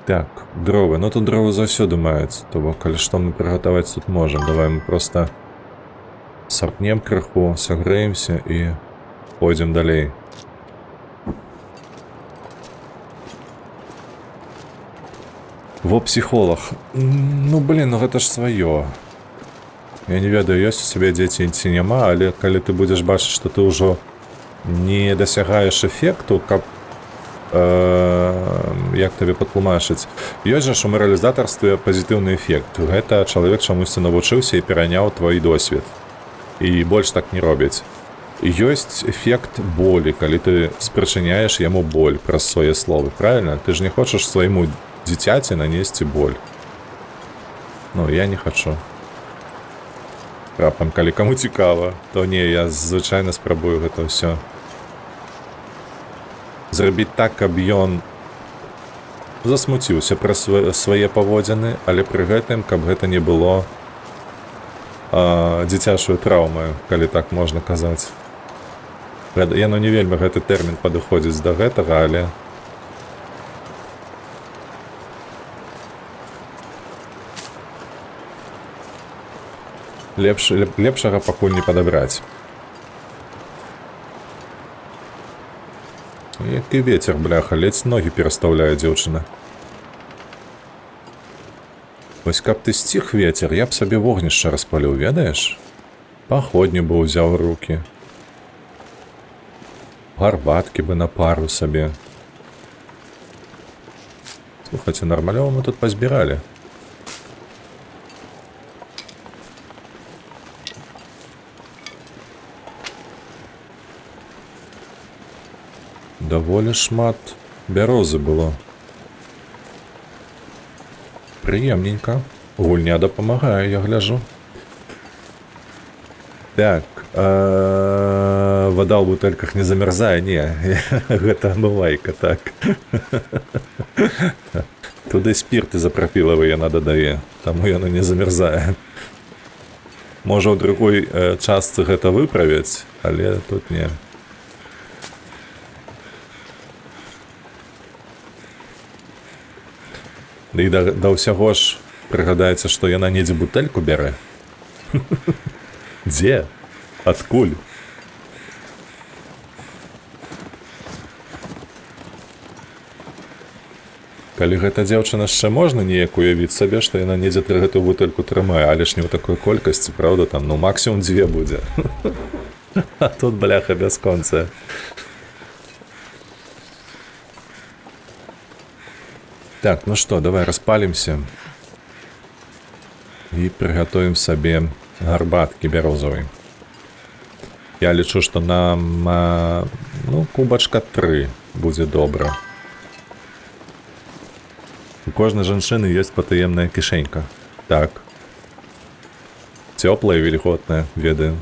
Так, дровы. Ну тут дровы заўсёды маюцца. То бок, калі што мы прыгатаваць тут можам. Давай мы проста Сапнем крыху, согреемся и пойдем далей. Во психолог. Ну, блин, ну гэта ж сваё. Я не ведаю, ёсць у цябе дзеці ці няма, але калі ты будзеш бачыць, што ты ўжо не дасягаеш эфекту, каб як табе патлумачыць. Ёсць жа ж у маралізатарстве пазітыўны эфект. Гэта чалавек чамусьці навучыўся і пераняў твой досвед. І больш так не робяць. Ёсць эфект болі, калі ты спрачыняеш яму боль праз свае словы, правильно? Ты ж не хочаш свайму дзіцяці нанесці боль. Ну, я не хачу. Раптам, калі каму цікава, то не, я звычайна спрабую гэта ўсё зрабіць так, каб ён засмуціўся пра свае паводзіны, але пры гэтым, каб гэта не было дзіцячую траўмаю, калі так можна казаць. Яно не вельмі гэты тэрмін падыходзіць да гэтага, але лепшага пакуль не падабраць. Які вецер, бляха, ледзь ногі перастаўляе дзяўчына. Вось каб ты сціх вецер, я б сабе вогнішча распаліў, ведаеш? Паходню бы ўзяў рукі. Гарбаткі бы на пару сабе. Слухайце, нармалёва мы тут пазбіралі. Даволі шмат бярозы было. Прыемненька. Гульня дапамагае, я гляжу. Так, вода ў бутэльках не замярзае, не, гэта бывайка, так. Туды спірт ізапрапілавы яна дадае, таму яна не замярзае. Можа, ў другой частцы гэта выправіць, але тут не. І да ўсяго ж прыгадаецца, што яна недзе бутэльку бярэ. Дзе? Адкуль? Калі гэта дзяўчына яшчэ можна неяк уявіць сабе, што яна недзе гэтую бутэльку трымае, але ж не ў такой колькасці, праўда, там, ну, максімум 2 будзе. А тут, бляха, бясконцая. Так, ну что, давай распалимся и приготовим себе гарбатки бярозовой. Я лічу, что нам, ну, кубачка 3 будет добра. У кожной жанчыны есть потаемная кишенька. Так. Теплая и вільготная, ведаю.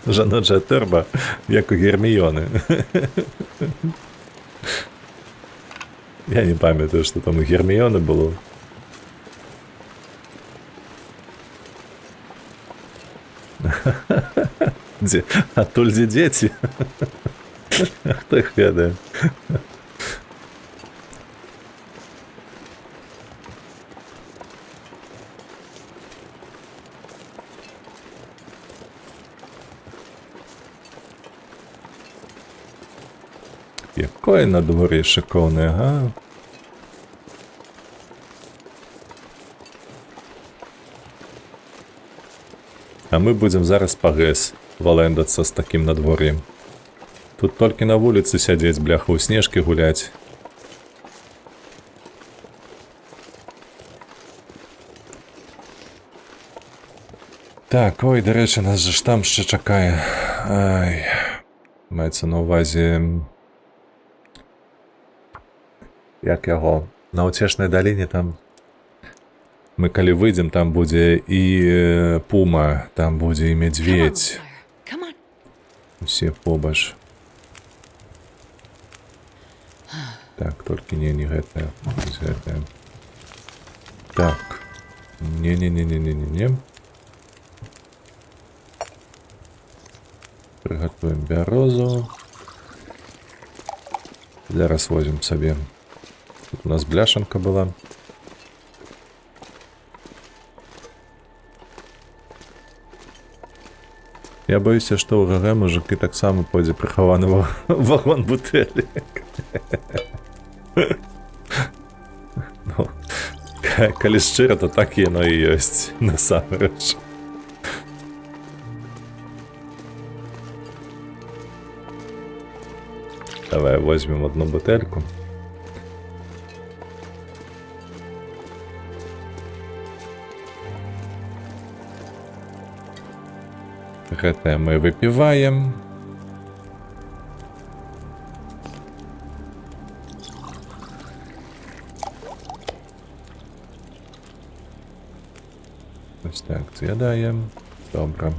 Жаночая торба, як у Герміони. Я не памятаю, что там у Герміони было. Адтуль дзе дзеці? Хто іх ведае? Якое надвор'е шикоўнае, га? А мы будем зараз па ГЭС валэндацца з такім надвор'ем. Тут толькі на вуліцы сядзець, бляха, у снежкі гуляць. Так, ой, дарэчы, нас жа ж там ще чакае. Ай, маецца на ўвазе... Як яго? На Уцешнай даліне там... Мы калі выйдзем, там будзе і пума, там будзе і медведь. Усе побач. Так, толькі не гэтая. Гэтая. Так. Не. Приготуем бярозу. Зараз возьмем сабе. Тут у нас бляшанка была. Я боюся, што ў ГГ мужыкі таксама пойдзе прыхаваны вагон бутэлек. Ну, калі шчыра, то так яно і ёсць, насамрэч. Давай возьмем одну бутэльку. Гэтае мы выпіваем. Ось так, з'ядаем. Добра.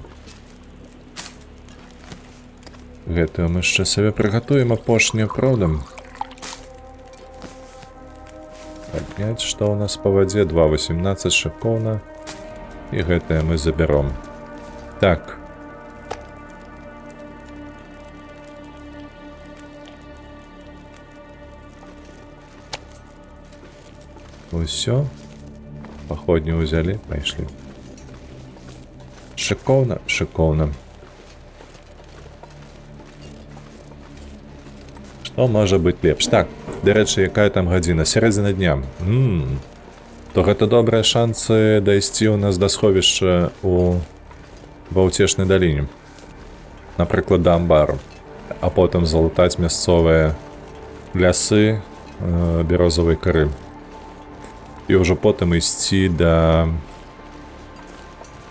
Гэтую мы яшчэ сабе прыгатуем апошнюю, правда? Падняць, што ў нас па вадзе? 2,18 шыкоўна. І гэтае мы забяром. Так. Усё. Паходню ўзялі, пайшлі. Шыкоўна, шыкоўна. Што можа быць лепш? Так, дарэчы, якая там гадзіна? Сярэдзіна дня. То гэта добрыя шансы дайсці ў нас да сховішча ва ўцешнай даліне. Напрыклад, да амбару. А потым залутаць мясцовыя лясы бярозавай кары. І ўжо потым ісці да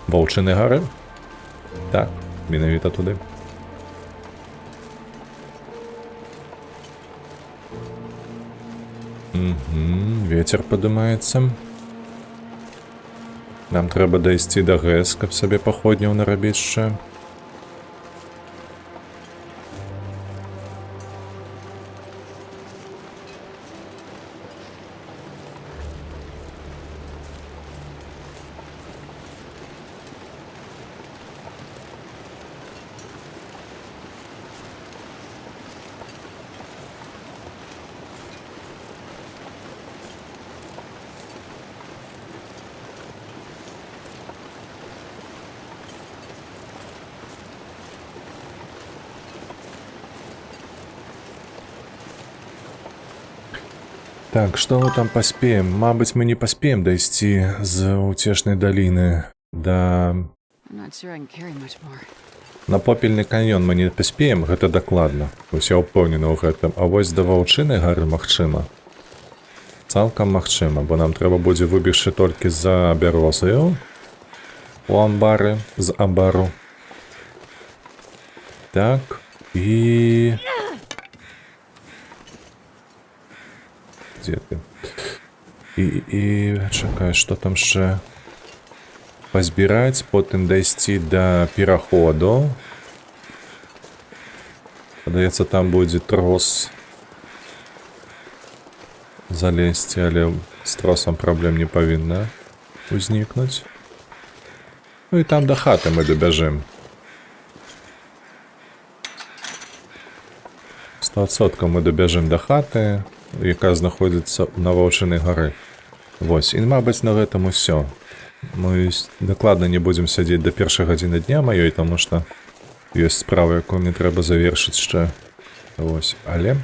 Ваўчынай гары. Так, менавіта туды. Вецер падымаецца. Нам трэба дайсці да ГЭС, каб сабе паходняў нарабіць яшчэ. Так, што мы там паспеем? Мабыць, мы не паспеем дайсці з Уцешнай даліны да... На Попельны каньён мы не паспеем, гэта дакладна. Вось я ўпэўнены ў гэтым. А вось да Ваўчынай гары магчыма. Цалкам магчыма, бо нам трэба будзе выбегчы толькі за бярозаю у амбары, з амбару. Так, і... Дзе ты? І чакай, што там яшчэ пазбіраць, потым дайсці да пераходу. Падаецца, там будзе трос залезці, але з тросам праблем не павінна узнікнуць. Ну і там да хаты мы дабяжым. 100% мы дабяжым да хаты, яка знаходзіцца на Ваўчынай гары. Вось, і, мабыць, на гэтым усё. Мы дакладна не будзем сядзець да першай гадзіны дня маёй, таму што ёсць справа, якую мне трэба завершыць яшчэ. Вось, але...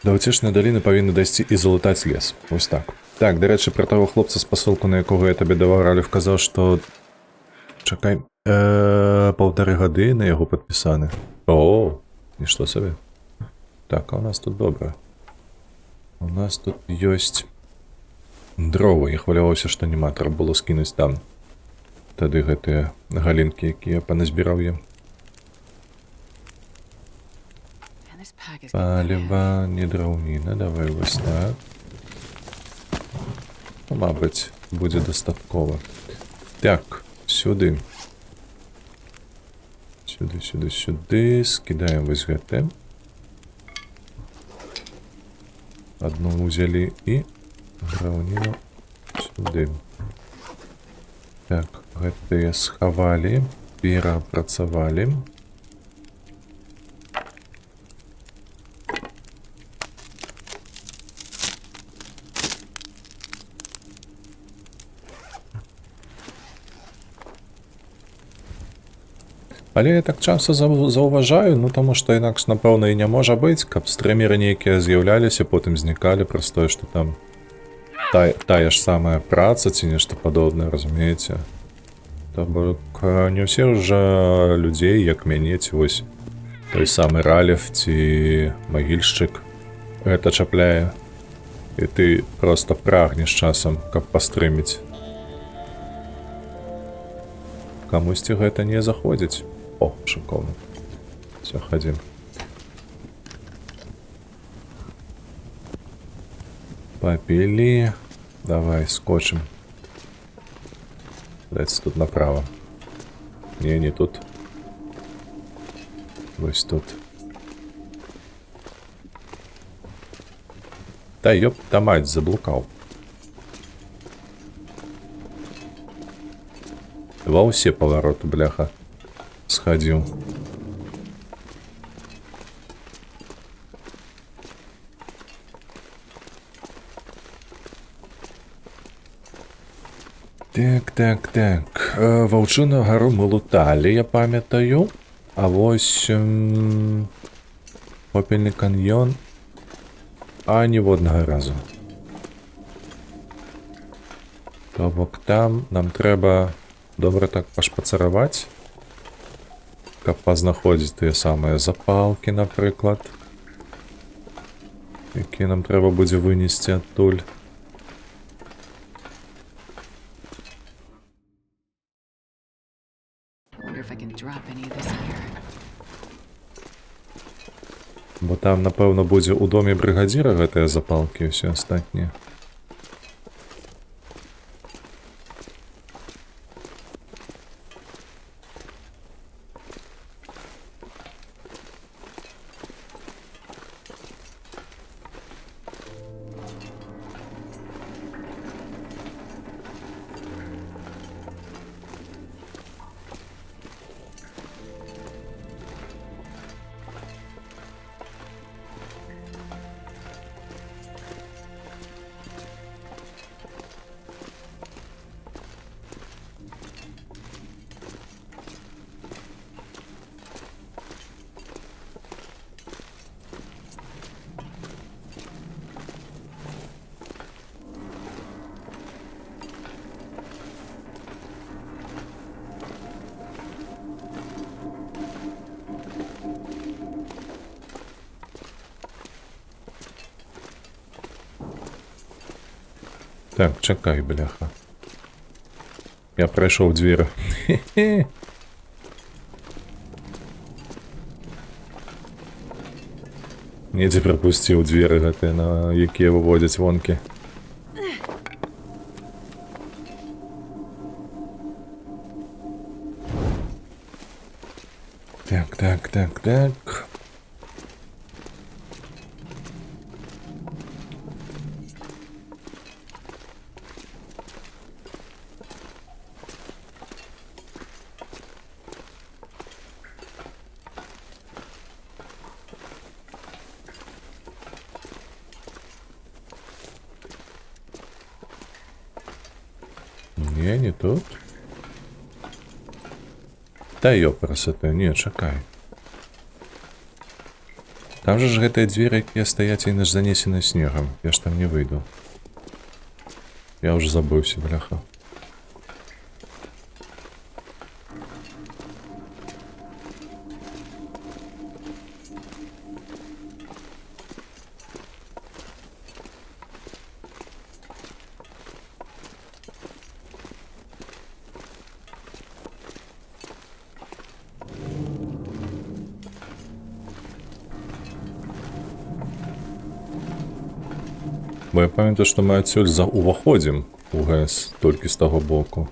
Да Уцешнай даліны павінны дайсці і залутаць лес. Вось так. Так, дарэчы, пра таго хлопца з пасылку, на якога я табе даваў Ралев, казаў, што... Чакай... 1,5 гады на яго падпісаны. О! Нішто сабе. Так, а у нас тут добра. У нас тут ёсць дровы. Я хваляваўся, што няма, трэба было скінуць там. Тады гэтыя галінкі, якія паназбіраў я. Паліва, не драўніна. Давай вось так. Ну, мабыць, будзе дастаткова. Так, сюды. Сюды. Скідаем вось гэтае. Одну ўзялі і драўніну сюды. Так, гэтыя схавалі, перапрацавалі. Але я так часта заўважаю, ну таму што інакш, напэўна, і не можа быць, каб стрымеры нейкія з'яўляліся, потым знікалі праз тое, што там тая ж самая праца ці нешта падобнае, разумееце? То бок не ўсе ж людзей, як мяне, ці вось той самы Ралеф ці магільшчык гэта чапляе. І ты проста прагнеш часам, каб пастрыміць. Камусьці гэта не заходзіць. О, шыкоўна. Все, хадзім. Папілі. Давай, скочым. Дайце тут направо. Не тут. Вось тут. Да ёб, та мать, заблукаў. Ва ўсе павароты, бляха. Схадзіў. Так. Ваўчыну гару мы луталі, я памятаю. А вось... Попельны каньён... А ніводнага разу. То бок там нам трэба добра так пашпацараваць, каб пазнаходзіць тыя самыя запалкі, напрыклад, якія нам трэба будзе вынесці адтуль. Бо там, напэўна, будзе ў доме брыгадзіра гэтыя запалкі і ўсе астатнія. Так, чакай, бляха. Я прайшоў дзверы. Недзе прапусціў дзверы гэтыя, на якія выводзяць вонкі. Так. Не тут. Да ёпрасоты, не, чакай. Там же ж гэтыя дзверы, якія стаяць, яны ж занесены снегам. Я ж там не выйду. Я ўжо забыўся, бляха. Бо я памятаю, што мы адсюль уваходзім у ГЭС толькі з таго боку.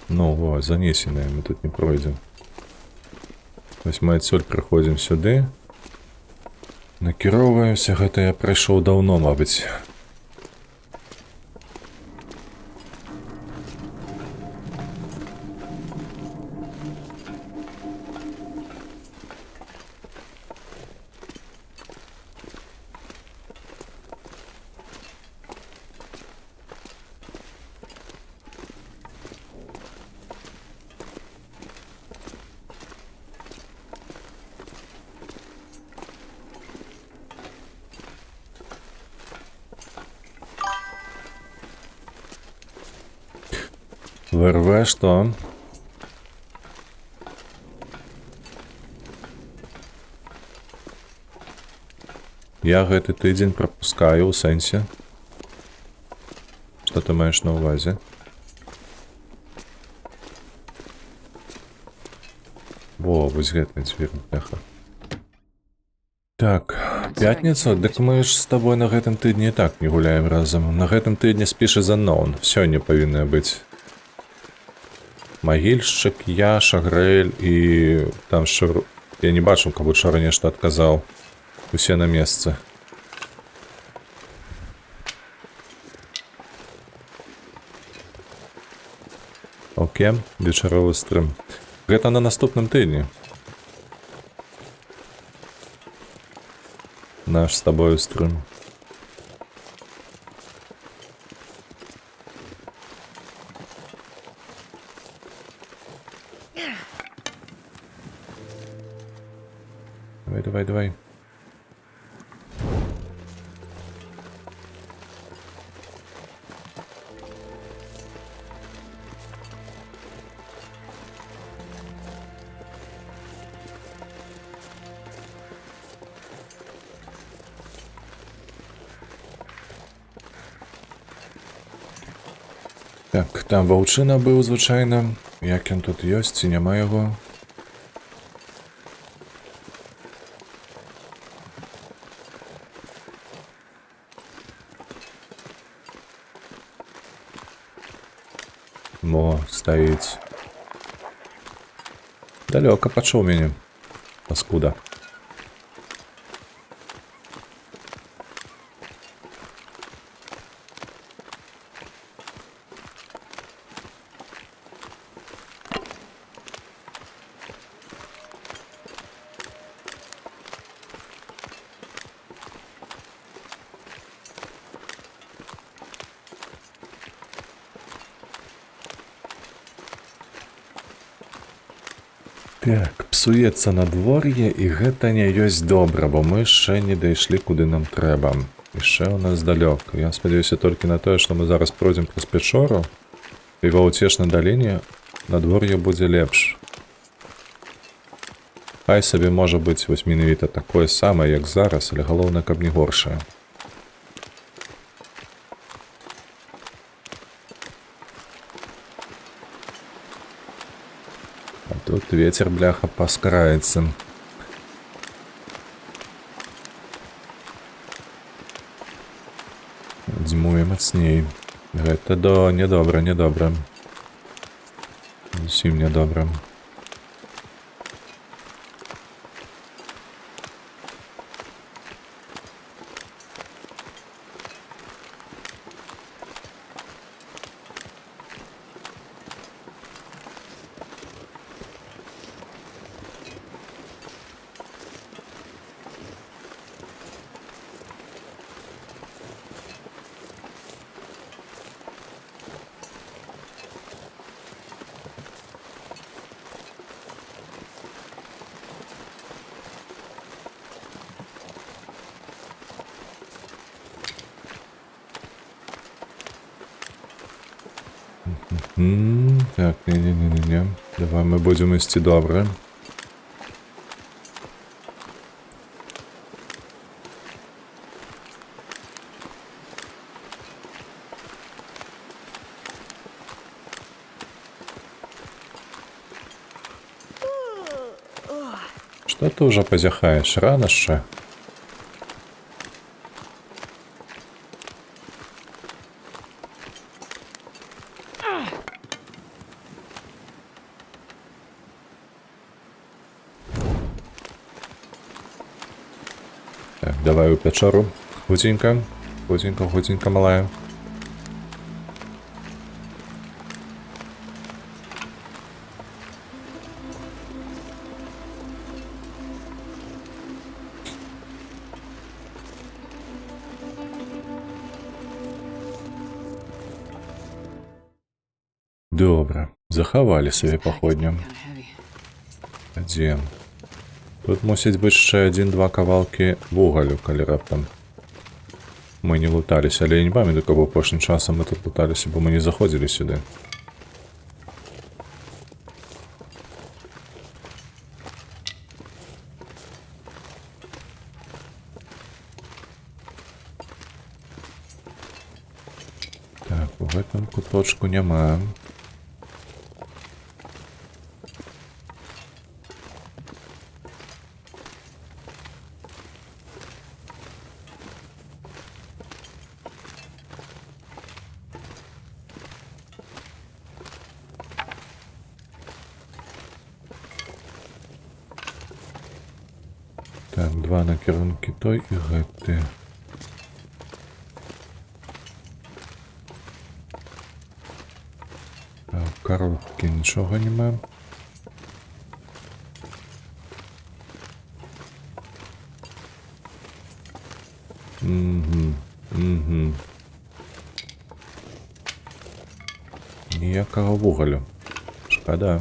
Ну, во, занесеныя, мы тут не пройдзем. Вось мы адсюль прыходзім сюды. Накіроўваемся, гэта я прайшоў даўно, мабыць. ВРВ што? Я гэты тыдзень прапускаю ў сэнсе. Што ты маеш на ўвазе? Во, вось гэта дзвер, бляха. Так, пятніца, дык мы ж з табой на гэтым тыдні і так не гуляем разам. На гэтым тыдні спіш is unknown. Сёння павінна быць. Магільшчык, я, Шагрэль і там Шар... Я не бачыў, каб учора нешта адказаў. Усе на месцы. Окей, вечаровы стрым. Гэта на наступным тыдні. Наш з табою стрым. Давай. Так, там ваўчына быў звычайна. Як ён тут ёсць, ці няма яго? Во, стаіць. Далёка пачуў мяне. Паскуда. Так, псуецца надвор'е, і гэта не ёсць добра, бо мы яшчэ не дайшлі, куды нам трэба. Яшчэ ў нас далёк. Я спадзяюся толькі на тое, што мы зараз пройдзем праз пячору, і ва ўцешнай даліне надвор'е будзе лепш. Хай сабе можа быць вось менавіта такое самае, як зараз, але галоўнае, каб не горшае. Тут ветер, бляха, паскараецца. Дзьмуе мацней. Гэта нядобра. Зусім нядобра. Так, не. Давай мы будем ісці добре. Что ты уже позяхаешь? Рано ще? Так, давай у печору. Худенько, малая. Добре, захавалі собі походню. Адзін. Тут мусіць быць яшчэ 1-2 кавалкі вугалю, калі раптам мы не луталіся, але я не памятаю, каб апошнім часам мы тут луталіся, бо мы не заходзілі сюды. у гэтым куточку няма. Так, два накірункі той і гэты. Так, коробкі нічога нема. Ніякага вугалю. Шкада.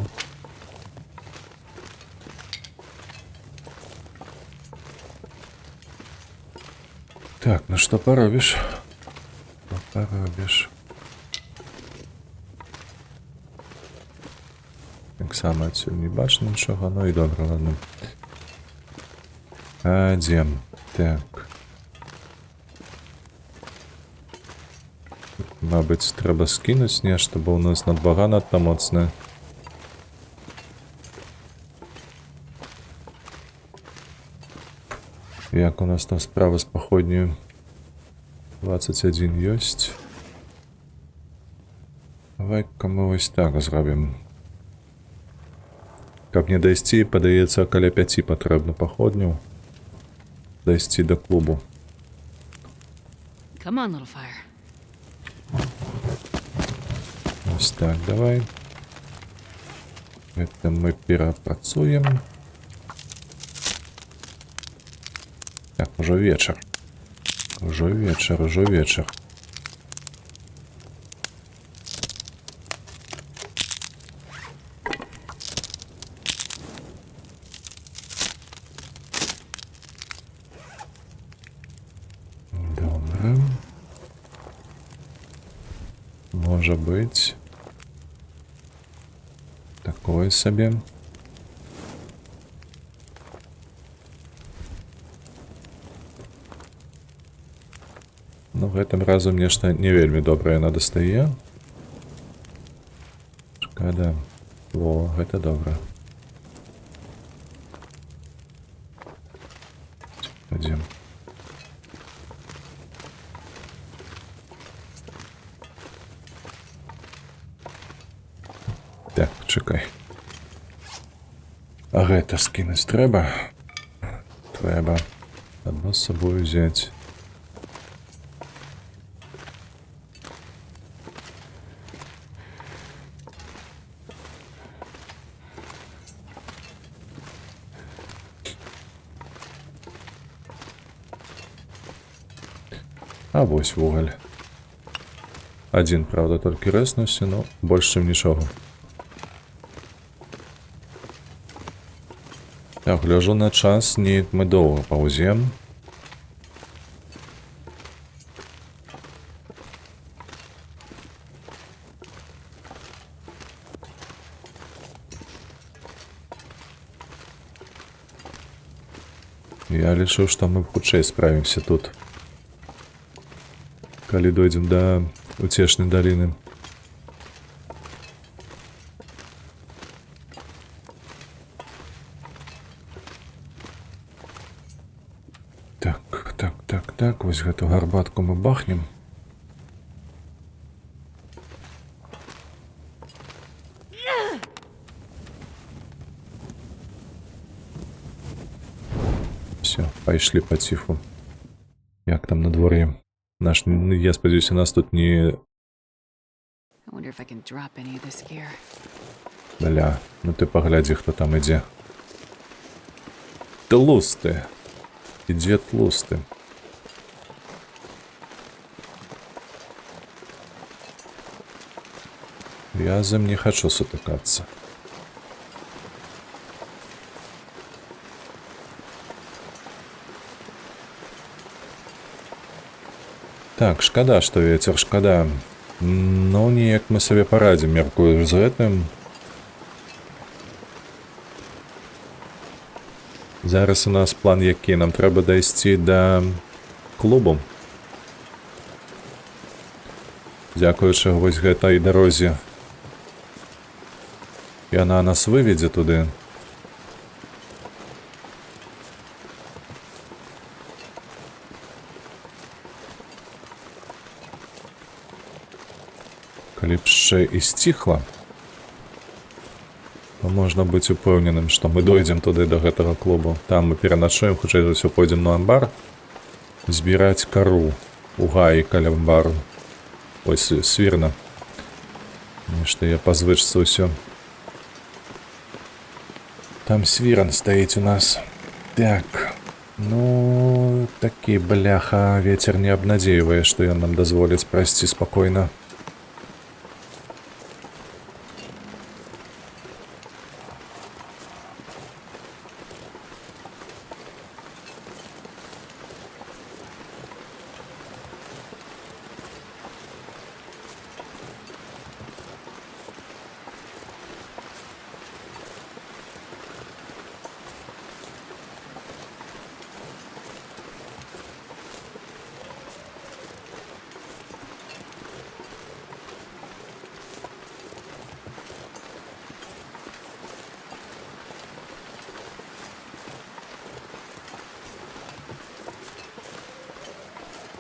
Так, ну что поробишь? Что поробишь? Так само отсюда не бачу нічого, ну і добре, ладно. Адем. Так. Мабуть, треба скинуть нешта, бо у нас надвага надто моцна. Як у нас там справа з походнею? 21 ёсць. Давай-ка мы ось так зробимо. Каб не дайсці, падаецца, каля 5 патрэбна паходню. Дайсці до клубу. Come on, little fire. Ось так, давай. Это мы перапрацуем. Так, уже вечер. Уже вечер, уже вечер. Добре. Може быть. Такое себе. Ну, гэтым разам нешта не вельмі добрае надастае. Шкада. Во, гэта добра. Пойдем. Так, чекай. А гэта скінуць трэба? Трэба. Адно з сабою взяць. А вось вугаль. Один, правда, толькі рэснуўся, но больш чым нічога. Так, гляжу на час, неяк мы доўга паўзем. Я лічу, што мы хутчэй справімся тут. Калі дойдзем да уцешнай даліны. Так, вось гэту гарбатку мы бахнем. Все, пайшлі паціху. Як там надвор'е? Наш, я спадзяюся, нас тут не... I wonder if I can drop any of this gear. Бля, ну ты паглядзі, хто там ідзе. Тлусты. Ідзе тлусты. Я з ім не хочу сутыкацца. Так, шкада, што вецер, шкада. Ну, неяк мы сабе парадзім, мяркую з гэтым. Зараз у нас план які? Нам трэба дайсці да клубу. дзякуючы вось гэтай дарозе. Яна нас выведзе туды. Калі б яшчэ і сціхла, то можна быць упэўненым, што мы дойдзем туды да гэтага клубу. Там мы пераначуем, хутчэй за ўсё пойдзем на амбар збіраць кару у гаі каля амбару. Ось свірна. Нешта я па звычцы ўсё. Там свіран стаіць у нас. Так. Ну, такі бляха, вецер не абнадзейвае, што ён нам дазволіць прайсці спакойна.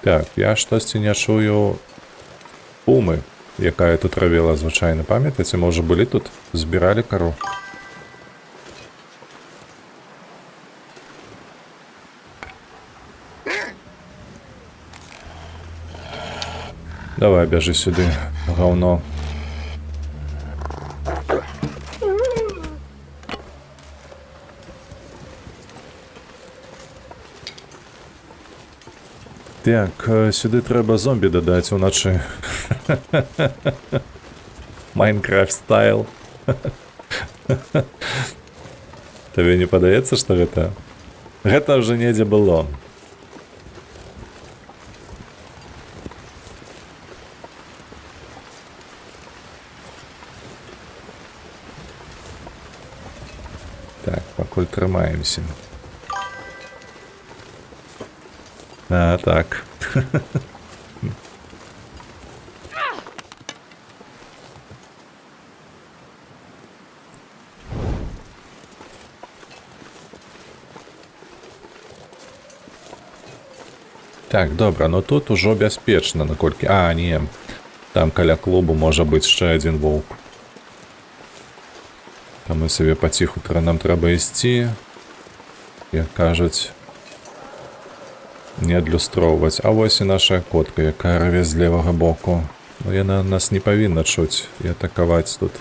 Так, я штосьці не чую пумы, якая тут равела звычайна. Памятаеце, можа былі тут, збіралі кару. Давай, бяжы сюды, гаўно. Так, сюды трэба зомбі дадаць уначы. Майнкрафт стайл. Табе не падаецца, што гэта? Гэта ўжо недзе было. Так, пакуль трымаемся. А, так. Так, добра, ну тут ужо бяспечна, наколькі... А, не, там каля клубу можа быць яшчэ адзін воўк. Там мы сабе паціху нам трэба ісці, як кажуць, не адлюстроўваць. А вось і наша котка, якая раве з левага боку. Ну, яна нас не павінна чуць і атакаваць тут.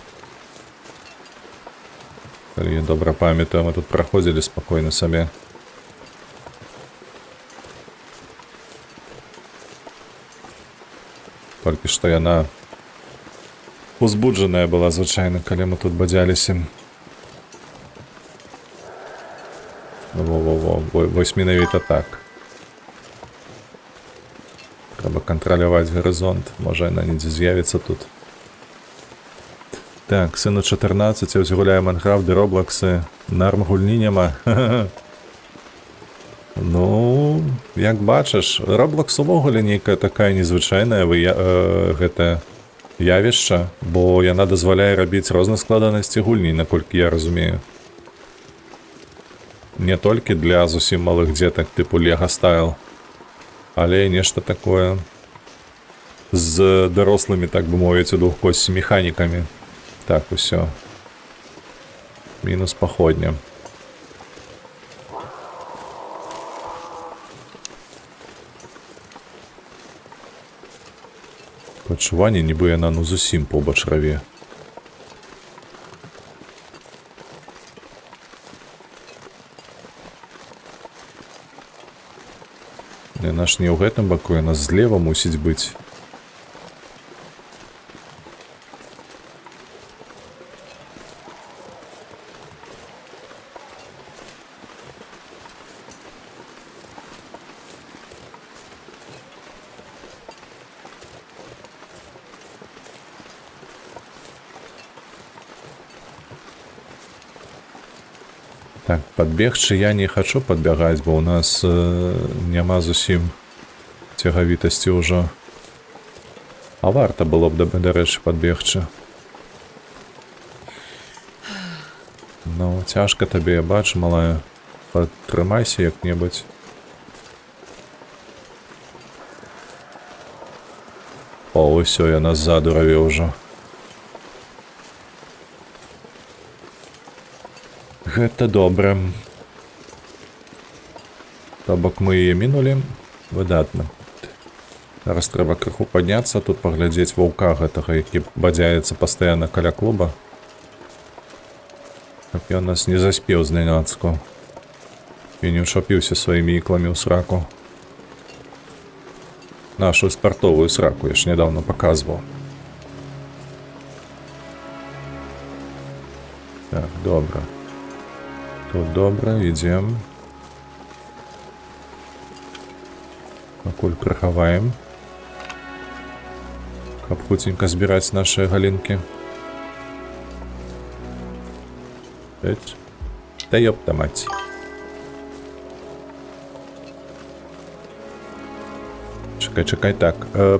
Калі я добра памятаю, мы тут праходзілі спакойна сабе. Толькі што яна узбуджаная была звычайна, калі мы тут бадзяліся. Во-во-во, вось менавіта так. Трэба кантраляваць гарызонт. Можа, яна недзе з'явіцца тут. Так, сыну 14, я ўсё гуляю Майнкрафт ды Роблаксы. Нарм гульні няма. Ну, як бачыш, Роблакс увогуле нейкая такая незвычайная гэта явішча, бо яна дазваляе рабіць розныя складанасці гульні, наколькі я разумею. Не толькі для зусім малых дзетак, тыпу Лего стайл, але нешта такое з дарослымі, так бы мовіць, у двухкосці механікамі. Так, усё. Мінус паходня. Пачуванне, нібы яна ну зусім побач раве. Яна ж не ў гэтым баку, яна злева мусіць быць. Так, падбегчы я не хачу падбягаць, бо ў нас няма зусім цягавітасці ўжо. А варта было б, да рэчы, падбегчы. Ну, цяжка табе, я бачу, малая. Падтрымайся як-небудзь. О, усё, яна ззаду раве ўжо. Гэта добра. То бок мы яе мінулі. Выдатна. Зараз трэба крыху падняцца, тут паглядзець ваўка гэтага, які бадзяецца пастаянна каля клуба. Каб ён нас не заспеў знянацку. І не ўчапіўся сваімі ікламі ў сраку. Нашу спартовую сраку я ж нядаўна паказваў. Так, добра. Тут добра, ідзем. Пакуль прахаваем. Каб хуценька збіраць нашыя галінкі. Да ёпта маць. Чакай, так.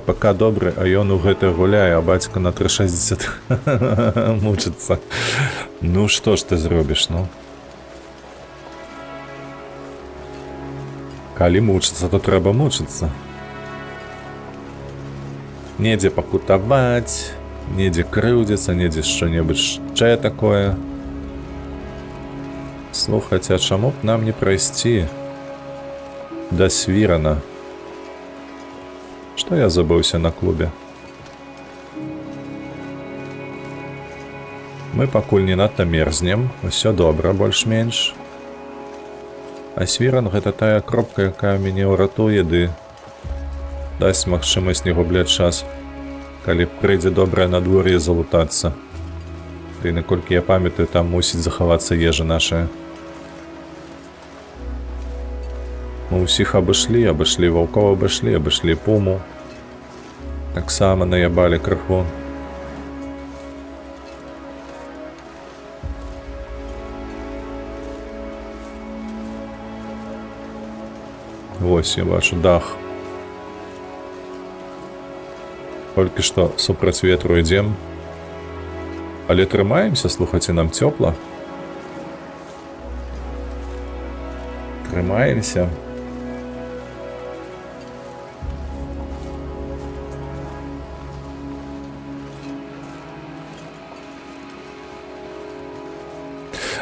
Пака добры, а ён у гэта гуляе, а бацька на 360 мучыцца. Ну што ж ты зробіш, ну? Калі мучыцца, то трэба мучыцца. Недзе пакутаваць, недзе крыўдзіцца, недзе што-небудзь яшчэ такое. Слухайце, а чаму б нам не прайсці да Свірана? Што я забыўся на клубе? Мы пакуль не надта мерзнем, усё добра, больш-менш. А Свіран гэта тая кропка, якая мяне ўратуе, ды дасць магчымасць не губляць час, калі прыйдзе добрае надвор'е залутацца. Ды наколькі я памятаю, там мусіць захавацца ежа нашая. Мы ўсіх абышлі ваўкоў, абышлі пуму. Таксама наябалі крыху. Вось, я бачу дах. Толькі што супраць ветру ідзем. Але трымаемся, слухайце, нам цёпла. Трымаемся.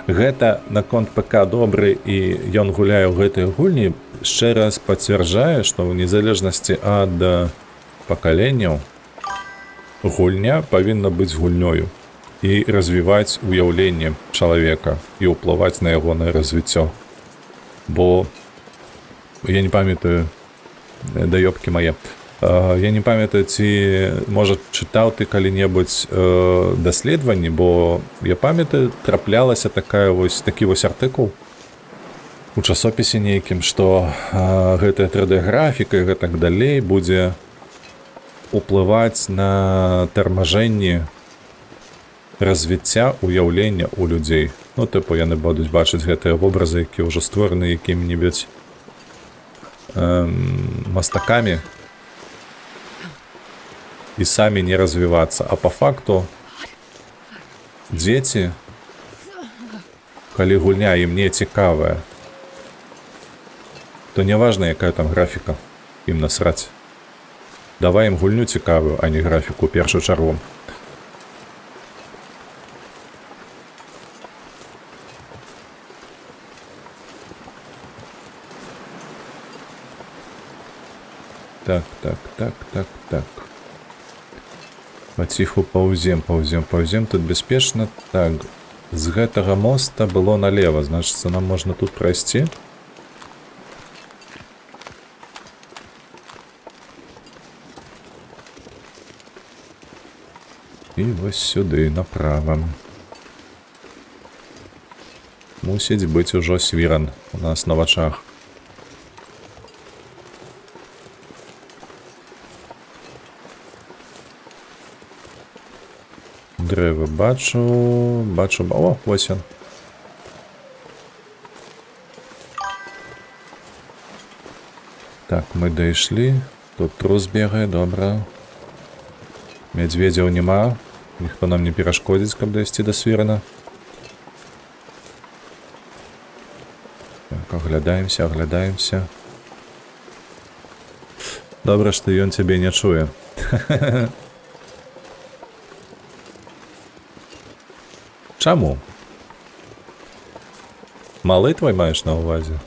Гэта наконт ПК добры і ён гуляе ў гэтай гульні яшчэ раз пацвярджае, што ў незалежнасці ад пакаленняў гульня павінна быць гульнёю і развіваць уяўленне чалавека і ўплываць на ягонае развіццё. Бо я не памятаю, даёбкі мае, я не памятаю, ці, можа, чытаў ты калі-небудзь даследаванні, бо я памятаю, траплялася такі вось артыкул у часопісе нейкім, што гэтая 3D-графіка і гэтак далей будзе уплываць на тармажэнне развіцця уяўлення ў людзей. Ну, тыпу, яны будуць бачыць гэтыя вобразы, якія ўжо створаны якімі-небудзь мастакамі, і самі не развівацца. А па факту дзеці, калі гульня ім не цікавая, то не важна, якая там графіка, ім насраць. Давай ім гульню цікавую, а не графіку, першую чаргу. Так. Паціху паўзем, тут бяспечна. Так, з гэтага моста было налева, значыцца, нам можна тут прайсці. І вось сюды, направа. Мусіць быць ужо Свіран у нас на вачах. Дрэвы бачу. О, вось ён. Так, мы дайшлі. Тут трус бегае, добра. Мядзведзяў няма. Ніхто нам не перашкодзіць, каб дайсці да Свірана. Так, аглядаемся. Добра, што ён цябе не чуе. Чаму? Малы твой маеш на ўвазе?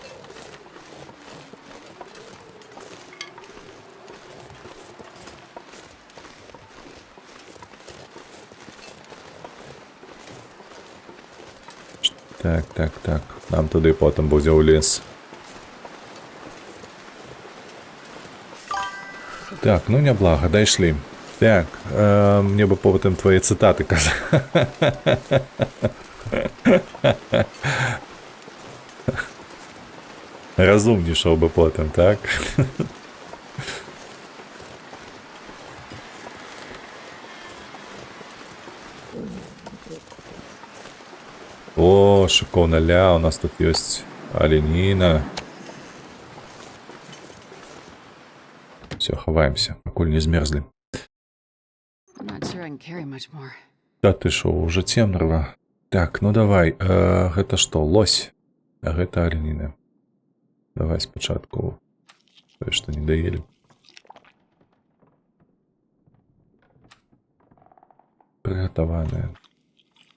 Так. Нам туды потым будзе ў лес. Так, ну няблага, дайшлі. Так, мне бы потым твае цытаты казаць. Разумнічаў бы потым, так? О, шыкоўна ля, у нас тут ёсць аленіна. Все, хаваемся, пакуль не змерзлі. I'm not sure I can carry much more. Да ты шо, уже цемрава. Так, ну давай, гэта што, лось? А гэта аленіна. Давай спачатку тое, што не даелі. Прыгатаванае.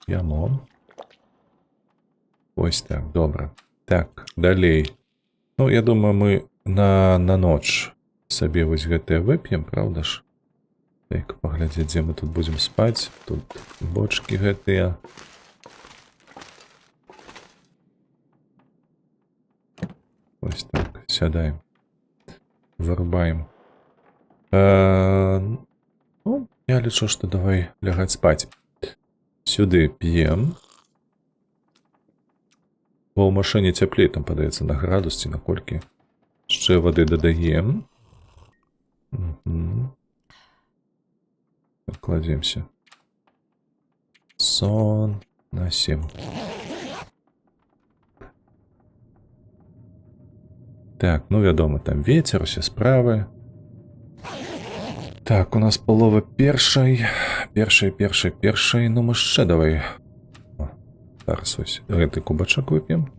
Яно. Ось так, добра. Так, далей. Ну, я думаю, мы на ноч сабе вось гэтыя вып'ем, правда ж? Так, паглядзець, дзе мы тут будзем спаць. Тут бочкі гэтыя. Ось так, сядаем. Вырубаем. Ну, я лічу, што давай лягаць спаць. Сюды п'ем. Бо ў машыне цяплей, там падаецца на градус ці на колькі. Яшчэ вады дадаем. Кладземся. Сон на 7. Так, ну вядома, там вецер, усе справы. Так, у нас палова першай. Першай. Ну, мы яшчэ давай. Зараз ось гэты кубачак вып'ем.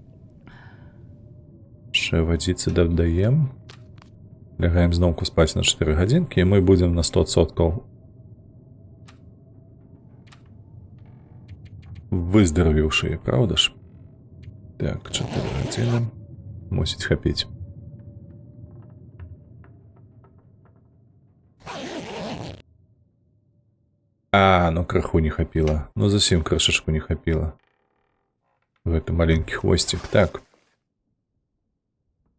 Яшчэ вадзіцы дадаем. Лягаем зноўку спаць на 4 гадзінкі, і мы будзем на 100% выздаравіўшыя, правда ж? Так, 4 гадзіны. Мусіць хапіць. Ну крыху не хапіла. Ну зусім крышачку не хапіла. Гэта маленькі хвосцік. Так.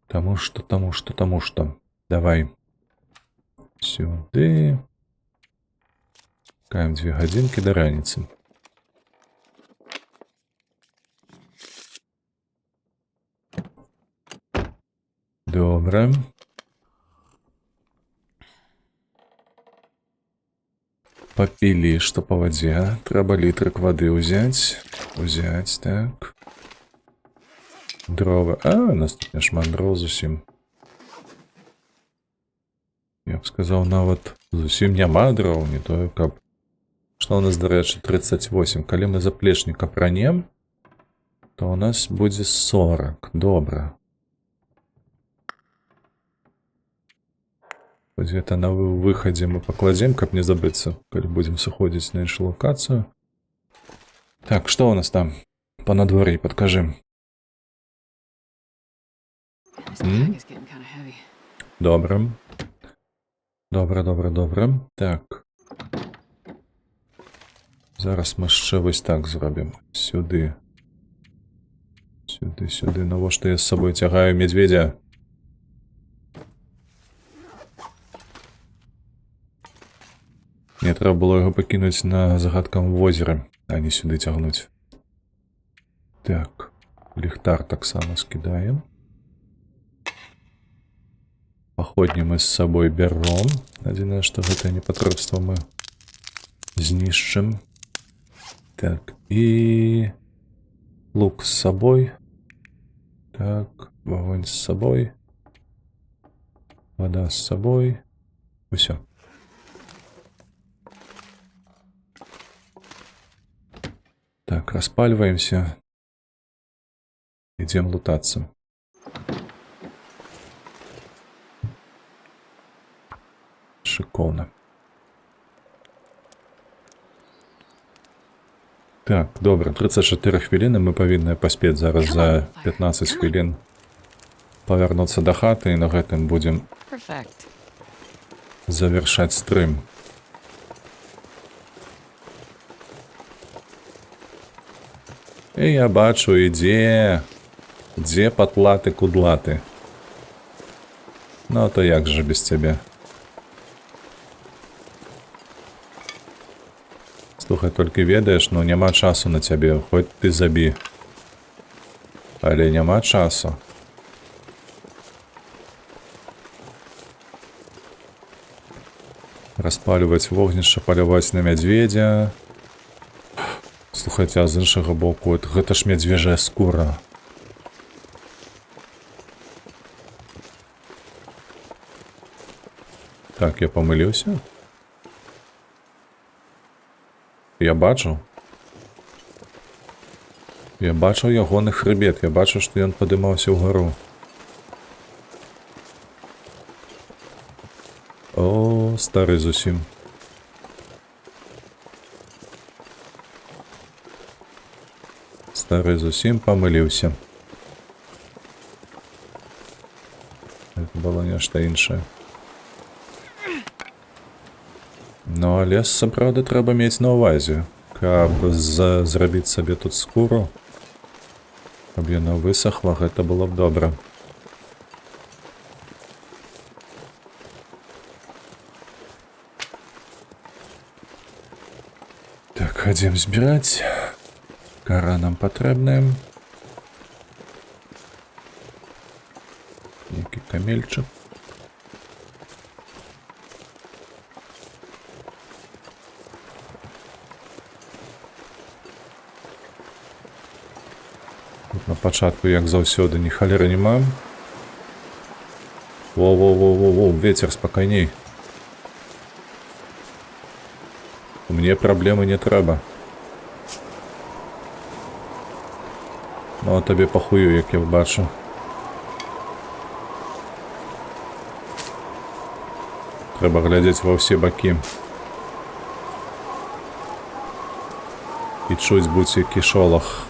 Таму што. Давай. Сюды. Чакаем 2 гадзінкі да раніцы. Добра. Попілі, што па вадзе. Трэба літрык вады ўзяць. Так. Дровы. У нас тут няшмат дров зусім. Я б сказаў, нават зусім няма дров, не тое, каб... Што у нас, дарэчы, 38. Калі мы заплечнік апранем, то у нас будзе 40. Добра. Вось гэта на выхадзе мы пакладзем, каб не забыцца, калі будзем сыходзіць на іншу локацыю. Так, што у нас там па надвор'і, падкажы. Добра. Добра. Так. Зараз мы яшчэ вось так зробім. Сюды. Навошта я з сабой цягаю медведя? Мне трэба было яго пакінуць на загадкавым возеры, а не сюды цягнуць. Так. Ліхтар таксама скідаем. Паходні мы з сабой бяром. Адзінае, што гэтае непатрэбства мы знішчым. Так, і... лук з сабой. Так, вогонь з сабой. Вода з сабой. Усё. Так, распаливаемся. Идем лутаться. Шикарно. Так, добре, 34 хвилини ми павінны паспець зараз за 15 хвілін павярнуцца да хаты і на гэтым будзем Perfect. завершаць стрым. І я бачу, ідзе патлаты кудлаты. Ну, а то як же без цябе? Слухай, толькі ведаеш, ну няма часу на цябе, хоць ты забі. Але няма часу. Распаліваць вогнішча, паляваць на мядзведзя. Слухайце, а з іншага боку, гэта ж мядзвежая скура. Так, я памыліўся? Я бачу ягоны хрыбет, я бачу, што ён падымаўся ўгару. О, стары зусім. Стары зусім памыліўся. Гэта было нешта іншае. Ну, а лес, сапраўды, трэба мець на ўвазе, каб зрабіць сабе тут скуру, каб яна высохла, гэта было б добра. Так, хадзім збіраць. Кара нам патрэбная. Нейкі камельчык. На пачатку, як заўсёды, ні халеры няма. Воу, ветер, спакайней. Мне праблемы не трэба. Ну, а табе пахую, як я бачу. Трэба глядзець ва ўсе бакі. І чуць будь-які шолах.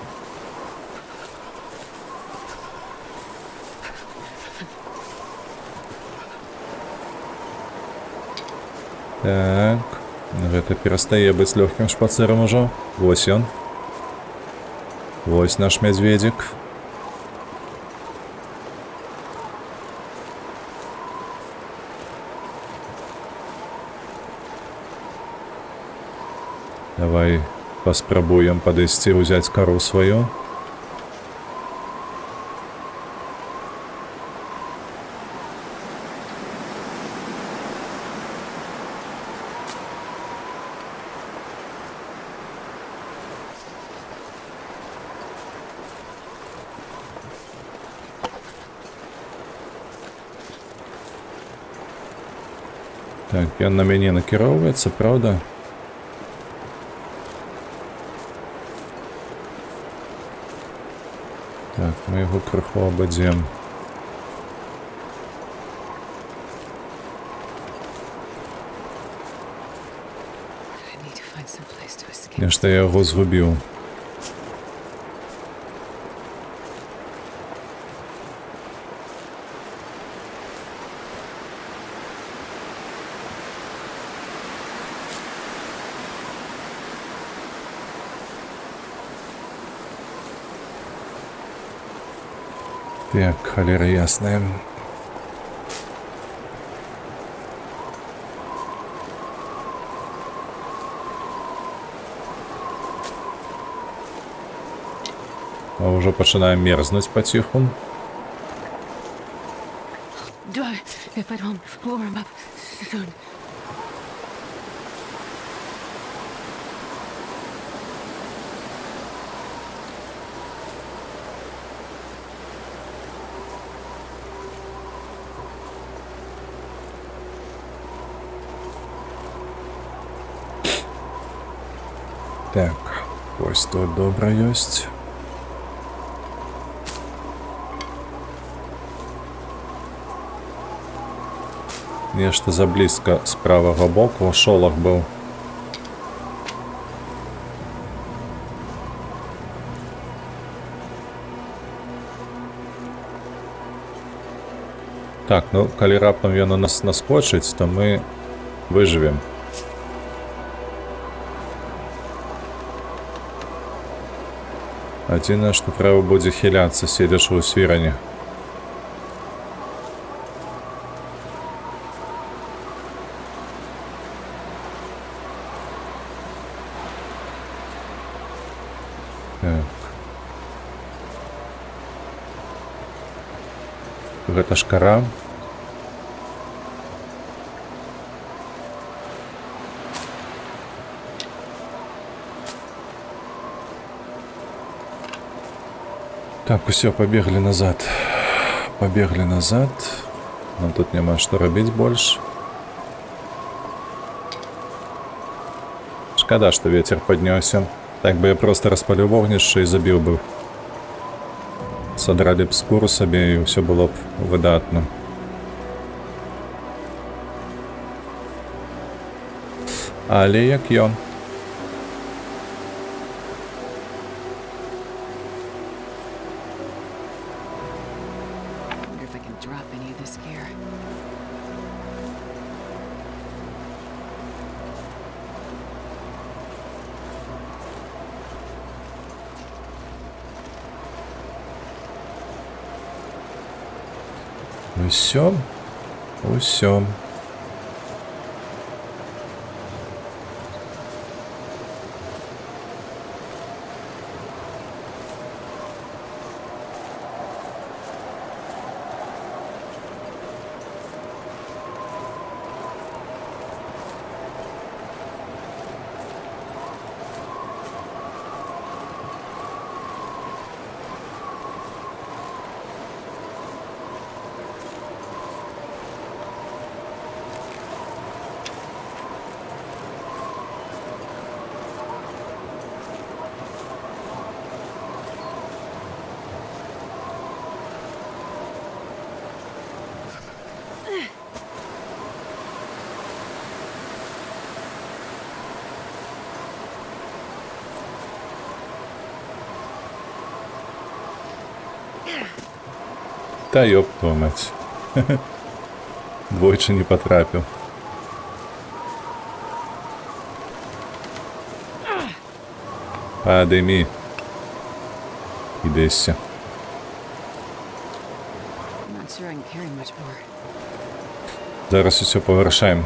Так, гэта перастае быць лёгкім шпацырам ужо. Вось ён. Вось наш мядзведзік. Давай паспрабуем падысці, узяць кару сваю. Так, ён на мяне накіроўваецца, правда? Так, мы яго крыху абадзем. Нешта я яго згубіў. Так, холера ясная. А уже пачынаем мерзнуць паціху. If I don't warm up soon. Так, Ось тут добра ёсць. Нешта заблізка з правага боку шолах быў. Так, ну, калі раптам ён на нас наскочыць, то мы выжывем. Адзінае, што трэба будзе хіляцца, седзячы ў свіране. Так. Гэта ж кара. Так, усё, пабеглі назад. Пабеглі назад. Нам тут няма што рабіць больш. Шкада, што вецер паднёсся. Так бы я проста распаліў вогнішча і забіў бы. Садралі б скуру сабе, і ўсё было б выдатна. Але як ён. Wonder if I can drop any of this gear. Усё. Усё. Та ёб твою мать. Двойчы не патрапіў. Падымі. Ідэсся. I'm not sure I can carry much more. Зараз усё павырашаем.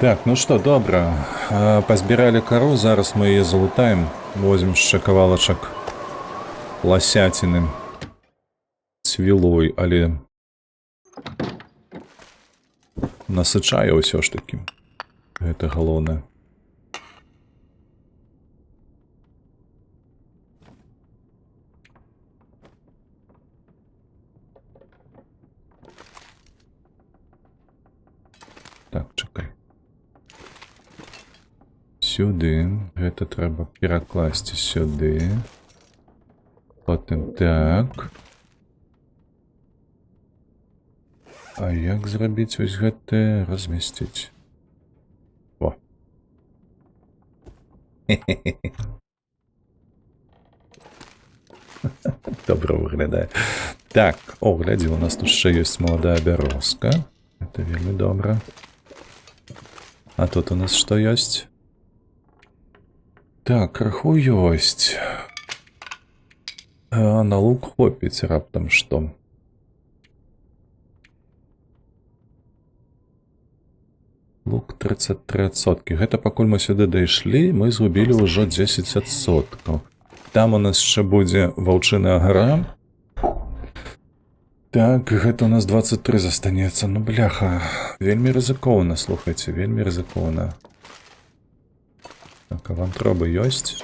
Так, ну што, добра. Пазбіралі кару, зараз мы яе залутаем. Возьмем яшчэ кавалачак ласяціны. Цвілой, але насычае ўсё ж такі. Гэта галоўнае. Так, чакай. Сюды. Гэта трэба перакласці сюды. Потым так. А як зрабіць вось гэтае размясціць? О. Добра выглядае. Так, о, глядзі, у нас тут яшчэ ёсць маладая бярозка. Это вельмі добра. А тут у нас што ёсць? Так, крыху ёсць. А на лук хопіць раптам што. Лук 33%. Гэта пакуль мы сюды дайшлі, мы згубілі ўжо 10%. Там у нас яшчэ будзе ваўчыная гара. Так, гэта у нас 23 застанецца. Ну, бляха, вельмі рызыкоўна, слухайце, вельмі рызыкоўна. Так, а вантробы ёсць?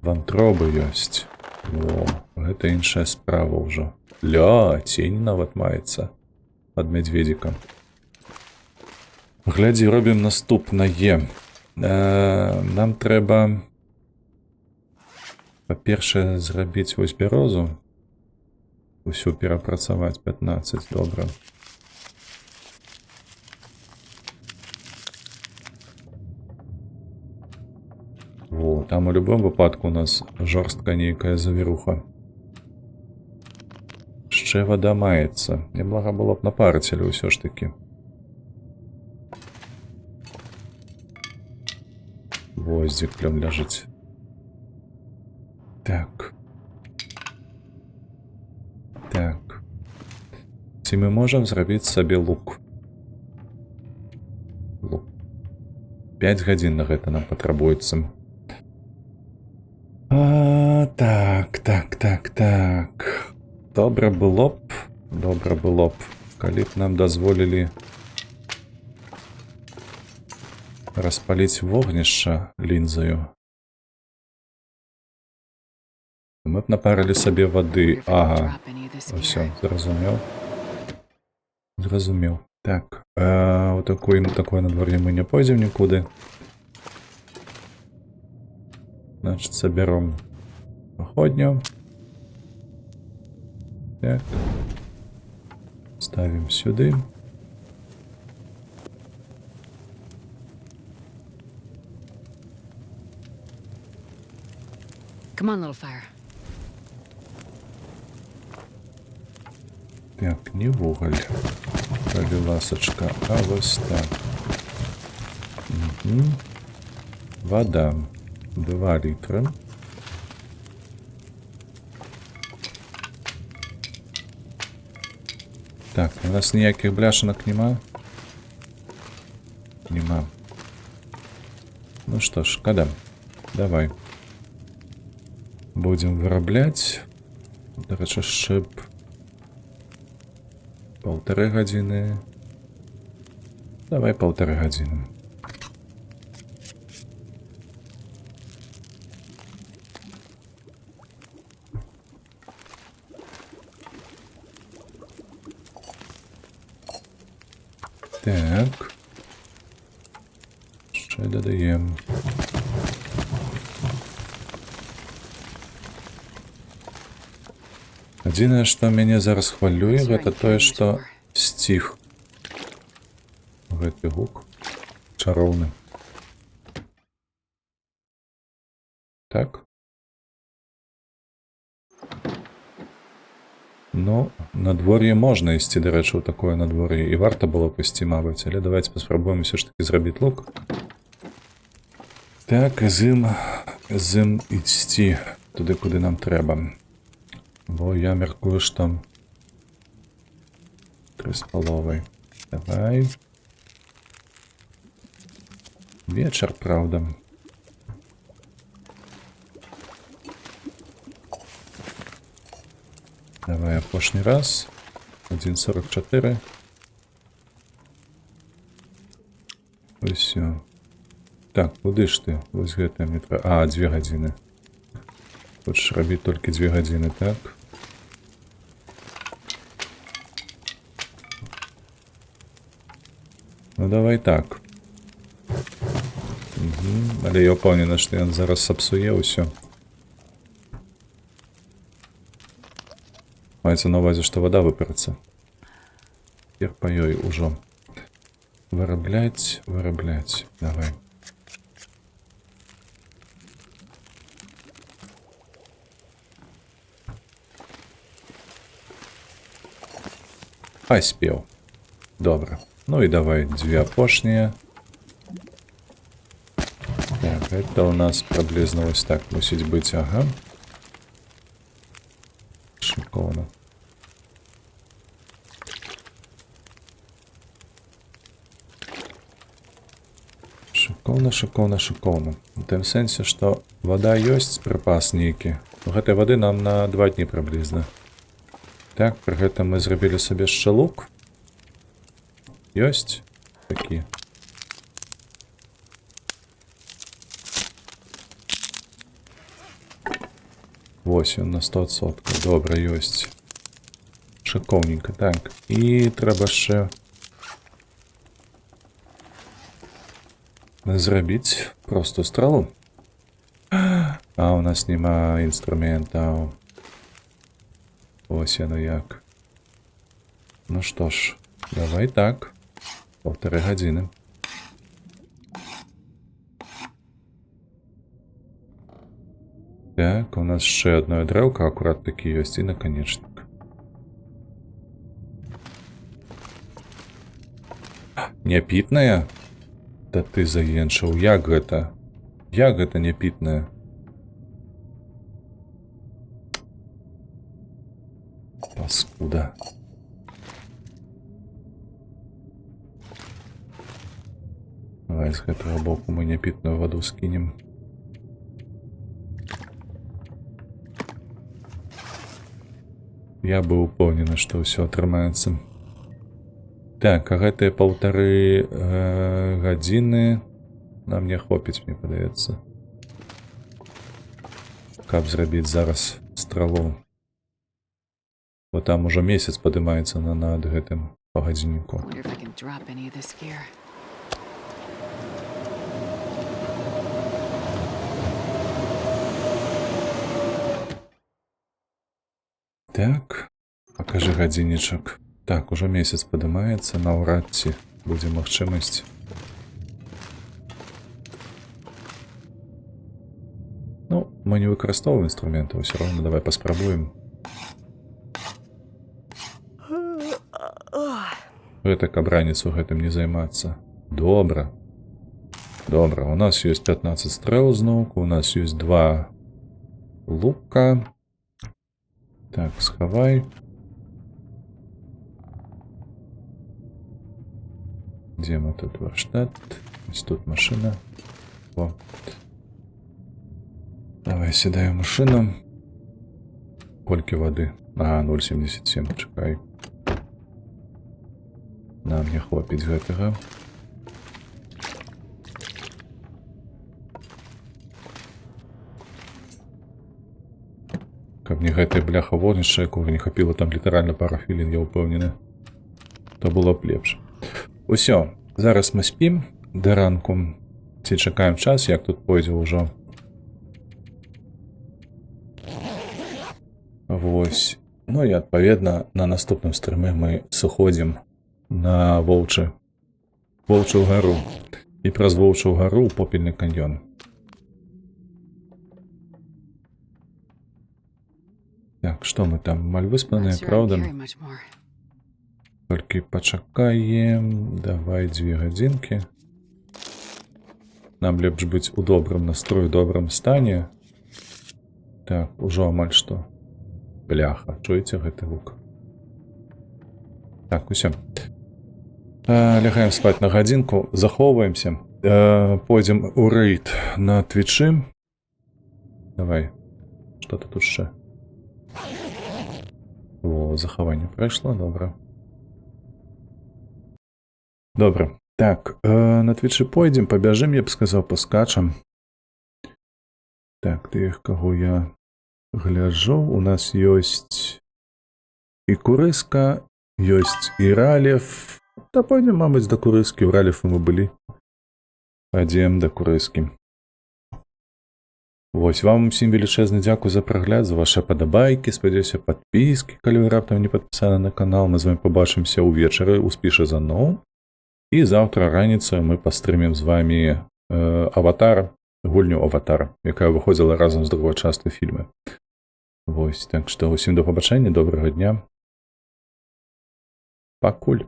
Вантробы ёсць. О, гэта іншая справа ўжо. Ля, тень нават маецца ад мядзведзіка. Глядзі, робім наступнае. Нам трэба па-першае зрабіць вось бярозу. Усё перапрацаваць 15, добра. Во, там у любом выпадку у нас жорстка нейкая завіруха. Яшчэ вада маецца. Няблага было б напарыць, але ўсё ж такі. Вось дзе клён ляжыць. Так. Так. Ці мы можам зрабіць сабе лук? Лук. 5 гадзін на гэта нам патрабуецца. Так. Добра было б, калі б нам дазволілі распаліць вогнішча лінзаю. Мы б напарылі сабе вады. Ага. Усё, зразумеў. Так. У такое надвор'е мы не пойдзем нікуды. Значит, соберем походню. Так. Ставим сюда. Come on, little fire. Так, не вуголь. Калі ласочка, а вось так. Угу. Вода. 2 літри. Так, у нас ніяких бляшанок нема? Нема. Ну что ж, шкода. Давай. Будем вырабляць. До речі, шип. 1,5 гадзіни. Давай 1,5 гадзіни. Так. Ще додаємо. Адзінае, што мяне зараз хвалюе, гэта тое, што сціх гэты гук чароўны. Так. Ну, надвор'е можна ісці, да рэчы, у такое надвор'е. І варта было б ісці, мабыць, але давайте паспрабуем усё ж такі зрабіць лук. Так, з ім ісці туды, куды нам трэба. Бо я мяркую, што 3,5. Давай. Вечар, правда. Давай апошні раз. 1,44. Усё. Так, куды ж ты? Вось гэта мне трэба. А, 2 гадзіны. Хочаш рабіць толькі 2 гадзіны, так? Ну давай так. Угу. Але я ўпэўнены, што ён зараз сапсуе ўсё. Маецца на ўвазе, што вада выпарацца. Цяпер па ёй ужо. Вырабляць. Давай. Паспеў. Добра. Ну і давай 2 апошнія. Так, гэта у нас прыблізна вось так мусіць быць, ага. Шыкоўна. Шыкоўна. У тым сэнсе, што вада ёсць, прыпас нейкі. Гэтай вады нам на 2 дні прыблізна. Так, пры гэтым мы зрабілі сабе яшчэ лук. Ёсць такі. Вось ён на 100%. Добра, ёсць. Шыкоўненька. Так, і трэба яшчэ зрабіць простую стралу. А у нас няма інструментаў. Ось яно як. Ну што ж, давай так. 1,5 гадзіны. Так, у нас яшчэ одно дрэўка акурат такі ёсць і наканечнік. Няпітная? Да ты заенчыў, як гэта? Як гэта няпітная? Паскуда. Давай з гэтага боку мы няпітную ваду скінем. Я быў упэўнены, што ўсё атрымаецца. Так, а гэтыя 1,5 гадзіны нам не хопіць, мне падаецца. Каб зрабіць зараз стралу. Бо там ужо месяц падымаецца над гэтым па гадзінніку. Wonder if I can drop any of this gear. Так, пакажы гадзіннічак. Так, ужо месяц падымаецца, наўрад ці будзе магчымасць. Ну, мы не выкарыстоўваем інструменты, ўсё роўна давай паспрабуем. Гэта каб раніцу гэтым не займацца. Добра. Добра, у нас ёсць 15 стрэл зноўку, у нас ёсць 2 лука. Так, схавай. Где мы тут варштат? Ось тут машина. О. Давай сідаем машину. Колькі воды? Ага, 0,77, чекай. Нам не хопіць гэтага. Каб не гэтая бляха вогнішча, якога не хапіла там літаральна пару хвілін, я ўпэўнены, то было б лепш. Усё, зараз мы спім да ранку, ці чакаем час, як тут пойдзе ўжо. Вось. Ну і адпаведна на наступным стрыме мы сыходзім на Воўчую гару і праз Воўчую гару ў Попельны каньён. Так, што мы там, амаль выспаныя, праўда? Толькі пачакаем, давай 2 гадзінкі. Нам лепш быць у добрым настрою, добрым стане. Так, ужо амаль што. Бляха, чуеце гэты гук? Так, усё. Лягаем спаць на гадзінку, захоўваемся. Пойдзем у рэйд на Твічы. Давай, што тут яшчэ? О, захаванне прайшло, добра. Добра. Так, на Твічы пойдзем, пабяжым, я б сказаў, паскачам. Так, тых, каго я гляджу, у нас ёсць і Курыска, ёсць і Ралев. Та пойдзем, мабыць, да Курыскі, у Ралеву мы былі. Пойдзем да Курыскі. Вось, вам усім велічэзны дзякуй за прагляд, за ваши падабайкі, спадзяюся, падпіскі, калі вы раптам не падпісаны на канал. Мы з вами побачымся ўвечары ў спішы за ноў. І заўтра раніцаю мы пастрымем з вами Аватар, гульню Аватар, якая выходзіла разам з другой часткай фільма. Вось, так што усім да пабачэння, добрага дня. Пакуль.